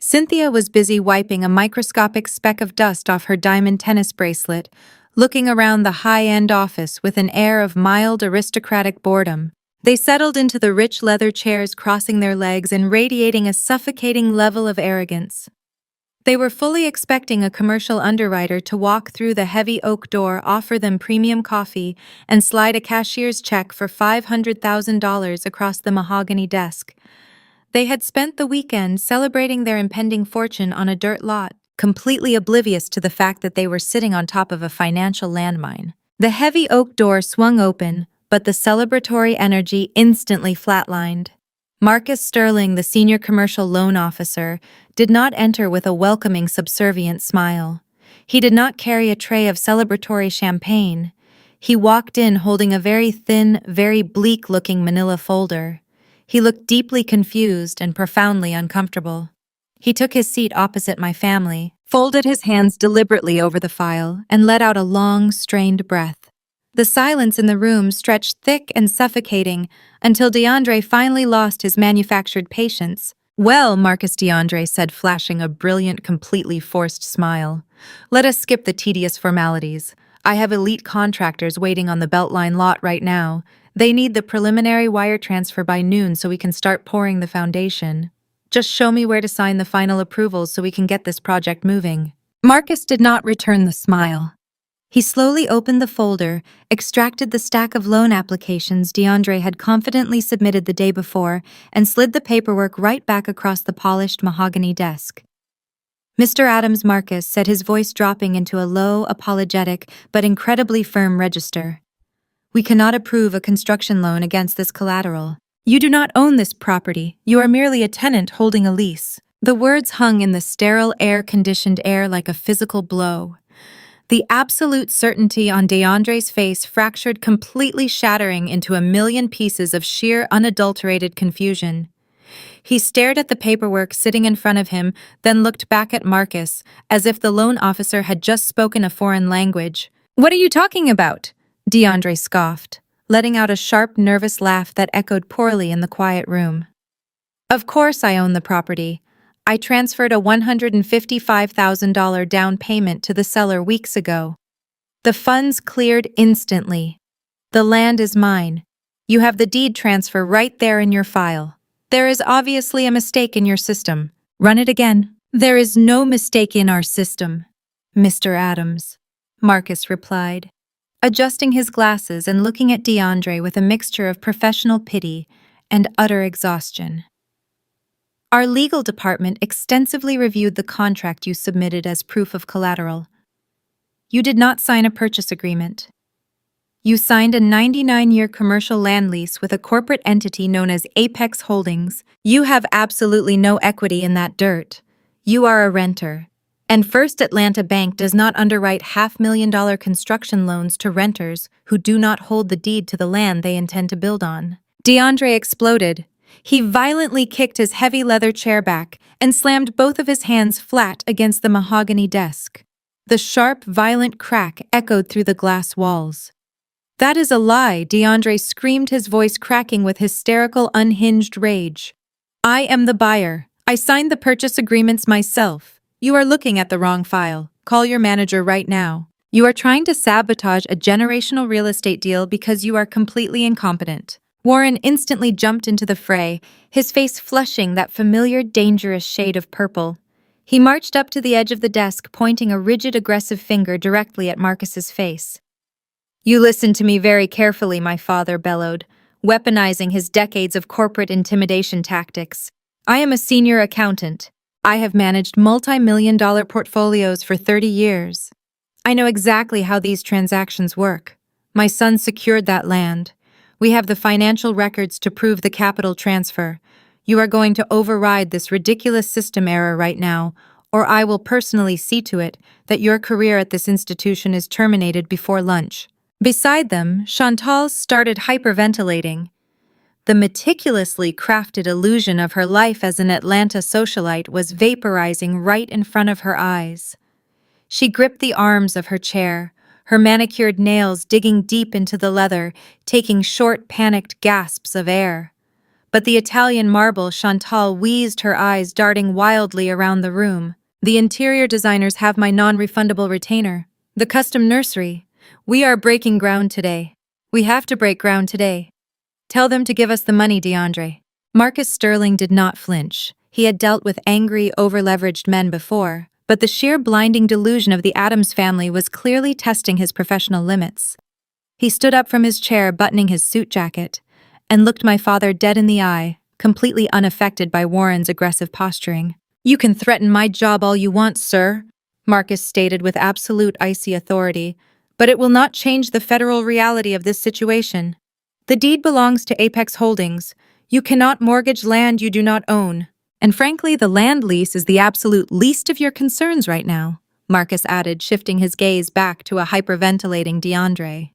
Cynthia was busy wiping a microscopic speck of dust off her diamond tennis bracelet, looking around the high-end office with an air of mild aristocratic boredom. They settled into the rich leather chairs, crossing their legs and radiating a suffocating level of arrogance. They were fully expecting a commercial underwriter to walk through the heavy oak door, offer them premium coffee, and slide a cashier's check for $500,000 across the mahogany desk. They had spent the weekend celebrating their impending fortune on a dirt lot, completely oblivious to the fact that they were sitting on top of a financial landmine. The heavy oak door swung open, but the celebratory energy instantly flatlined. Marcus Sterling, the senior commercial loan officer, did not enter with a welcoming, subservient smile. He did not carry a tray of celebratory champagne. He walked in holding a very thin, very bleak-looking manila folder. He looked deeply confused and profoundly uncomfortable. He took his seat opposite my family, folded his hands deliberately over the file, and let out a long, strained breath. The silence in the room stretched thick and suffocating until DeAndre finally lost his manufactured patience. "Well," Marcus DeAndre said, flashing a brilliant, completely forced smile, "let us skip the tedious formalities. I have elite contractors waiting on the Beltline lot right now. They need the preliminary wire transfer by noon so we can start pouring the foundation. Just show me where to sign the final approvals so we can get this project moving." Marcus did not return the smile. He slowly opened the folder, extracted the stack of loan applications DeAndre had confidently submitted the day before, and slid the paperwork right back across the polished mahogany desk. "Mr. Adams," Marcus said, his voice dropping into a low, apologetic, but incredibly firm register, "we cannot approve a construction loan against this collateral. You do not own this property. You are merely a tenant holding a lease." The words hung in the sterile, air-conditioned air like a physical blow. The absolute certainty on DeAndre's face fractured, completely shattering into a million pieces of sheer, unadulterated confusion. He stared at the paperwork sitting in front of him, then looked back at Marcus, as if the loan officer had just spoken a foreign language. "What are you talking about?" DeAndre scoffed, letting out a sharp, nervous laugh that echoed poorly in the quiet room. "Of course I own the property. I transferred a $155,000 down payment to the seller weeks ago. The funds cleared instantly. The land is mine. You have the deed transfer right there in your file. There is obviously a mistake in your system. Run it again. There is no mistake in our system, Mr. Adams, Marcus replied, adjusting his glasses and looking at DeAndre with a mixture of professional pity and utter exhaustion. Our legal department extensively reviewed the contract you submitted as proof of collateral. You did not sign a purchase agreement. You signed a 99-year commercial land lease with a corporate entity known as Apex Holdings. You have absolutely no equity in that dirt. You are a renter. And First Atlanta Bank does not underwrite $500,000 construction loans to renters who do not hold the deed to the land they intend to build on. DeAndre exploded. He violently kicked his heavy leather chair back and slammed both of his hands flat against the mahogany desk. The sharp, violent crack echoed through the glass walls. That is a lie, DeAndre screamed, his voice cracking with hysterical, unhinged rage. I am the buyer. I signed the purchase agreements myself. You are looking at the wrong file. Call your manager right now. You are trying to sabotage a generational real estate deal because you are completely incompetent. Warren instantly jumped into the fray, his face flushing that familiar, dangerous shade of purple. He marched up to the edge of the desk, pointing a rigid, aggressive finger directly at Marcus's face. You listen to me very carefully, my father bellowed, weaponizing his decades of corporate intimidation tactics. I am a senior accountant. I have managed multi-million-dollar portfolios for 30 years. I know exactly how these transactions work. My son secured that land. We have the financial records to prove the capital transfer. You are going to override this ridiculous system error right now, or I will personally see to it that your career at this institution is terminated before lunch. Beside them, Chantal started hyperventilating. The meticulously crafted illusion of her life as an Atlanta socialite was vaporizing right in front of her eyes. She gripped the arms of her chair, her manicured nails digging deep into the leather, taking short, panicked gasps of air. But the Italian marble Chantal wheezed, her eyes darting wildly around the room. The interior designers have my non-refundable retainer. The custom nursery. We are breaking ground today. We have to break ground today. Tell them to give us the money, DeAndre. Marcus Sterling did not flinch. He had dealt with angry, over-leveraged men before, but the sheer blinding delusion of the Adams family was clearly testing his professional limits. He stood up from his chair, buttoning his suit jacket, and looked my father dead in the eye, completely unaffected by Warren's aggressive posturing. You can threaten my job all you want, sir, Marcus stated with absolute icy authority, but it will not change the federal reality of this situation. The deed belongs to Apex Holdings. You cannot mortgage land you do not own. And frankly, the land lease is the absolute least of your concerns right now, Marcus added, shifting his gaze back to a hyperventilating DeAndre.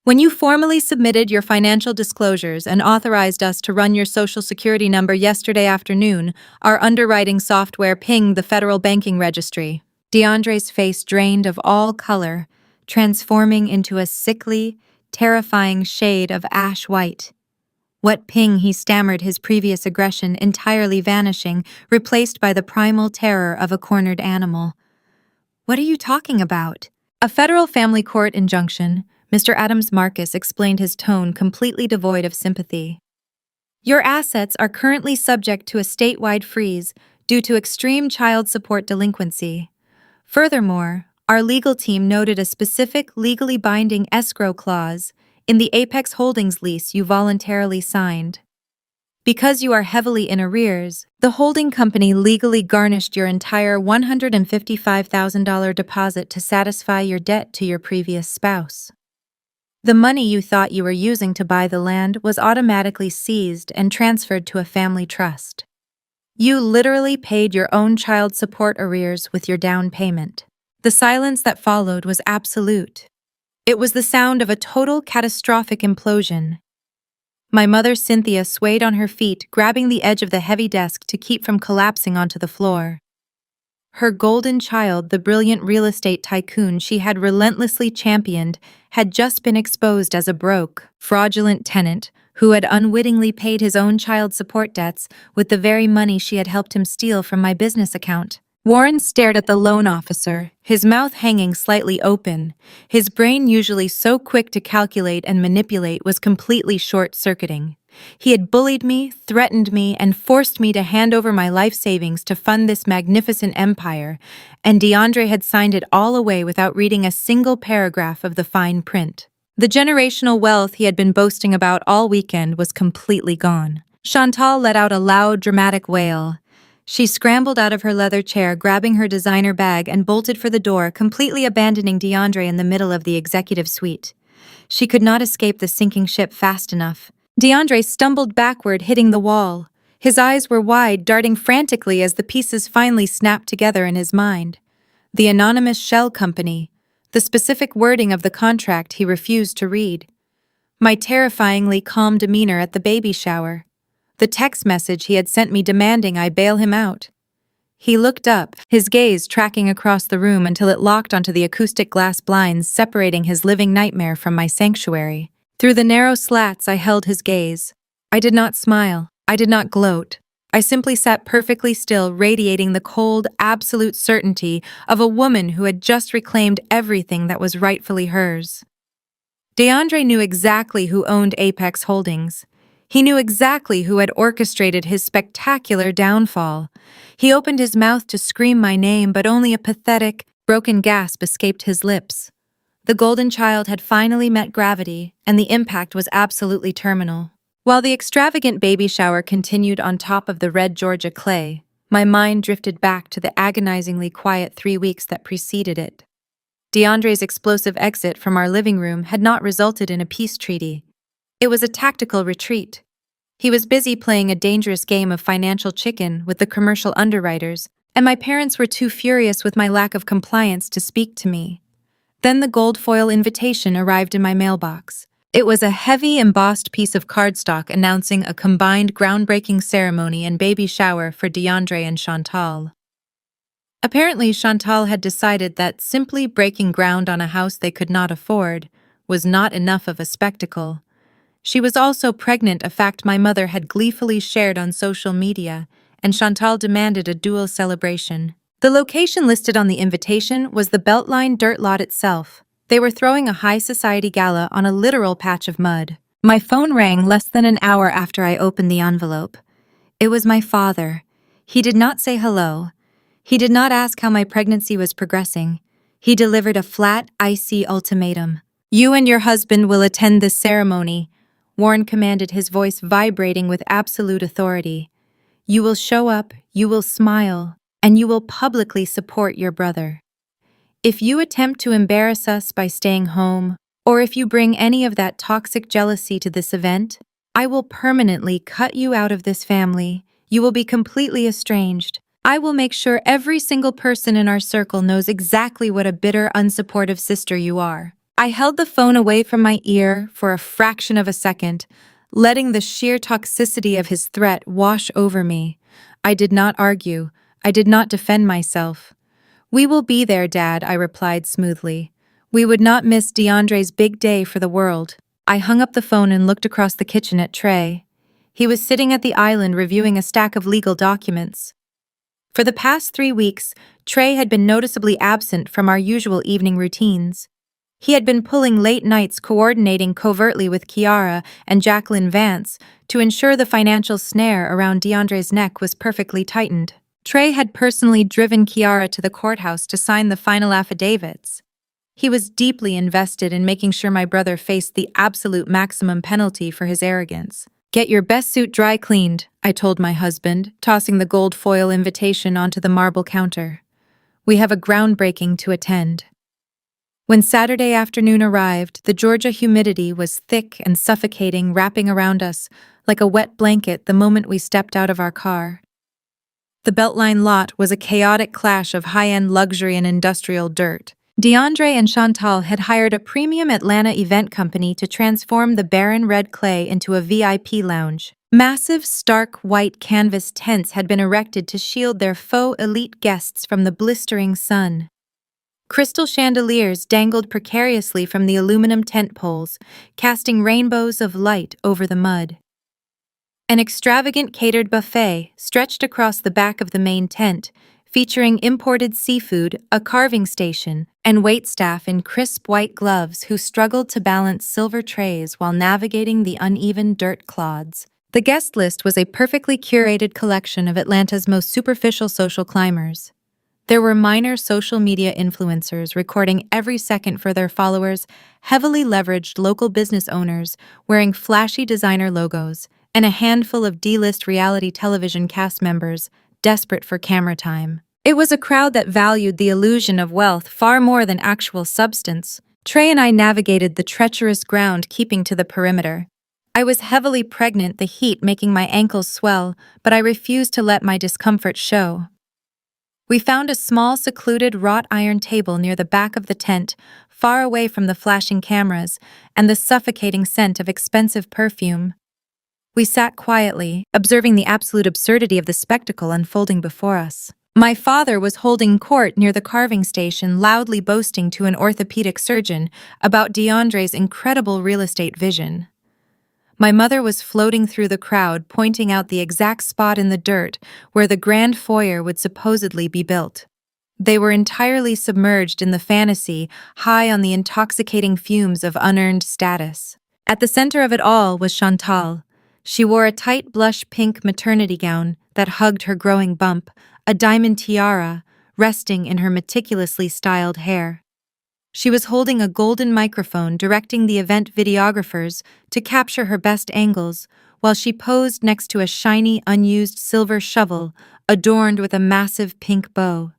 When you formally submitted your financial disclosures and authorized us to run your social security number yesterday afternoon, our underwriting software pinged the Federal Banking Registry. DeAndre's face drained of all color, transforming into a sickly, terrifying shade of ash white. What ping, he stammered, his previous aggression entirely vanishing, replaced by the primal terror of a cornered animal. What are you talking about? A federal family court injunction, Mr. Adams. Marcus explained, his tone completely devoid of sympathy. Your assets are currently subject to a statewide freeze due to extreme child support delinquency. Furthermore, our legal team noted a specific legally binding escrow clause in the Apex Holdings lease you voluntarily signed. Because you are heavily in arrears, the holding company legally garnished your entire $155,000 deposit to satisfy your debt to your previous spouse. The money you thought you were using to buy the land was automatically seized and transferred to a family trust. You literally paid your own child support arrears with your down payment. The silence that followed was absolute. It was the sound of a total catastrophic implosion. My mother, Cynthia, swayed on her feet, grabbing the edge of the heavy desk to keep from collapsing onto the floor. Her golden child, the brilliant real estate tycoon she had relentlessly championed, had just been exposed as a broke, fraudulent tenant who had unwittingly paid his own child support debts with the very money she had helped him steal from my business account. Warren stared at the loan officer, his mouth hanging slightly open. His brain, usually so quick to calculate and manipulate, was completely short-circuiting. He had bullied me, threatened me, and forced me to hand over my life savings to fund this magnificent empire, and DeAndre had signed it all away without reading a single paragraph of the fine print. The generational wealth he had been boasting about all weekend was completely gone. Chantal let out a loud, dramatic wail. She scrambled out of her leather chair, grabbing her designer bag, and bolted for the door, completely abandoning DeAndre in the middle of the executive suite. She could not escape the sinking ship fast enough. DeAndre stumbled backward, hitting the wall. His eyes were wide, darting frantically as the pieces finally snapped together in his mind. The anonymous shell company. The specific wording of the contract he refused to read. My terrifyingly calm demeanor at the baby shower. The text message he had sent me demanding I bail him out. He looked up, his gaze tracking across the room until it locked onto the acoustic glass blinds separating his living nightmare from my sanctuary. Through the narrow slats, I held his gaze. I did not smile. I did not gloat. I simply sat perfectly still, radiating the cold, absolute certainty of a woman who had just reclaimed everything that was rightfully hers. DeAndre knew exactly who owned Apex Holdings. He knew exactly who had orchestrated his spectacular downfall. He opened his mouth to scream my name, but only a pathetic, broken gasp escaped his lips. The golden child had finally met gravity, and the impact was absolutely terminal. While the extravagant baby shower continued on top of the red Georgia clay, my mind drifted back to the agonizingly quiet 3 weeks that preceded it. DeAndre's explosive exit from our living room had not resulted in a peace treaty. It was a tactical retreat. He was busy playing a dangerous game of financial chicken with the commercial underwriters, and my parents were too furious with my lack of compliance to speak to me. Then the gold foil invitation arrived in my mailbox. It was a heavy, embossed piece of cardstock announcing a combined groundbreaking ceremony and baby shower for DeAndre and Chantal. Apparently, Chantal had decided that simply breaking ground on a house they could not afford was not enough of a spectacle. She was also pregnant, a fact my mother had gleefully shared on social media, and Chantal demanded a dual celebration. The location listed on the invitation was the Beltline dirt lot itself. They were throwing a high society gala on a literal patch of mud. My phone rang less than an hour after I opened the envelope. It was my father. He did not say hello. He did not ask how my pregnancy was progressing. He delivered a flat, icy ultimatum. You and your husband will attend this ceremony, Warren commanded, his voice vibrating with absolute authority. You will show up, you will smile, and you will publicly support your brother. If you attempt to embarrass us by staying home, or if you bring any of that toxic jealousy to this event, I will permanently cut you out of this family. You will be completely estranged. I will make sure every single person in our circle knows exactly what a bitter, unsupportive sister you are. I held the phone away from my ear for a fraction of a second, letting the sheer toxicity of his threat wash over me. I did not argue. I did not defend myself. We will be there, Dad, I replied smoothly. We would not miss DeAndre's big day for the world. I hung up the phone and looked across the kitchen at Trey. He was sitting at the island reviewing a stack of legal documents. For the past 3 weeks, Trey had been noticeably absent from our usual evening routines. He had been pulling late nights coordinating covertly with Kiara and Jacqueline Vance to ensure the financial snare around DeAndre's neck was perfectly tightened. Trey had personally driven Kiara to the courthouse to sign the final affidavits. He was deeply invested in making sure my brother faced the absolute maximum penalty for his arrogance. Get your best suit dry cleaned, I told my husband, tossing the gold foil invitation onto the marble counter. We have a groundbreaking to attend. When Saturday afternoon arrived, the Georgia humidity was thick and suffocating, wrapping around us like a wet blanket the moment we stepped out of our car. The Beltline lot was a chaotic clash of high-end luxury and industrial dirt. DeAndre and Chantal had hired a premium Atlanta event company to transform the barren red clay into a VIP lounge. Massive, stark white canvas tents had been erected to shield their faux elite guests from the blistering sun. Crystal chandeliers dangled precariously from the aluminum tent poles, casting rainbows of light over the mud. An extravagant catered buffet stretched across the back of the main tent, featuring imported seafood, a carving station, and waitstaff in crisp white gloves who struggled to balance silver trays while navigating the uneven dirt clods. The guest list was a perfectly curated collection of Atlanta's most superficial social climbers. There were minor social media influencers recording every second for their followers, heavily leveraged local business owners wearing flashy designer logos, and a handful of D-list reality television cast members desperate for camera time. It was a crowd that valued the illusion of wealth far more than actual substance. Trey and I navigated the treacherous ground, keeping to the perimeter. I was heavily pregnant, the heat making my ankles swell, but I refused to let my discomfort show. We found a small, secluded wrought iron table near the back of the tent, far away from the flashing cameras and the suffocating scent of expensive perfume. We sat quietly, observing the absolute absurdity of the spectacle unfolding before us. My father was holding court near the carving station, loudly boasting to an orthopedic surgeon about DeAndre's incredible real estate vision. My mother was floating through the crowd, pointing out the exact spot in the dirt where the grand foyer would supposedly be built. They were entirely submerged in the fantasy, high on the intoxicating fumes of unearned status. At the center of it all was Chantal. She wore a tight blush pink maternity gown that hugged her growing bump, a diamond tiara resting in her meticulously styled hair. She was holding a golden microphone, directing the event videographers to capture her best angles, while she posed next to a shiny, unused silver shovel adorned with a massive pink bow.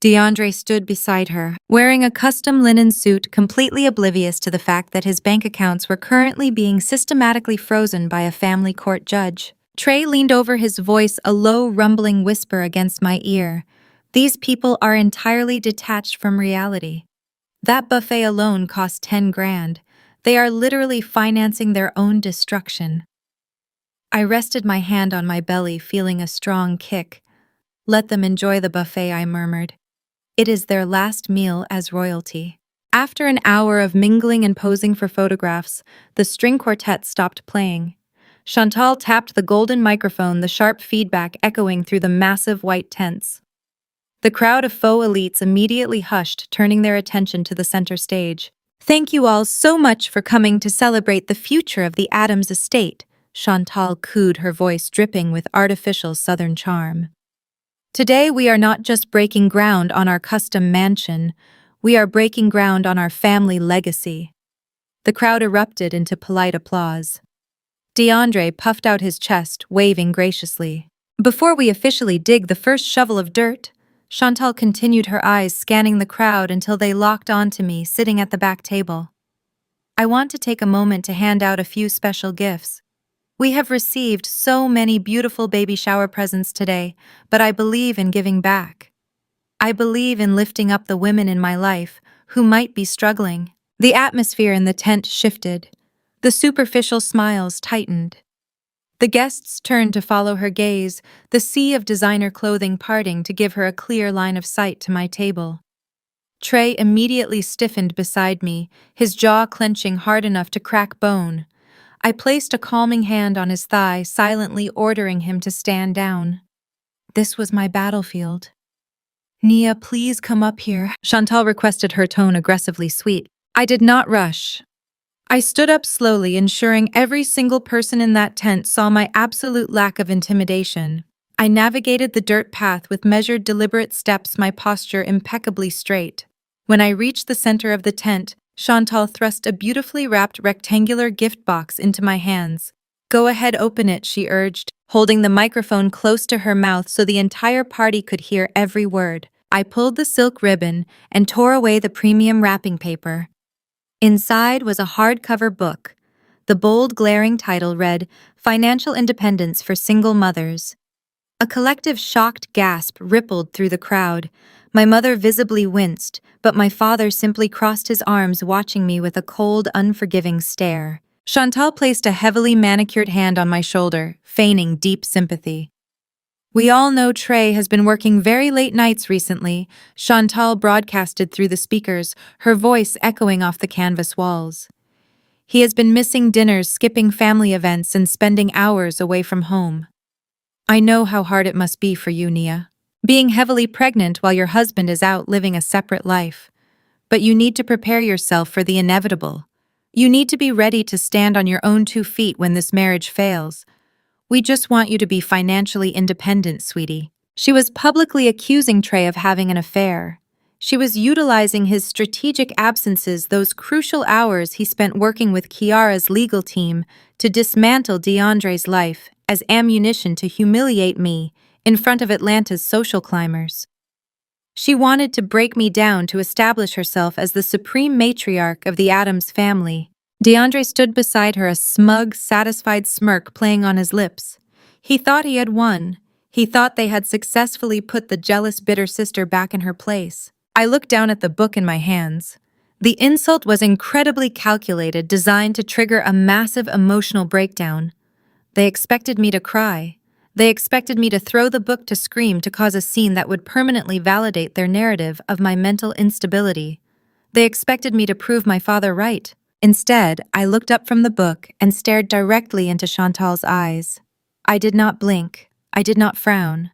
DeAndre stood beside her, wearing a custom linen suit, completely oblivious to the fact that his bank accounts were currently being systematically frozen by a family court judge. Trey leaned over, his voice a low, rumbling whisper against my ear. These people are entirely detached from reality. That buffet alone cost 10 grand. They are literally financing their own destruction. I rested my hand on my belly, feeling a strong kick. Let them enjoy the buffet, I murmured. It is their last meal as royalty. After an hour of mingling and posing for photographs, the string quartet stopped playing. Chantal tapped the golden microphone, the sharp feedback echoing through the massive white tents. The crowd of faux elites immediately hushed, turning their attention to the center stage. Thank you all so much for coming to celebrate the future of the Adams estate, Chantal cooed, her voice dripping with artificial southern charm. Today we are not just breaking ground on our custom mansion, we are breaking ground on our family legacy. The crowd erupted into polite applause. DeAndre puffed out his chest, waving graciously. Before we officially dig the first shovel of dirt, Chantal continued, her eyes scanning the crowd until they locked onto me, sitting at the back table. I want to take a moment to hand out a few special gifts. We have received so many beautiful baby shower presents today, but I believe in giving back. I believe in lifting up the women in my life who might be struggling. The atmosphere in the tent shifted. The superficial smiles tightened. The guests turned to follow her gaze, the sea of designer clothing parting to give her a clear line of sight to my table. Trey immediately stiffened beside me, his jaw clenching hard enough to crack bone. I placed a calming hand on his thigh, silently ordering him to stand down. This was my battlefield. Nia, please come up here, Chantal requested, her tone aggressively sweet. I did not rush. I stood up slowly, ensuring every single person in that tent saw my absolute lack of intimidation. I navigated the dirt path with measured, deliberate steps, my posture impeccably straight. When I reached the center of the tent, Chantal thrust a beautifully wrapped rectangular gift box into my hands. Go ahead, open it, she urged, holding the microphone close to her mouth so the entire party could hear every word. I pulled the silk ribbon and tore away the premium wrapping paper. Inside was a hardcover book. The bold, glaring title read, Financial Independence for Single Mothers. A collective shocked gasp rippled through the crowd. My mother visibly winced, but my father simply crossed his arms, watching me with a cold, unforgiving stare. Chantal placed a heavily manicured hand on my shoulder, feigning deep sympathy. We all know Trey has been working very late nights recently, Chantal broadcasted through the speakers, her voice echoing off the canvas walls. He has been missing dinners, skipping family events, and spending hours away from home. I know how hard it must be for you, Nia. Being heavily pregnant while your husband is out living a separate life. But you need to prepare yourself for the inevitable. You need to be ready to stand on your own 2 feet when this marriage fails. We just want you to be financially independent, sweetie. She was publicly accusing Trey of having an affair. She was utilizing his strategic absences, those crucial hours he spent working with Kiara's legal team, to dismantle DeAndre's life as ammunition to humiliate me in front of Atlanta's social climbers. She wanted to break me down to establish herself as the supreme matriarch of the Addams family. DeAndre stood beside her, a smug, satisfied smirk playing on his lips. He thought he had won. He thought they had successfully put the jealous, bitter sister back in her place. I looked down at the book in my hands. The insult was incredibly calculated, designed to trigger a massive emotional breakdown. They expected me to cry. They expected me to throw the book, to scream, to cause a scene that would permanently validate their narrative of my mental instability. They expected me to prove my father right. Instead, I looked up from the book and stared directly into Chantal's eyes. I did not blink. I did not frown.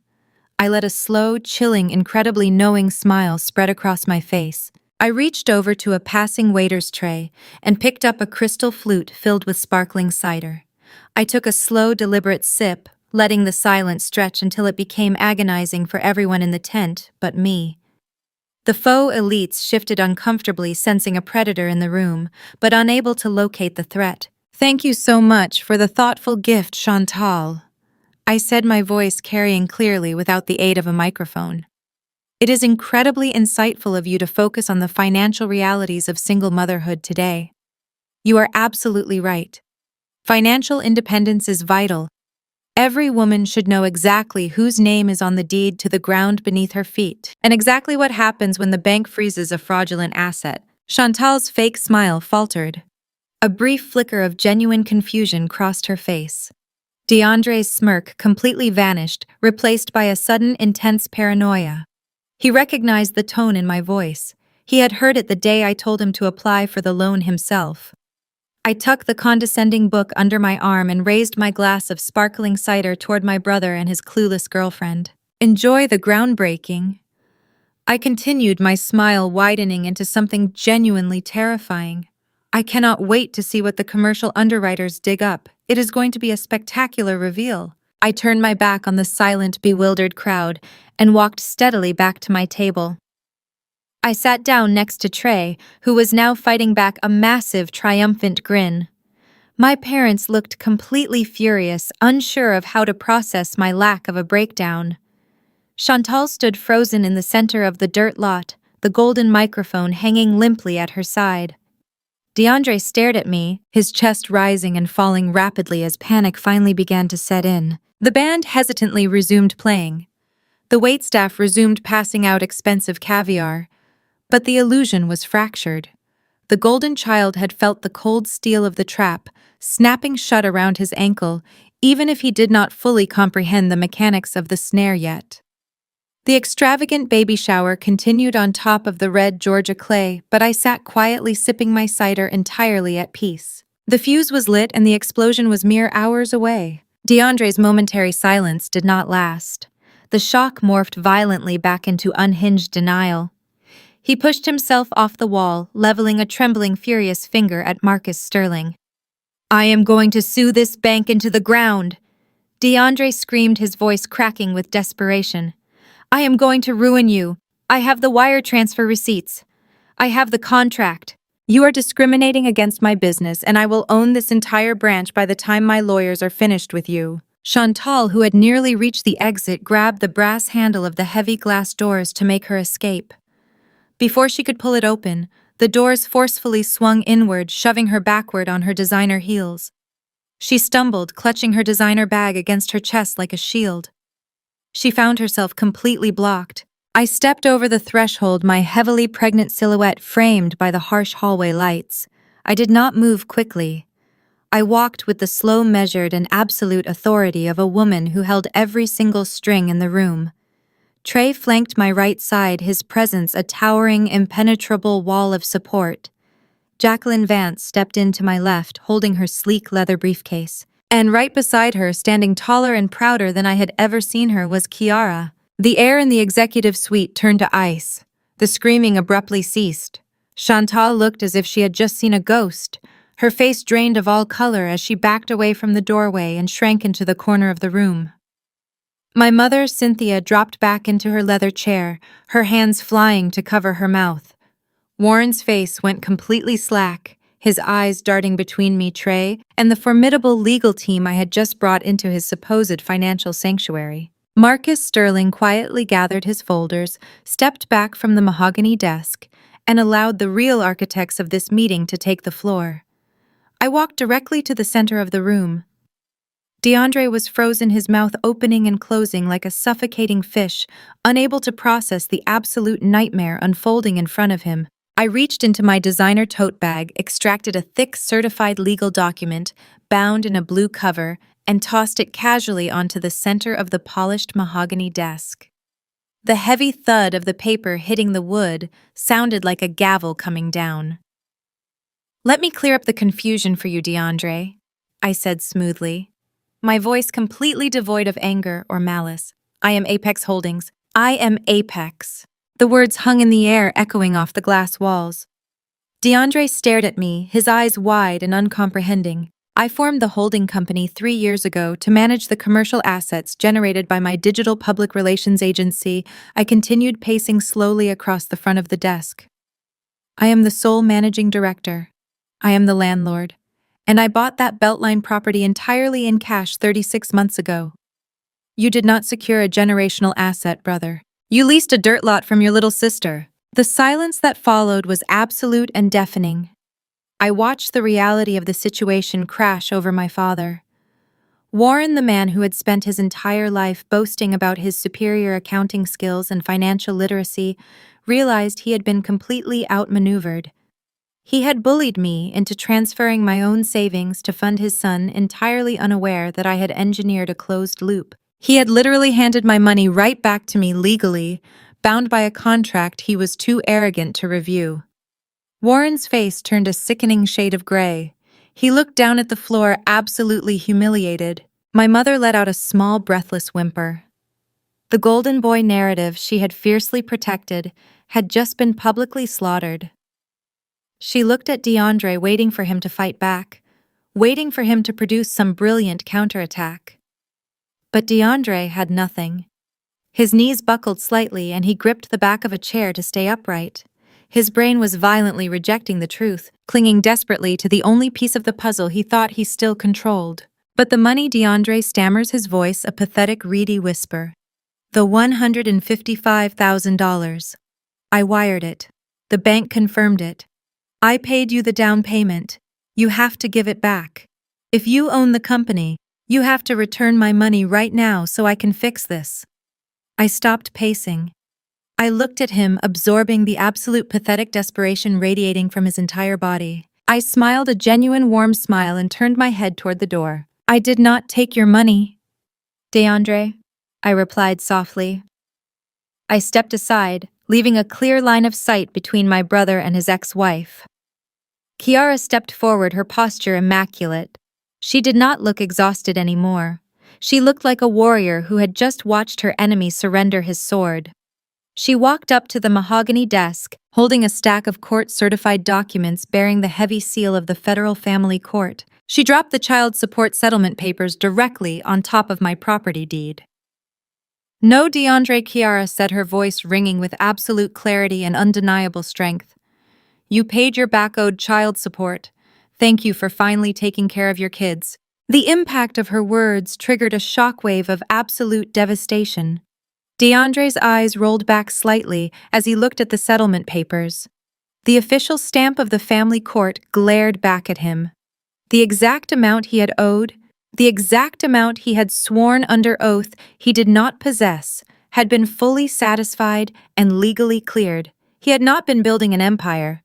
I let a slow, chilling, incredibly knowing smile spread across my face. I reached over to a passing waiter's tray and picked up a crystal flute filled with sparkling cider. I took a slow, deliberate sip, letting the silence stretch until it became agonizing for everyone in the tent but me. The faux elites shifted uncomfortably, sensing a predator in the room, but unable to locate the threat. "Thank you so much for the thoughtful gift, Chantal," I said, my voice carrying clearly without the aid of a microphone. "It is incredibly insightful of you to focus on the financial realities of single motherhood today. You are absolutely right. Financial independence is vital. Every woman should know exactly whose name is on the deed to the ground beneath her feet, and exactly what happens when the bank freezes a fraudulent asset." Chantal's fake smile faltered. A brief flicker of genuine confusion crossed her face. DeAndre's smirk completely vanished, replaced by a sudden, intense paranoia. He recognized the tone in my voice. He had heard it the day I told him to apply for the loan himself. I tucked the condescending book under my arm and raised my glass of sparkling cider toward my brother and his clueless girlfriend. "Enjoy the groundbreaking." I continued, my smile widening into something genuinely terrifying. "I cannot wait to see what the commercial underwriters dig up. It is going to be a spectacular reveal." I turned my back on the silent, bewildered crowd and walked steadily back to my table. I sat down next to Trey, who was now fighting back a massive, triumphant grin. My parents looked completely furious, unsure of how to process my lack of a breakdown. Chantal stood frozen in the center of the dirt lot, the golden microphone hanging limply at her side. DeAndre stared at me, his chest rising and falling rapidly as panic finally began to set in. The band hesitantly resumed playing. The waitstaff resumed passing out expensive caviar. But the illusion was fractured. The golden child had felt the cold steel of the trap, snapping shut around his ankle, even if he did not fully comprehend the mechanics of the snare yet. The extravagant baby shower continued on top of the red Georgia clay, but I sat quietly sipping my cider, entirely at peace. The fuse was lit and the explosion was mere hours away. DeAndre's momentary silence did not last. The shock morphed violently back into unhinged denial. He pushed himself off the wall, leveling a trembling, furious finger at Marcus Sterling. "I am going to sue this bank into the ground," DeAndre screamed, his voice cracking with desperation. "I am going to ruin you. I have the wire transfer receipts. I have the contract. You are discriminating against my business, and I will own this entire branch by the time my lawyers are finished with you." Chantal, who had nearly reached the exit, grabbed the brass handle of the heavy glass doors to make her escape. Before she could pull it open, the doors forcefully swung inward, shoving her backward on her designer heels. She stumbled, clutching her designer bag against her chest like a shield. She found herself completely blocked. I stepped over the threshold, my heavily pregnant silhouette framed by the harsh hallway lights. I did not move quickly. I walked with the slow, measured, and absolute authority of a woman who held every single string in the room. Trey flanked my right side, his presence a towering, impenetrable wall of support. Jacqueline Vance stepped in to my left, holding her sleek leather briefcase. And right beside her, standing taller and prouder than I had ever seen her, was Kiara. The air in the executive suite turned to ice. The screaming abruptly ceased. Chantal looked as if she had just seen a ghost. Her face drained of all color as she backed away from the doorway and shrank into the corner of the room. My mother, Cynthia, dropped back into her leather chair, her hands flying to cover her mouth. Warren's face went completely slack, his eyes darting between me, Trey, and the formidable legal team I had just brought into his supposed financial sanctuary. Marcus Sterling quietly gathered his folders, stepped back from the mahogany desk, and allowed the real architects of this meeting to take the floor. I walked directly to the center of the room. DeAndre was frozen, his mouth opening and closing like a suffocating fish, unable to process the absolute nightmare unfolding in front of him. I reached into my designer tote bag, extracted a thick certified legal document, bound in a blue cover, and tossed it casually onto the center of the polished mahogany desk. The heavy thud of the paper hitting the wood sounded like a gavel coming down. "Let me clear up the confusion for you, DeAndre," I said smoothly, my voice completely devoid of anger or malice. "I am Apex Holdings. I am Apex." The words hung in the air, echoing off the glass walls. DeAndre stared at me, his eyes wide and uncomprehending. "I formed the holding company 3 years ago to manage the commercial assets generated by my digital public relations agency." I continued, pacing slowly across the front of the desk. "I am the sole managing director. I am the landlord. And I bought that Beltline property entirely in cash 36 months ago. You did not secure a generational asset, brother. You leased a dirt lot from your little sister." The silence that followed was absolute and deafening. I watched the reality of the situation crash over my father. Warren, the man who had spent his entire life boasting about his superior accounting skills and financial literacy, realized he had been completely outmaneuvered. He had bullied me into transferring my own savings to fund his son, entirely unaware that I had engineered a closed loop. He had literally handed my money right back to me legally, bound by a contract he was too arrogant to review. Warren's face turned a sickening shade of gray. He looked down at the floor, absolutely humiliated. My mother let out a small, breathless whimper. The golden boy narrative she had fiercely protected had just been publicly slaughtered. She looked at DeAndre, waiting for him to fight back, waiting for him to produce some brilliant counterattack. But DeAndre had nothing. His knees buckled slightly and he gripped the back of a chair to stay upright. His brain was violently rejecting the truth, clinging desperately to the only piece of the puzzle he thought he still controlled. "But the money," DeAndre stammers, his voice a pathetic, reedy whisper. "The $155,000. I wired it. The bank confirmed it. I paid you the down payment. You have to give it back. If you own the company, you have to return my money right now so I can fix this." I stopped pacing. I looked at him, absorbing the absolute pathetic desperation radiating from his entire body. I smiled a genuine warm smile and turned my head toward the door. "I did not take your money, DeAndre," I replied softly. I stepped aside, leaving a clear line of sight between my brother and his ex-wife. Kiara stepped forward, her posture immaculate. She did not look exhausted anymore. She looked like a warrior who had just watched her enemy surrender his sword. She walked up to the mahogany desk, holding a stack of court-certified documents bearing the heavy seal of the Federal Family Court. She dropped the child support settlement papers directly on top of my property deed. "No, DeAndre," Kiara said, her voice ringing with absolute clarity and undeniable strength. "You paid your back-owed child support. Thank you for finally taking care of your kids." The impact of her words triggered a shockwave of absolute devastation. DeAndre's eyes rolled back slightly as he looked at the settlement papers. The official stamp of the family court glared back at him. The exact amount he had owed, the exact amount he had sworn under oath he did not possess, had been fully satisfied and legally cleared. He had not been building an empire.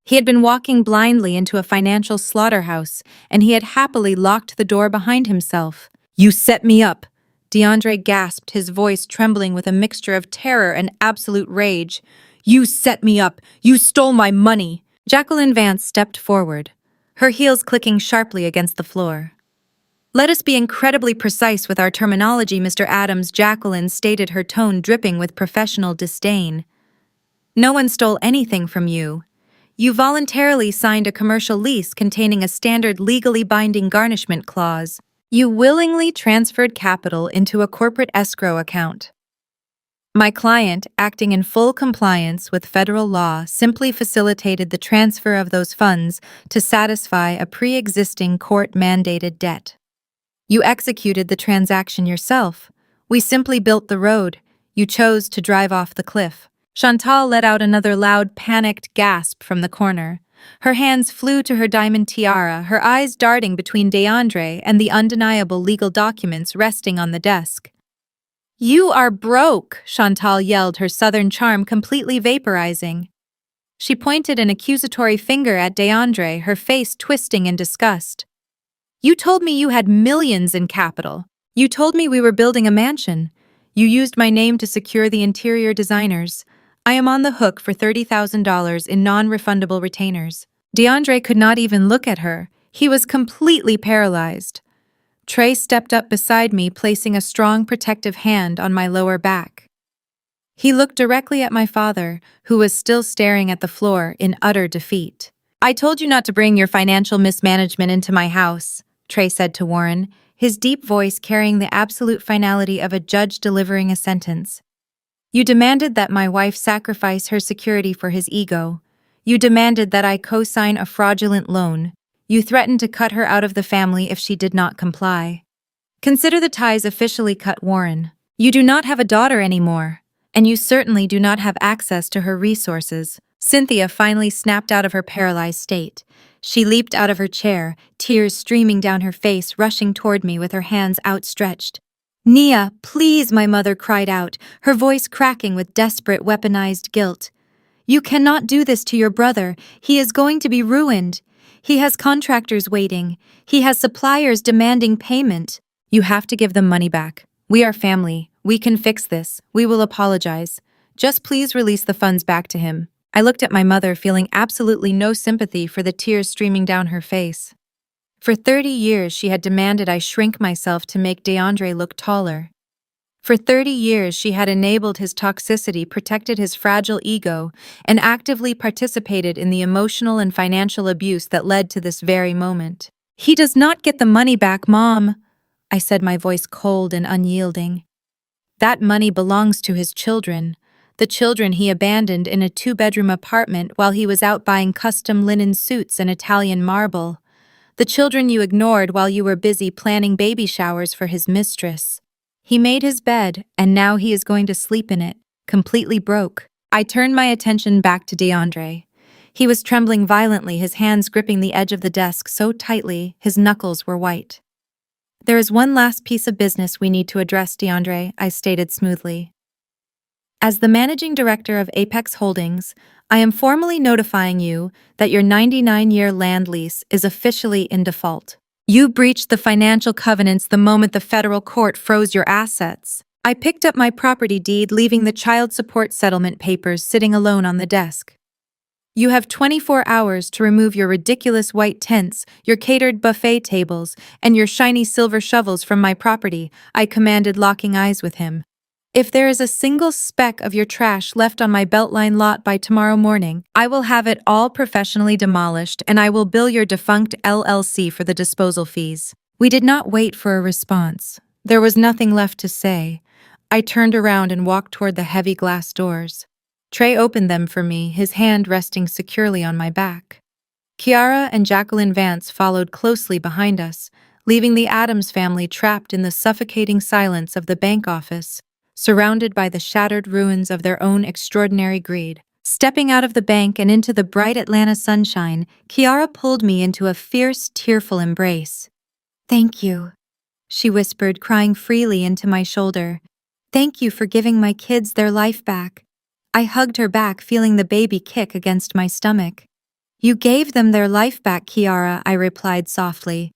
He had been walking blindly into a financial slaughterhouse, and he had happily locked the door behind himself. "You set me up," DeAndre gasped, his voice trembling with a mixture of terror and absolute rage. "You set me up! You stole my money!" Jacqueline Vance stepped forward, her heels clicking sharply against the floor. Let us be incredibly precise with our terminology, Mr. Adams, Jacqueline stated, her tone dripping with professional disdain. No one stole anything from you. You voluntarily signed a commercial lease containing a standard legally binding garnishment clause. You willingly transferred capital into a corporate escrow account. My client, acting in full compliance with federal law, simply facilitated the transfer of those funds to satisfy a pre-existing court-mandated debt. You executed the transaction yourself. We simply built the road. You chose to drive off the cliff. Chantal let out another loud, panicked gasp from the corner. Her hands flew to her diamond tiara, her eyes darting between DeAndre and the undeniable legal documents resting on the desk. "You are broke," Chantal yelled, her southern charm completely vaporizing. She pointed an accusatory finger at DeAndre, her face twisting in disgust. "You told me you had millions in capital. You told me we were building a mansion. You used my name to secure the interior designers. I am on the hook for $30,000 in non-refundable retainers." DeAndre could not even look at her. He was completely paralyzed. Trey stepped up beside me, placing a strong protective hand on my lower back. He looked directly at my father, who was still staring at the floor in utter defeat. "I told you not to bring your financial mismanagement into my house," Trey said to Warren, his deep voice carrying the absolute finality of a judge delivering a sentence. "You demanded that my wife sacrifice her security for his ego. You demanded that I co-sign a fraudulent loan. You threatened to cut her out of the family if she did not comply. Consider the ties officially cut, Warren. You do not have a daughter anymore, and you certainly do not have access to her resources." Cynthia finally snapped out of her paralyzed state. She leaped out of her chair, tears streaming down her face, rushing toward me with her hands outstretched. "Nia, please," my mother cried out, her voice cracking with desperate, weaponized guilt. "You cannot do this to your brother. He is going to be ruined. He has contractors waiting. He has suppliers demanding payment. You have to give them money back. We are family. We can fix this. We will apologize. Just please release the funds back to him." I looked at my mother, feeling absolutely no sympathy for the tears streaming down her face. For 30 years, she had demanded I shrink myself to make DeAndre look taller. For 30 years, she had enabled his toxicity, protected his fragile ego, and actively participated in the emotional and financial abuse that led to this very moment. "He does not get the money back, Mom," I said, my voice cold and unyielding. "That money belongs to his children. The children he abandoned in a 2-bedroom apartment while he was out buying custom linen suits and Italian marble. The children you ignored while you were busy planning baby showers for his mistress. He made his bed, and now he is going to sleep in it, completely broke." I turned my attention back to DeAndre. He was trembling violently, his hands gripping the edge of the desk so tightly his knuckles were white. "There is one last piece of business we need to address, DeAndre," I stated smoothly. "As the managing director of Apex Holdings, I am formally notifying you that your 99-year land lease is officially in default. You breached the financial covenants the moment the federal court froze your assets." I picked up my property deed, leaving the child support settlement papers sitting alone on the desk. "You have 24 hours to remove your ridiculous white tents, your catered buffet tables, and your shiny silver shovels from my property," I commanded, locking eyes with him. "If there is a single speck of your trash left on my Beltline lot by tomorrow morning, I will have it all professionally demolished, and I will bill your defunct LLC for the disposal fees." We did not wait for a response. There was nothing left to say. I turned around and walked toward the heavy glass doors. Trey opened them for me, his hand resting securely on my back. Kiara and Jacqueline Vance followed closely behind us, leaving the Adams family trapped in the suffocating silence of the bank office, surrounded by the shattered ruins of their own extraordinary greed. Stepping out of the bank and into the bright Atlanta sunshine, Kiara pulled me into a fierce, tearful embrace. "Thank you," she whispered, crying freely into my shoulder. "Thank you for giving my kids their life back." I hugged her back, feeling the baby kick against my stomach. "You gave them their life back, Kiara," I replied softly.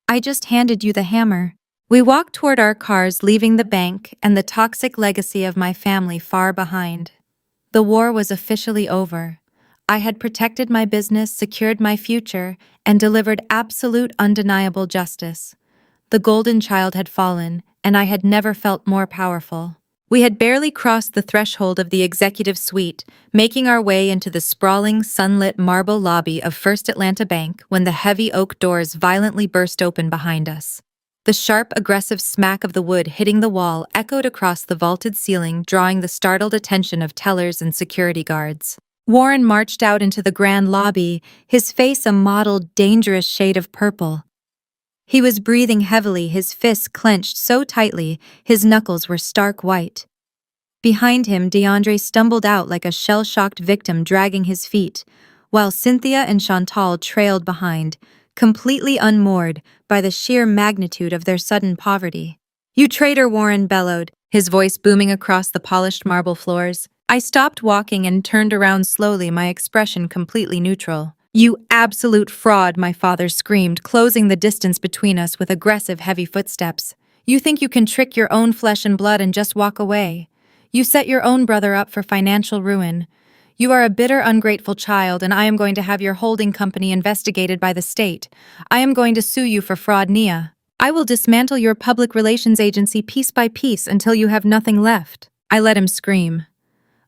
"I just handed you the hammer." We walked toward our cars, leaving the bank and the toxic legacy of my family far behind. The war was officially over. I had protected my business, secured my future, and delivered absolute, undeniable justice. The golden child had fallen, and I had never felt more powerful. We had barely crossed the threshold of the executive suite, making our way into the sprawling, sunlit marble lobby of First Atlanta Bank when the heavy oak doors violently burst open behind us. The sharp, aggressive smack of the wood hitting the wall echoed across the vaulted ceiling, drawing the startled attention of tellers and security guards. Warren marched out into the grand lobby, his face a mottled, dangerous shade of purple. He was breathing heavily, his fists clenched so tightly his knuckles were stark white. Behind him, DeAndre stumbled out like a shell-shocked victim dragging his feet, while Cynthia and Chantal trailed behind, completely unmoored by the sheer magnitude of their sudden poverty. "You traitor," Warren bellowed, his voice booming across the polished marble floors. I stopped walking and turned around slowly, my expression completely neutral. "You absolute fraud," my father screamed, closing the distance between us with aggressive, heavy footsteps. "You think you can trick your own flesh and blood and just walk away? You set your own brother up for financial ruin. You are a bitter, ungrateful child, and I am going to have your holding company investigated by the state. I am going to sue you for fraud, Nia. I will dismantle your public relations agency piece by piece until you have nothing left." I let him scream.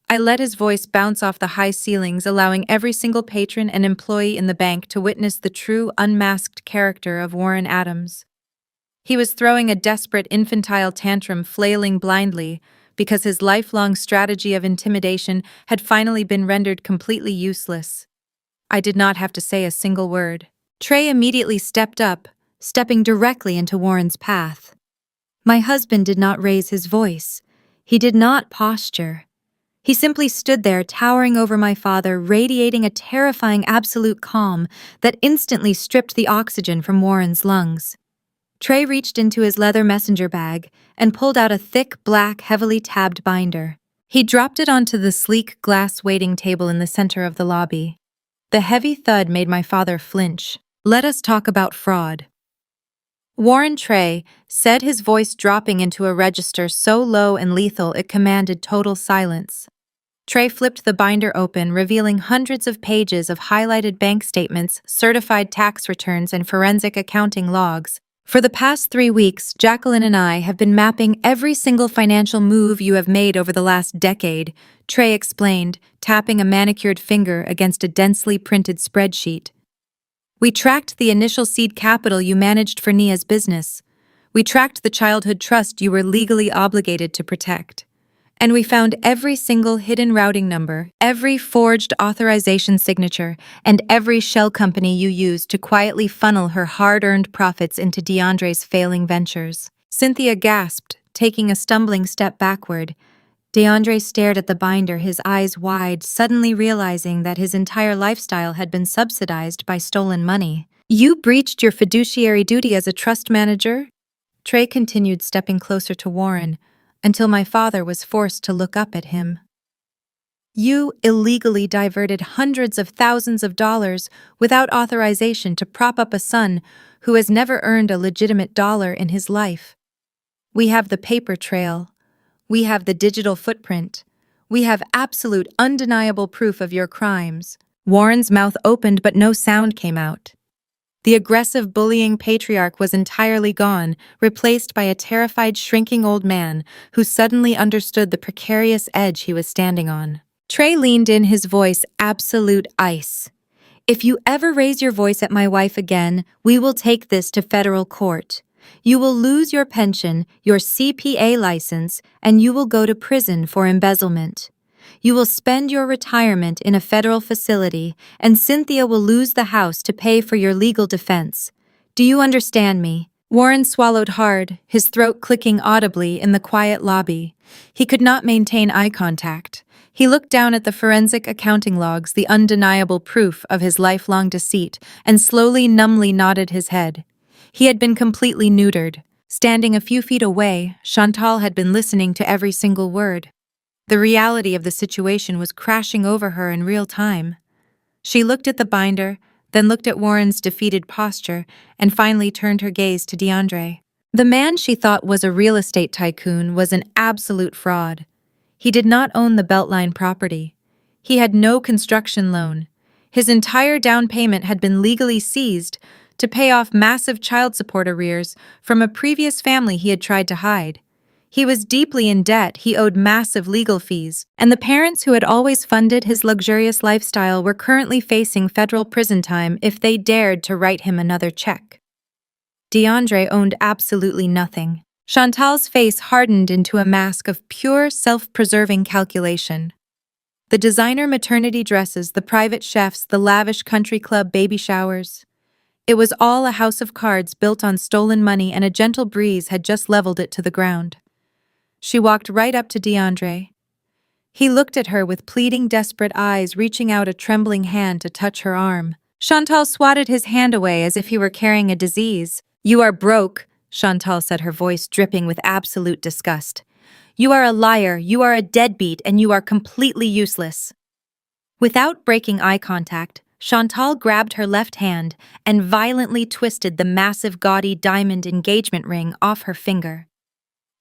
I let his voice bounce off the high ceilings, allowing every single patron and employee in the bank to witness the true, unmasked character of Warren Adams. He was throwing a desperate, infantile tantrum, flailing blindly, because his lifelong strategy of intimidation had finally been rendered completely useless. I did not have to say a single word. Trey immediately stepped up, stepping directly into Warren's path. My husband did not raise his voice. He did not posture. He simply stood there, towering over my father, radiating a terrifying absolute calm that instantly stripped the oxygen from Warren's lungs. Trey reached into his leather messenger bag and pulled out a thick, black, heavily tabbed binder. He dropped it onto the sleek glass waiting table in the center of the lobby. The heavy thud made my father flinch. "Let us talk about fraud." Warren Trey said, his voice dropping into a register so low and lethal it commanded total silence. Trey flipped the binder open, revealing hundreds of pages of highlighted bank statements, certified tax returns, and forensic accounting logs. "For the past 3 weeks, Jacqueline and I have been mapping every single financial move you have made over the last decade," Trey explained, tapping a manicured finger against a densely printed spreadsheet. "We tracked the initial seed capital you managed for Nia's business. We tracked the childhood trust you were legally obligated to protect. And we found every single hidden routing number, every forged authorization signature, and every shell company you used to quietly funnel her hard-earned profits into DeAndre's failing ventures." Cynthia gasped, taking a stumbling step backward. DeAndre stared at the binder, his eyes wide, suddenly realizing that his entire lifestyle had been subsidized by stolen money. "You breached your fiduciary duty as a trust manager?" Trey continued, stepping closer to Warren, until my father was forced to look up at him. "You illegally diverted hundreds of thousands of dollars without authorization to prop up a son who has never earned a legitimate dollar in his life. We have the paper trail. We have the digital footprint. We have absolute, undeniable proof of your crimes." Warren's mouth opened, but no sound came out. The aggressive, bullying patriarch was entirely gone, replaced by a terrified, shrinking old man who suddenly understood the precarious edge he was standing on. Trey leaned in, his voice absolute ice. "If you ever raise your voice at my wife again, we will take this to federal court. You will lose your pension, your CPA license, and you will go to prison for embezzlement. You will spend your retirement in a federal facility, and Cynthia will lose the house to pay for your legal defense. Do you understand me?" Warren swallowed hard, his throat clicking audibly in the quiet lobby. He could not maintain eye contact. He looked down at the forensic accounting logs, the undeniable proof of his lifelong deceit, and slowly, numbly nodded his head. He had been completely neutered. Standing a few feet away, Chantal had been listening to every single word. The reality of the situation was crashing over her in real time. She looked at the binder, then looked at Warren's defeated posture, and finally turned her gaze to DeAndre. The man she thought was a real estate tycoon was an absolute fraud. He did not own the Beltline property. He had no construction loan. His entire down payment had been legally seized, to pay off massive child support arrears from a previous family he had tried to hide. He was deeply in debt, he owed massive legal fees, and the parents who had always funded his luxurious lifestyle were currently facing federal prison time if they dared to write him another check. DeAndre owned absolutely nothing. Chantal's face hardened into a mask of pure, self-preserving calculation. The designer maternity dresses, the private chefs, the lavish country club baby showers. It was all a house of cards built on stolen money, and a gentle breeze had just leveled it to the ground. She walked right up to DeAndre. He looked at her with pleading, desperate eyes, reaching out a trembling hand to touch her arm. Chantal swatted his hand away as if he were carrying a disease. "You are broke," Chantal said, her voice dripping with absolute disgust. "You are a liar, you are a deadbeat, and you are completely useless." Without breaking eye contact, Chantal grabbed her left hand and violently twisted the massive, gaudy diamond engagement ring off her finger.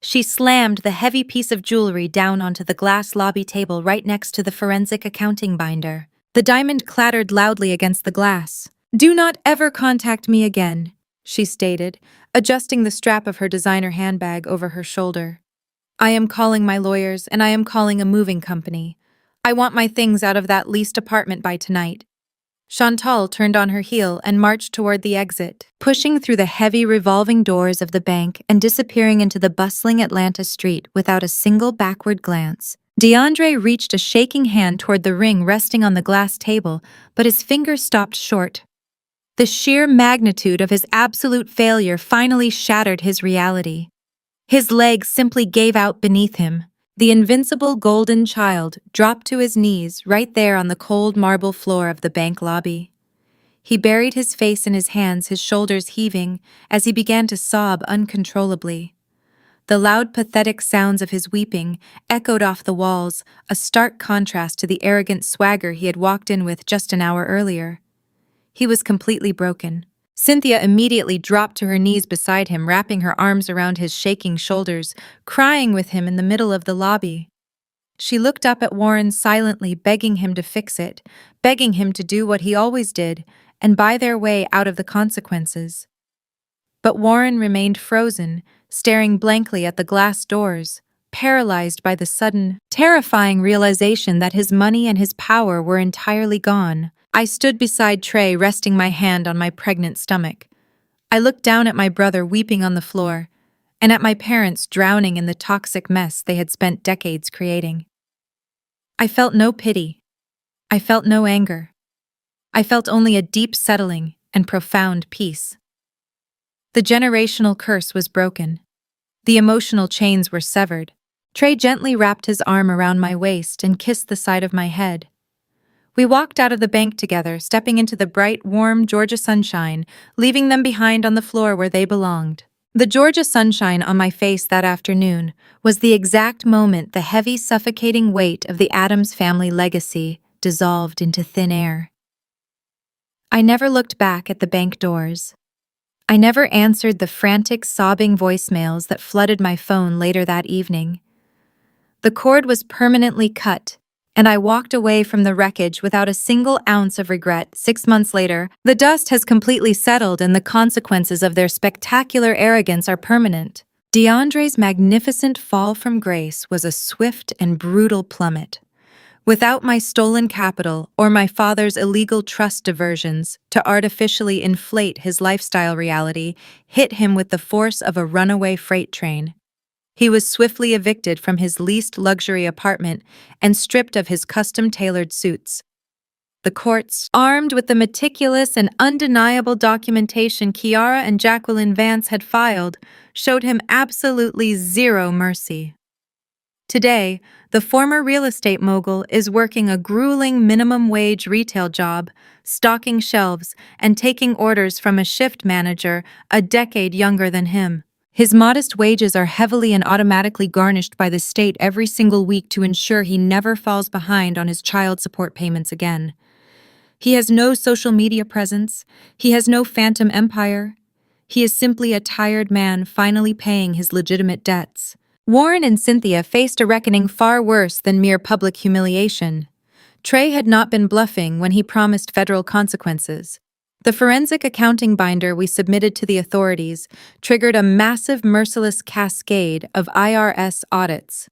She slammed the heavy piece of jewelry down onto the glass lobby table right next to the forensic accounting binder. The diamond clattered loudly against the glass. "Do not ever contact me again," she stated, adjusting the strap of her designer handbag over her shoulder. "I am calling my lawyers, and I am calling a moving company. I want my things out of that leased apartment by tonight." Chantal turned on her heel and marched toward the exit, pushing through the heavy revolving doors of the bank and disappearing into the bustling Atlanta street without a single backward glance. DeAndre reached a shaking hand toward the ring resting on the glass table, but his fingers stopped short. The sheer magnitude of his absolute failure finally shattered his reality. His legs simply gave out beneath him. The invincible golden child dropped to his knees right there on the cold marble floor of the bank lobby. He buried his face in his hands, his shoulders heaving, as he began to sob uncontrollably. The loud, pathetic sounds of his weeping echoed off the walls, a stark contrast to the arrogant swagger he had walked in with just an hour earlier. He was completely broken. Cynthia immediately dropped to her knees beside him, wrapping her arms around his shaking shoulders, crying with him in the middle of the lobby. She looked up at Warren silently, begging him to fix it, begging him to do what he always did, and buy their way out of the consequences. But Warren remained frozen, staring blankly at the glass doors, paralyzed by the sudden, terrifying realization that his money and his power were entirely gone. I stood beside Trey, resting my hand on my pregnant stomach. I looked down at my brother weeping on the floor, and at my parents drowning in the toxic mess they had spent decades creating. I felt no pity. I felt no anger. I felt only a deep settling and profound peace. The generational curse was broken. The emotional chains were severed. Trey gently wrapped his arm around my waist and kissed the side of my head. We walked out of the bank together, stepping into the bright, warm Georgia sunshine, leaving them behind on the floor where they belonged. The Georgia sunshine on my face that afternoon was the exact moment the heavy, suffocating weight of the Addams family legacy dissolved into thin air. I never looked back at the bank doors. I never answered the frantic, sobbing voicemails that flooded my phone later that evening. The cord was permanently cut, and I walked away from the wreckage without a single ounce of regret. 6 months later, the dust has completely settled and the consequences of their spectacular arrogance are permanent. DeAndre's magnificent fall from grace was a swift and brutal plummet. Without my stolen capital or my father's illegal trust diversions to artificially inflate his lifestyle reality, hit him with the force of a runaway freight train. He was swiftly evicted from his leased luxury apartment and stripped of his custom-tailored suits. The courts, armed with the meticulous and undeniable documentation Kiara and Jacqueline Vance had filed, showed him absolutely zero mercy. Today, the former real estate mogul is working a grueling minimum-wage retail job, stocking shelves and taking orders from a shift manager a decade younger than him. His modest wages are heavily and automatically garnished by the state every single week to ensure he never falls behind on his child support payments again. He has no social media presence. He has no phantom empire. He is simply a tired man finally paying his legitimate debts. Warren and Cynthia faced a reckoning far worse than mere public humiliation. Trey had not been bluffing when he promised federal consequences. The forensic accounting binder we submitted to the authorities triggered a massive, merciless cascade of IRS audits.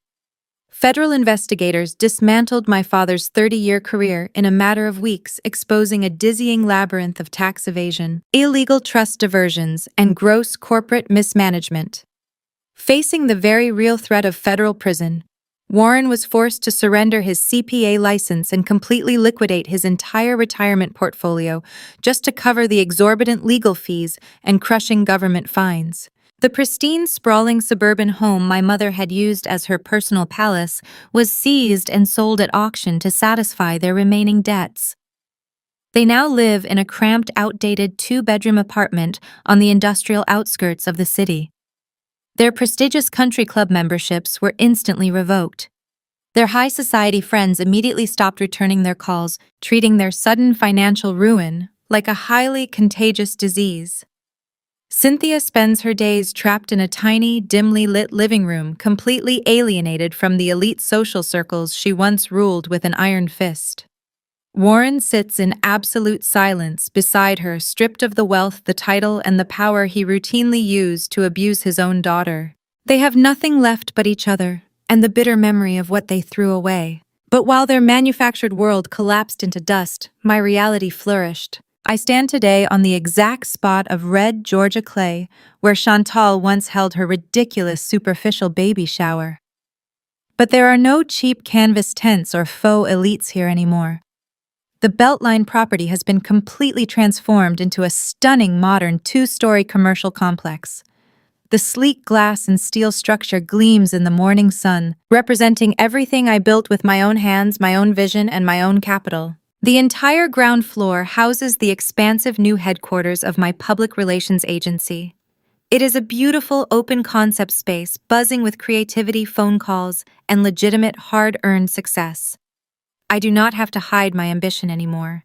Federal investigators dismantled my father's 30-year career in a matter of weeks, exposing a dizzying labyrinth of tax evasion, illegal trust diversions, and gross corporate mismanagement. Facing the very real threat of federal prison, Warren was forced to surrender his CPA license and completely liquidate his entire retirement portfolio just to cover the exorbitant legal fees and crushing government fines. The pristine, sprawling suburban home my mother had used as her personal palace was seized and sold at auction to satisfy their remaining debts. They now live in a cramped, outdated two-bedroom apartment on the industrial outskirts of the city. Their prestigious country club memberships were instantly revoked. Their high society friends immediately stopped returning their calls, treating their sudden financial ruin like a highly contagious disease. Cynthia spends her days trapped in a tiny, dimly lit living room, completely alienated from the elite social circles she once ruled with an iron fist. Warren sits in absolute silence beside her, stripped of the wealth, the title, and the power he routinely used to abuse his own daughter. They have nothing left but each other, and the bitter memory of what they threw away. But while their manufactured world collapsed into dust, my reality flourished. I stand today on the exact spot of red Georgia clay where Chantal once held her ridiculous superficial baby shower. But there are no cheap canvas tents or faux elites here anymore. The Beltline property has been completely transformed into a stunning modern two-story commercial complex. The sleek glass and steel structure gleams in the morning sun, representing everything I built with my own hands, my own vision, and my own capital. The entire ground floor houses the expansive new headquarters of my public relations agency. It is a beautiful, open-concept space buzzing with creativity, phone calls, and legitimate, hard-earned success. I do not have to hide my ambition anymore.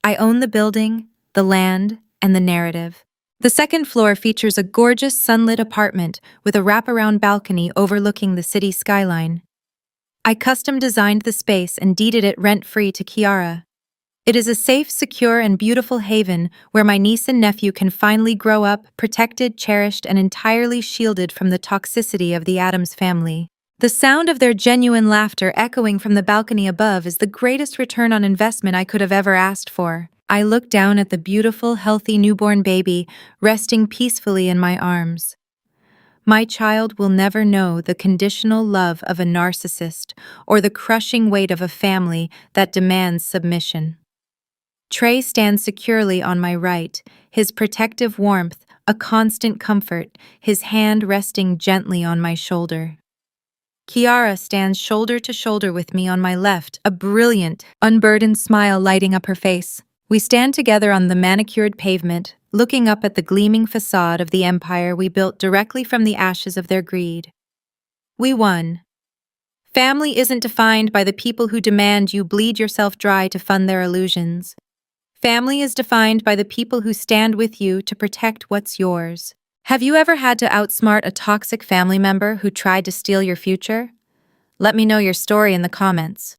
I own the building, the land, and the narrative. The second floor features a gorgeous sunlit apartment with a wraparound balcony overlooking the city skyline. I custom designed the space and deeded it rent-free to Kiara. It is a safe, secure, and beautiful haven where my niece and nephew can finally grow up, protected, cherished, and entirely shielded from the toxicity of the Addams family. The sound of their genuine laughter echoing from the balcony above is the greatest return on investment I could have ever asked for. I look down at the beautiful, healthy newborn baby resting peacefully in my arms. My child will never know the conditional love of a narcissist or the crushing weight of a family that demands submission. Trey stands securely on my right, his protective warmth a constant comfort, his hand resting gently on my shoulder. Kiara stands shoulder to shoulder with me on my left, a brilliant, unburdened smile lighting up her face. We stand together on the manicured pavement, looking up at the gleaming facade of the empire we built directly from the ashes of their greed. We won. Family isn't defined by the people who demand you bleed yourself dry to fund their illusions. Family is defined by the people who stand with you to protect what's yours. Have you ever had to outsmart a toxic family member who tried to steal your future? Let me know your story in the comments.